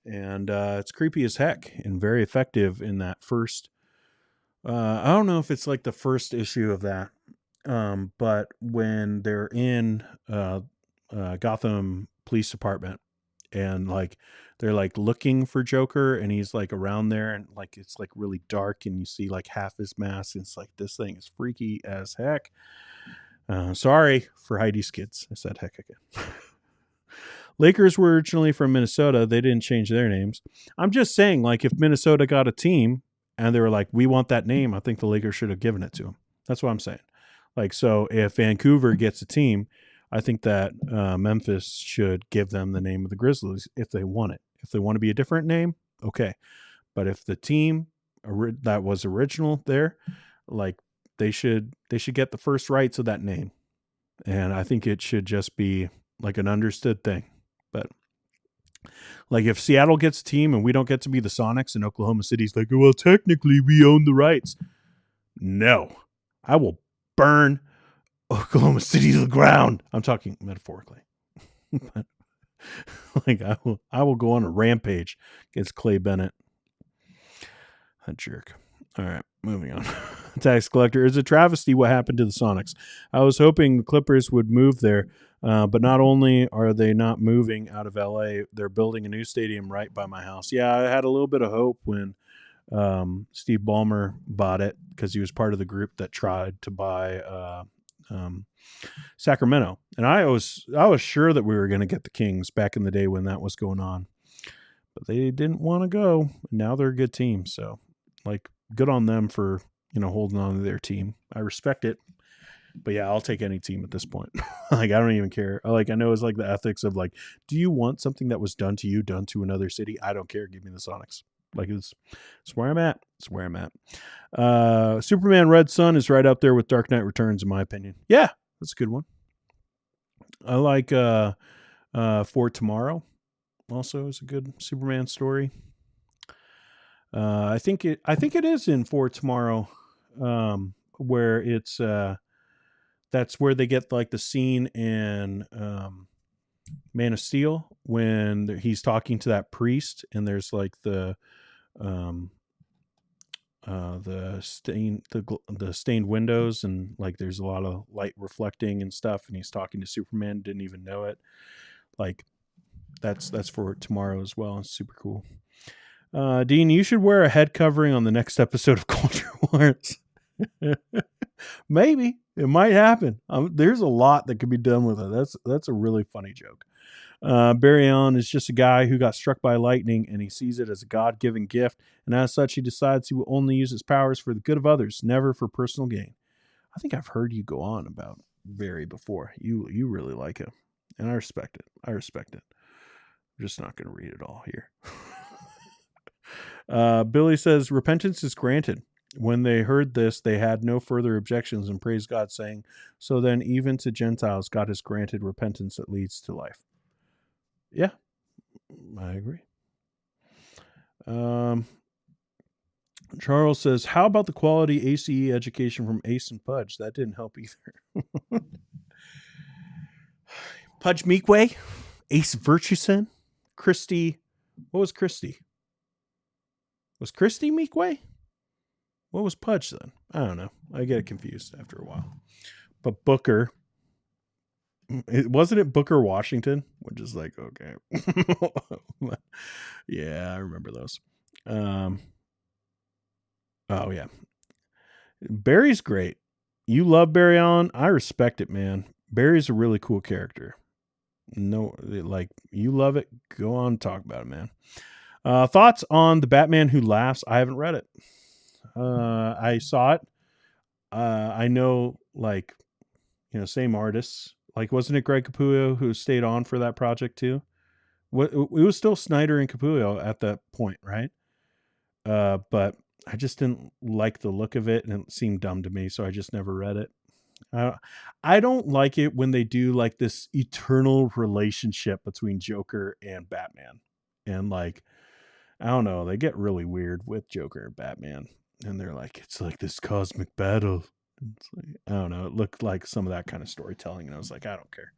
And it's creepy as heck and very effective in that first... I don't know if it's like the first issue of that, but when they're in Gotham Police Department and like they're like looking for Joker and he's like around there and like it's like really dark and you see like half his mask and it's like this thing is freaky as heck. Sorry for Heidi's kids. I said heck again. Lakers were originally from Minnesota. They didn't change their names. I'm just saying, like, if Minnesota got a team and they were like, we want that name, I think the Lakers should have given it to them. That's what I'm saying. Like, so if Vancouver gets a team, I think that Memphis should give them the name of the Grizzlies if they want it. If they want to be a different name, okay. But if the team that was original there, like, they should get the first rights of that name. And I think it should just be like an understood thing. But like if Seattle gets a team and we don't get to be the Sonics and Oklahoma City's like, well, technically we own the rights. No, I will burn Oklahoma City to the ground. I'm talking metaphorically. But like I will go on a rampage against Clay Bennett. That jerk. All right, moving on. Tax collector, is a travesty what happened to the Sonics. I was hoping the Clippers would move there, but not only are they not moving out of LA, they're building a new stadium right by my house. Yeah, I had a little bit of hope when Steve Ballmer bought it because he was part of the group that tried to buy Sacramento. And I was sure that we were going to get the Kings back in the day when that was going on. But they didn't want to go. Now they're a good team, so like good on them for, holding on to their team. I respect it. But yeah, I'll take any team at this point. Like, I don't even care. Like, I know it's like the ethics of like, do you want something that was done to you, done to another city? I don't care. Give me the Sonics. Like, it's where I'm at. It's where I'm at. Superman Red Sun is right up there with Dark Knight Returns, in my opinion. Yeah, that's a good one. I like For Tomorrow. Also is a good Superman story. I think it is in For Tomorrow, where it's that's where they get like the scene in Man of Steel when he's talking to that priest and there's like the stained windows and like there's a lot of light reflecting and stuff and he's talking to Superman, didn't even know it. Like that's For Tomorrow as well. It's super cool. Dean, you should wear a head covering on the next episode of Culture Wars. Maybe. It might happen. There's a lot that could be done with it. That's a really funny joke. Barry Allen is just a guy who got struck by lightning, and he sees it as a God-given gift, and as such, he decides he will only use his powers for the good of others, never for personal gain. I think I've heard you go on about Barry before. You really like him, and I respect it. I'm just not going to read it all here. Billy says, repentance is granted. When they heard this, they had no further objections and praised God, saying, so then even to Gentiles, God has granted repentance that leads to life. Yeah, I agree. Charles says, how about the quality ACE education from Ace and Pudge? That didn't help either. Pudge Meekway, Ace Virtueson, Christy. What was Christy? Was Christy Meekway? What was Pudge then? I don't know. I get confused after a while. But Booker, wasn't it Booker Washington? Which is like, okay. Yeah, I remember those. Oh, yeah. Barry's great. You love Barry Allen. I respect it, man. Barry's a really cool character. No, like, you love it. Go on and talk about it, man. Thoughts on The Batman Who Laughs? I haven't read it. I saw it. I know, like, same artists. Like, wasn't it Greg Capullo who stayed on for that project too? It was still Snyder and Capullo at that point, right? But I just didn't like the look of it, and it seemed dumb to me, so I just never read it. I don't like it when they do like this eternal relationship between Joker and Batman. And like, I don't know, they get really weird with Joker and Batman. And they're like, it's like this cosmic battle. It's like, I don't know. It looked like some of that kind of storytelling. And I was like, I don't care.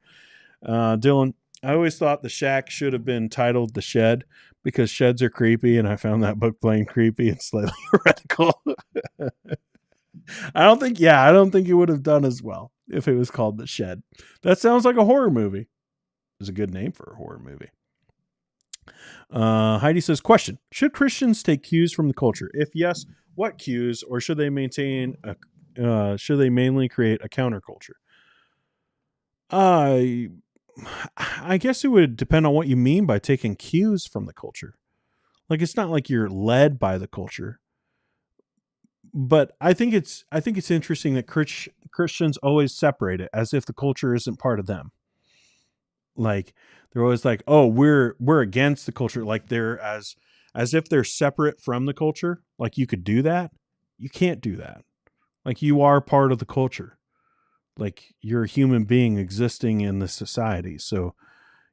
Dylan, I always thought The Shack should have been titled The Shed because sheds are creepy. And I found that book plain creepy and slightly heretical. I don't think it would have done as well if it was called The Shed. That sounds like a horror movie. It's a good name for a horror movie. Heidi says, question, should Christians take cues from the culture? If yes, what cues, or should they mainly create a counterculture? I guess it would depend on what you mean by taking cues from the culture. Like, it's not like you're led by the culture. But I think it's interesting that Christians always separate it as if the culture isn't part of them. Like, they're always like, oh, we're against the culture. Like, they're as if they're separate from the culture. Like, you could do that. You can't do that. Like, you are part of the culture. Like, you're a human being existing in the society. So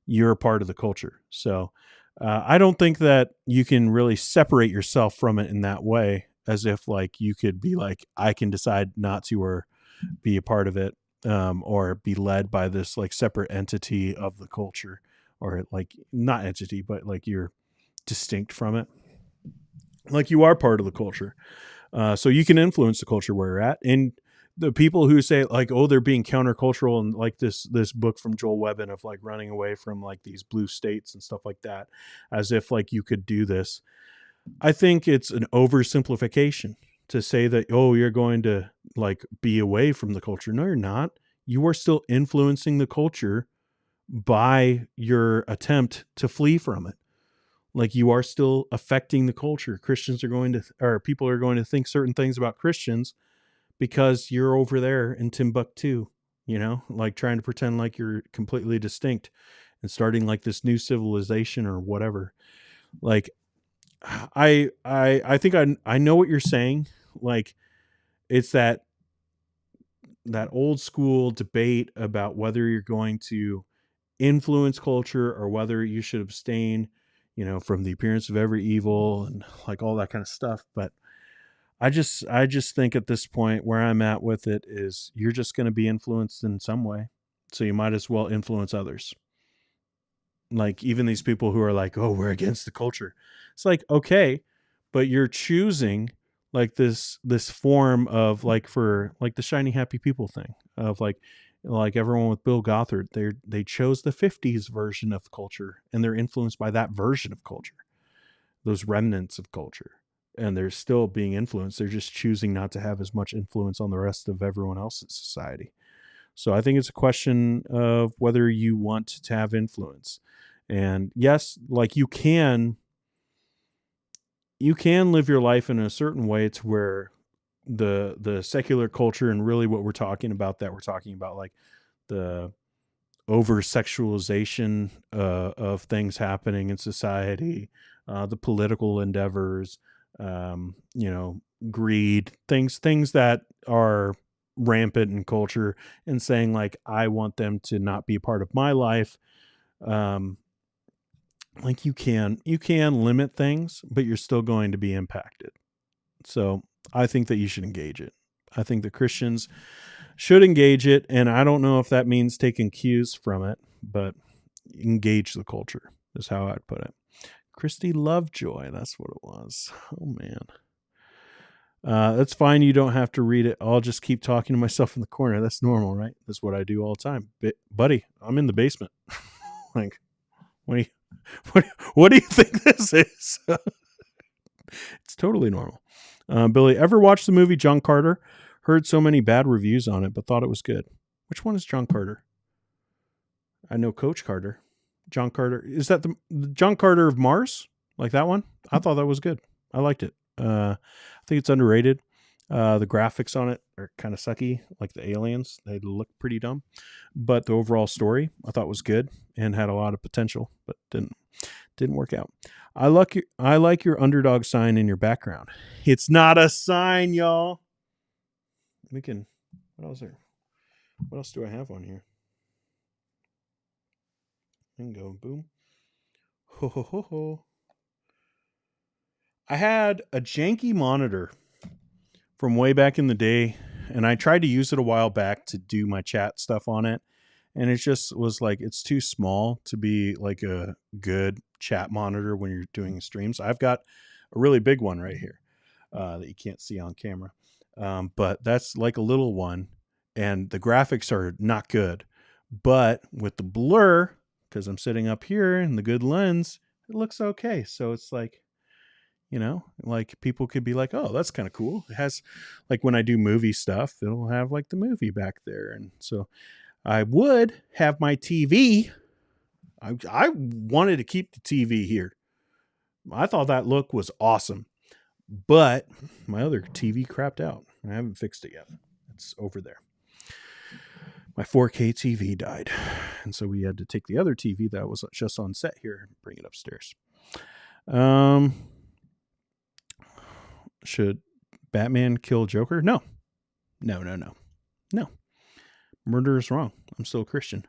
you're a part of the culture. So I don't think that you can really separate yourself from it in that way, as if like you could be like, I can decide not to or be a part of it. Or be led by this like separate entity of the culture, or like not entity, but like you're distinct from it. Like, you are part of the culture. So you can influence the culture where you're at. And the people who say like, oh, they're being countercultural, and like this book from Joel Webbin of like running away from like these blue states and stuff like that, as if like you could do this. I think it's an oversimplification to say that, oh, you're going to like be away from the culture. No, you're not. You are still influencing the culture by your attempt to flee from it. Like, you are still affecting the culture. People are going to think certain things about Christians because you're over there in Timbuktu, like trying to pretend like you're completely distinct and starting like this new civilization or whatever. Like, I think I know what you're saying. Like, it's that old school debate about whether you're going to influence culture or whether you should abstain, from the appearance of every evil and like all that kind of stuff. But I just think at this point where I'm at with it is you're just going to be influenced in some way. So you might as well influence others. Like, even these people who are like, oh, we're against the culture. It's like, okay, but you're choosing like this form of like, for like the shiny happy people thing of like everyone with Bill Gothard, they chose the 50s version of culture and they're influenced by that version of culture, those remnants of culture. and they're still being influenced. They're just choosing not to have as much influence on the rest of everyone else's society. So I think it's a question of whether you want to have influence. And yes, like you can live your life in a certain way to where the secular culture and really what we're talking about like the over sexualization of things happening in society, the political endeavors, greed, things that are rampant in culture, and saying like, I want them to not be a part of my life. Like you can limit things, but you're still going to be impacted. So I think that you should engage it. I think the Christians should engage it. And I don't know if that means taking cues from it, but engage the culture is how I'd put it. Christy Lovejoy. That's what it was. Oh man. That's fine. You don't have to read it. I'll just keep talking to myself in the corner. That's normal, right? That's what I do all the time. Buddy, I'm in the basement. Like, what do you think this is? It's totally normal. Billy, ever watched the movie John Carter? Heard so many bad reviews on it, but thought it was good. Which one is John Carter? I know Coach Carter. John Carter. Is that the John Carter of Mars? Like that one? I thought that was good. I liked it. I think it's underrated. The graphics on it are kind of sucky, like the aliens. They look pretty dumb. But the overall story I thought was good and had a lot of potential, but didn't work out. I like your underdog sign in your background. It's not a sign, y'all. What else do I have on here? And go boom. Ho ho ho ho. I had a janky monitor from way back in the day, and I tried to use it a while back to do my chat stuff on it, and it just was like, it's too small to be like a good chat monitor when you're doing streams. I've got a really big one right here that you can't see on camera, but that's like a little one, and the graphics are not good, but with the blur, because I'm sitting up here in the good lens, it looks okay. So it's like, like people could be like, oh, that's kind of cool. It has, like when I do movie stuff, it'll have like the movie back there. And so I would have my TV. I wanted to keep the TV here. I thought that look was awesome, but my other TV crapped out. I haven't fixed it yet. It's over there. My 4K TV died. And so we had to take the other TV that was just on set here and bring it upstairs. Should Batman kill Joker? No. Murder is wrong. I'm still a Christian.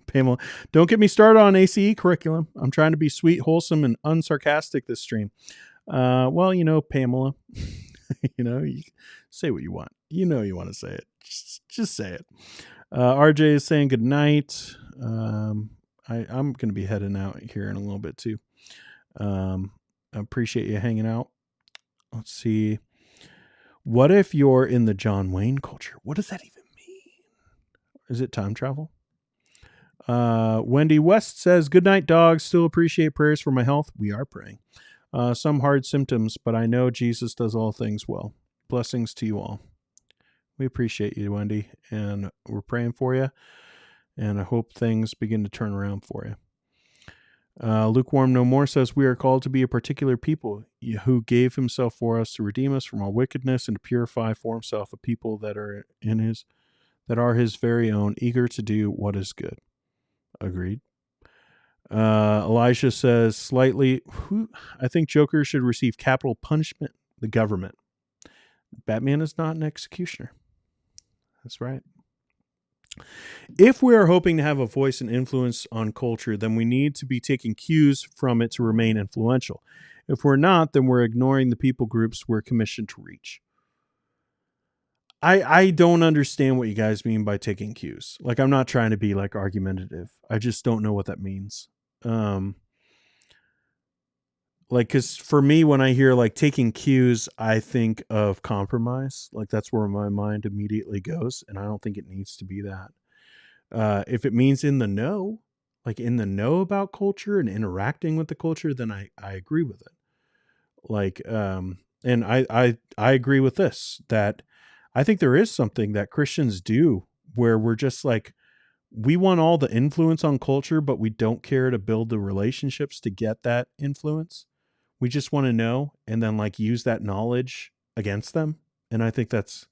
Pamela, don't get me started on ACE curriculum. I'm trying to be sweet, wholesome, and unsarcastic this stream. Well, Pamela, you say what you want. You want to say it. Just say it. RJ is saying good night. I'm going to be heading out here in a little bit too. I appreciate you hanging out. Let's see. What if you're in the John Wayne culture? What does that even mean? Is it time travel? Wendy West says, good night, dogs. Still appreciate prayers for my health. We are praying. Some hard symptoms, but I know Jesus does all things well. Blessings to you all. We appreciate you, Wendy, and we're praying for you, and I hope things begin to turn around for you. Lukewarm No More says, we are called to be a particular people who gave himself for us to redeem us from all wickedness and to purify for himself a people that are his very own, eager to do what is good. Agreed. Elijah says, slightly, I think Joker should receive capital punishment, the government. Batman is not an executioner. That's right. If we are hoping to have a voice and influence on culture, then we need to be taking cues from it to remain influential. If we're not, then we're ignoring the people groups we're commissioned to reach. I don't understand what you guys mean by taking cues. Like, I'm not trying to be like argumentative. I just don't know what that means. Because for me, when I hear like taking cues, I think of compromise. Like that's where my mind immediately goes. And I don't think it needs to be that. If it means in the know, like in the know about culture and interacting with the culture, then I agree with it. Like, and I agree with this, that I think there is something that Christians do where we're just like, we want all the influence on culture, but we don't care to build the relationships to get that influence. We just want to know and then like use that knowledge against them. And I think that's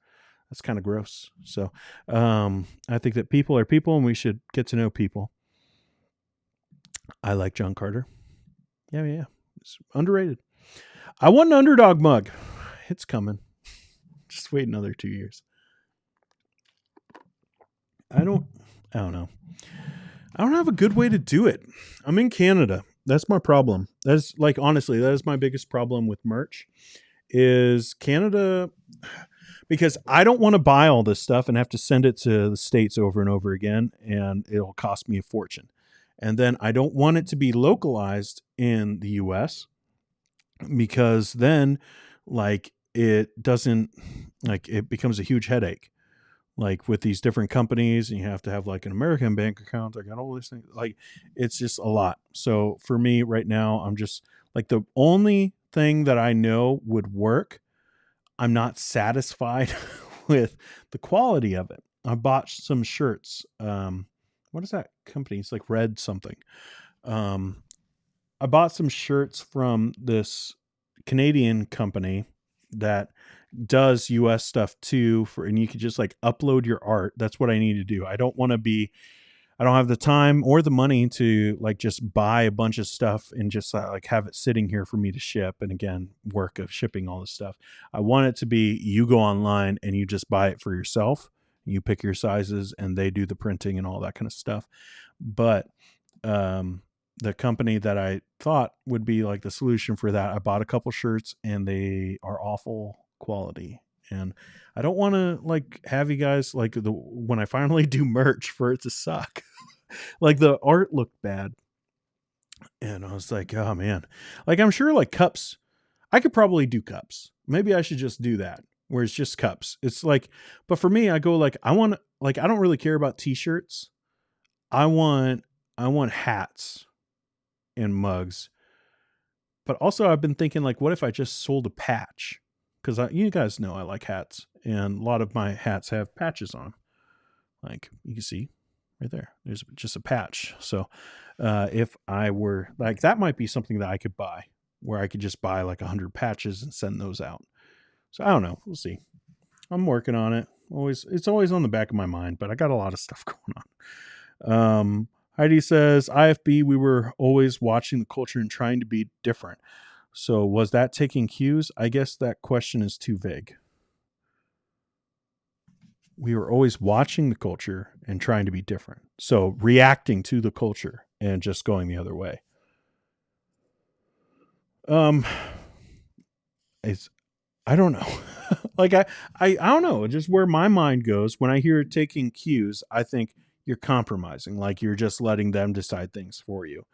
kind of gross. So I think that people are people and we should get to know people. I like John Carter. Yeah. It's underrated. I want an underdog mug. It's coming. Just wait another 2 years. I don't know. I don't have a good way to do it. I'm in Canada. That's my problem. That's like, honestly, that is my biggest problem with merch is Canada, because I don't want to buy all this stuff and have to send it to the States over and over again, and it'll cost me a fortune. And then I don't want it to be localized in the US, because then like it doesn't, like it becomes a huge headache. Like with these different companies, and you have to have like an American bank account. I got all these things. Like it's just a lot. So for me right now, I'm just like, the only thing that I know would work, I'm not satisfied with the quality of it. I bought some shirts. What is that company? It's like Red something. I bought some shirts from this Canadian company that does US stuff too, and you could just like upload your art. That's what I need to do. I don't have the time or the money to like just buy a bunch of stuff and just like have it sitting here for me to ship. And again, work of shipping all this stuff. I want it to be, you go online and you just buy it for yourself. You pick your sizes and they do the printing and all that kind of stuff. But, the company that I thought would be like the solution for that, I bought a couple shirts and they are awful quality. And I don't want to like have you guys like when I finally do merch for it to suck. Like the art looked bad. And I was like, oh man, like I'm sure like cups, I could probably do cups. Maybe I should just do that where it's just cups. It's like, but for me, I go like, I don't really care about t-shirts. I want hats and mugs. But also I've been thinking like, what if I just sold a patch? Because you guys know I like hats, and a lot of my hats have patches on. Like you can see right there, there's just a patch. So if I were like, that might be something that I could buy, where I could just buy like 100 patches and send those out. So I don't know. We'll see. I'm working on it. It's always on the back of my mind, but I got a lot of stuff going on. Heidi says, IFB, we were always watching the culture and trying to be different. So was that taking cues? I guess that question is too vague. We were always watching the culture and trying to be different. So reacting to the culture and just going the other way. I don't know. Like I don't know. Just where my mind goes when I hear taking cues, I think you're compromising, like you're just letting them decide things for you.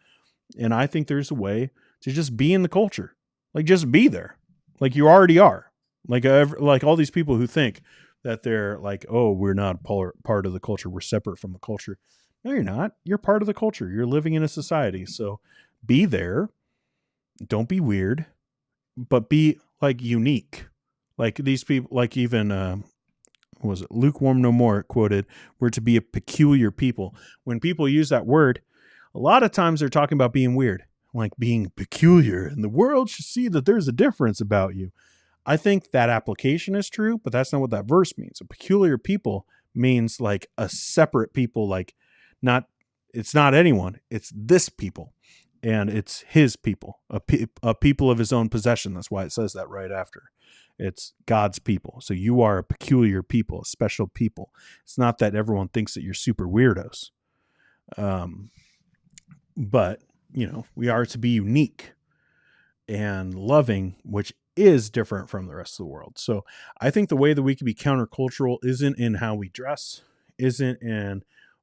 And I think there's a way to just be in the culture, like just be there, like you already are. Like all these people who think that they're like, oh, we're not part of the culture, we're separate from the culture. No, you're not. You're part of the culture. You're living in a society. So be there. Don't be weird, but be like unique. Like these people, like even what was it? Lukewarm no more quoted, we're to be a peculiar people. When people use that word, a lot of times they're talking about being weird, like being peculiar, and the world should see that there's a difference about you. I think that application is true, but that's not what that verse means. A peculiar people means like a separate people, like it's not anyone, it's this people, and it's his people, a people of his own possession. That's why it says that right after. It's God's people. So you are a peculiar people, a special people. It's not that everyone thinks that you're super weirdos. But, we are to be unique and loving, which is different from the rest of the world. So I think the way that we can be countercultural isn't in how we dress, isn't in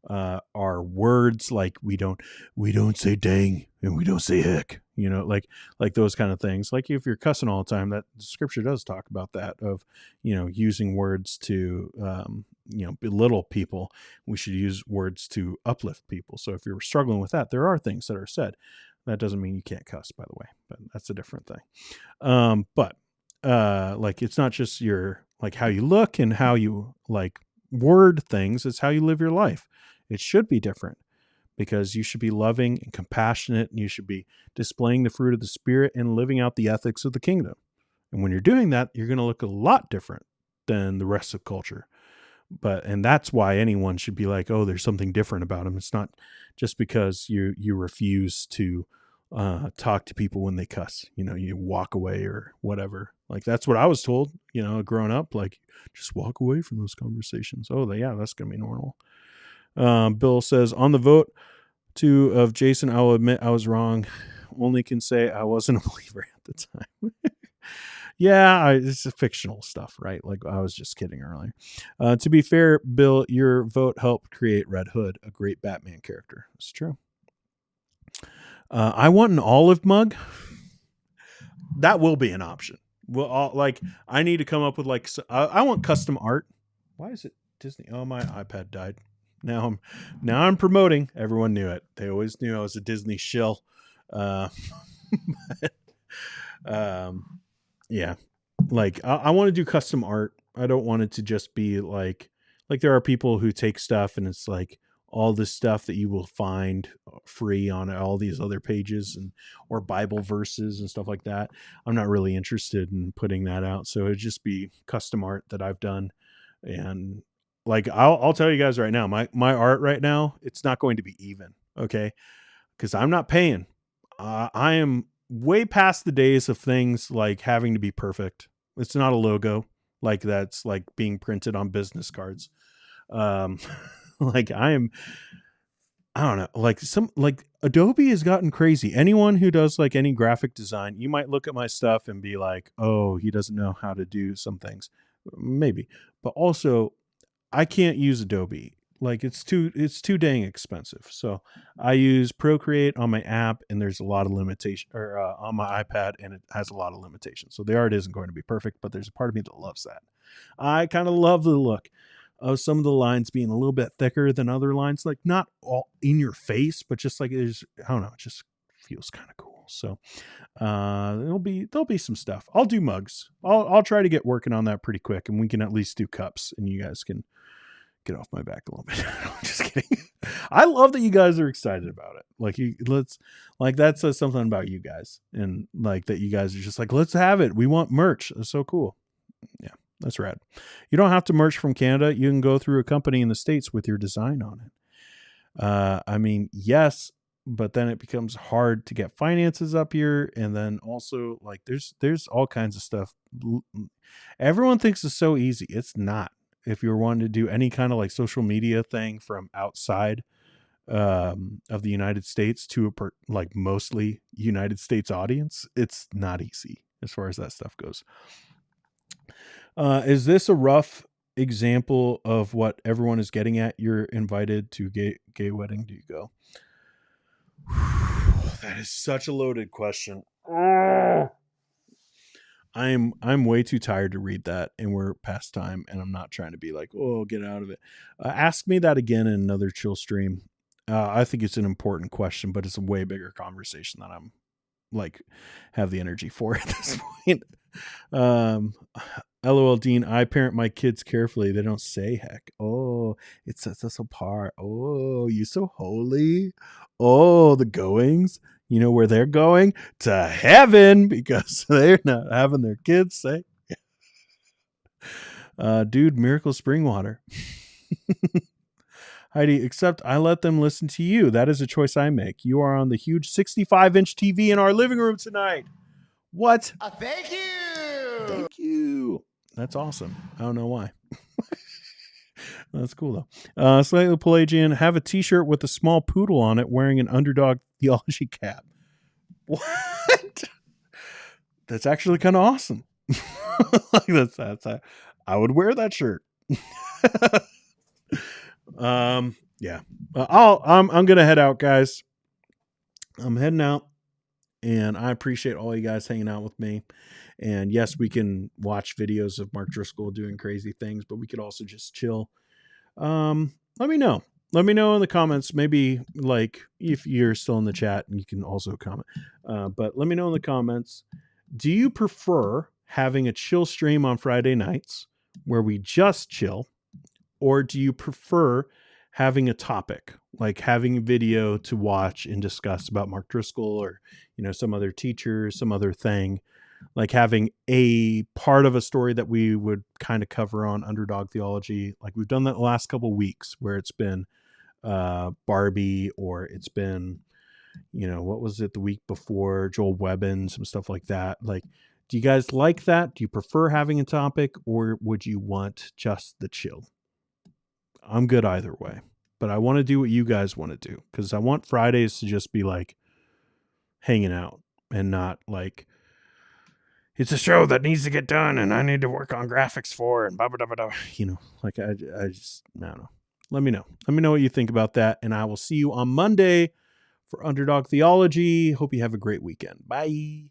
our words. Like we don't say dang and we don't say heck, like those kind of things. Like if you're cussing all the time, that scripture does talk about that, of, using words to, belittle people. We should use words to uplift people. So if you're struggling with that, there are things that are said. That doesn't mean you can't cuss, by the way, but that's a different thing. But like, it's not just your, like, how you look and how you like word things. It's how you live your life. It should be different, because you should be loving and compassionate, and you should be displaying the fruit of the Spirit and living out the ethics of the kingdom. And when you're doing that, you're going to look a lot different than the rest of culture. And that's why anyone should be like, oh, there's something different about him. It's not just because you refuse to talk to people when they cuss, you walk away or whatever. Like, that's what I was told, growing up, like, just walk away from those conversations. Oh, yeah, that's going to be normal. Bill says, on the vote of Jason, I will admit I was wrong. Only can say I wasn't a believer at the time. Yeah, it's fictional stuff, right? Like, I was just kidding earlier. To be fair, Bill, your vote helped create Red Hood, a great Batman character. It's true. I want an olive mug. That will be an option. Well, I need to come up with I want custom art. Why is it Disney? Oh, my iPad died. Now I'm promoting. Everyone knew it. They always knew I was a Disney shill. Yeah, like, I want to do custom art. I don't want it to just be like there are people who take stuff and it's like all this stuff that you will find free on all these other pages or Bible verses and stuff like that. I'm not really interested in putting that out. So it'd just be custom art that I've done. And like, I'll tell you guys right now, my art right now, it's not going to be even. Okay. Cause I'm not paying. I am way past the days of things like having to be perfect. It's not a logo like that's like being printed on business cards. Like, I don't know, like Adobe has gotten crazy. Anyone who does like any graphic design, you might look at my stuff and be like, oh, he doesn't know how to do some things. Maybe, but also I can't use Adobe. Like, it's too dang expensive. So I use Procreate on my app, and there's a lot of limitation, or on my iPad, and it has a lot of limitations. So the art isn't going to be perfect, but there's a part of me that loves that. I kind of love the look of some of the lines being a little bit thicker than other lines, like not all in your face, but just like, I don't know, it just feels kind of cool. So there'll be some stuff. I'll do mugs. I'll try to get working on that pretty quick, and we can at least do cups, and you guys can get off my back a little bit. I'm just kidding. I love that you guys are excited about it. Like, that says something about you guys, and like that you guys are just like, let's have it. We want merch. It's so cool. Yeah, that's rad. You don't have to merch from Canada. You can go through a company in the States with your design on it. I mean, yes, but then it becomes hard to get finances up here. And then also, like, there's all kinds of stuff. Everyone thinks it's so easy. It's not. If you're wanting to do any kind of like social media thing from outside of the United States to a like mostly United States audience, it's not easy as far as that stuff goes. Is this a rough example of what everyone is getting at? You're invited to gay wedding. Do you go? That is such a loaded question. I'm way too tired to read that, and we're past time, and I'm not trying to be like, oh, get out of it. Ask me that again in another chill stream. I think it's an important question, but it's a way bigger conversation that I'm like have the energy for at this point. LOL Dean, I parent my kids carefully. They don't say heck. Oh, it sets us apart. Oh, you so holy. Oh, the goings. You know where they're going? To heaven, because they're not having their kids say. Dude, miracle spring water. Heidi, except I let them listen to you. That is a choice I make. You are on the huge 65-inch TV in our living room tonight. What? Thank you. Thank you. That's awesome. I don't know why. That's cool though. Slightly Pelagian, have a t-shirt with a small poodle on it wearing an underdog theology cap. What? That's actually kind of awesome. Like that's I would wear that shirt. Yeah. I'm gonna head out, guys. I'm heading out, and I appreciate all you guys hanging out with me. And yes, we can watch videos of Mark Driscoll doing crazy things, but we could also just chill. Let me know. Let me know in the comments. Maybe like if you're still in the chat, you can also comment. But let me know in the comments. Do you prefer having a chill stream on Friday nights where we just chill, or do you prefer having a topic, like having a video to watch and discuss about Mark Driscoll or, some other teacher, some other thing, like having a part of a story that we would kind of cover on Underdog Theology? Like we've done that the last couple of weeks where it's been Barbie, or it's been, what was it the week before, Joel Webbin, some stuff like that. Like, do you guys like that? Do you prefer having a topic, or would you want just the chill? I'm good either way, but I want to do what you guys want to do, because I want Fridays to just be like hanging out and not like it's a show that needs to get done and I need to work on graphics for and blah, blah, blah, blah. Like I don't know. Let me know. Let me know what you think about that. And I will see you on Monday for Underdog Theology. Hope you have a great weekend. Bye.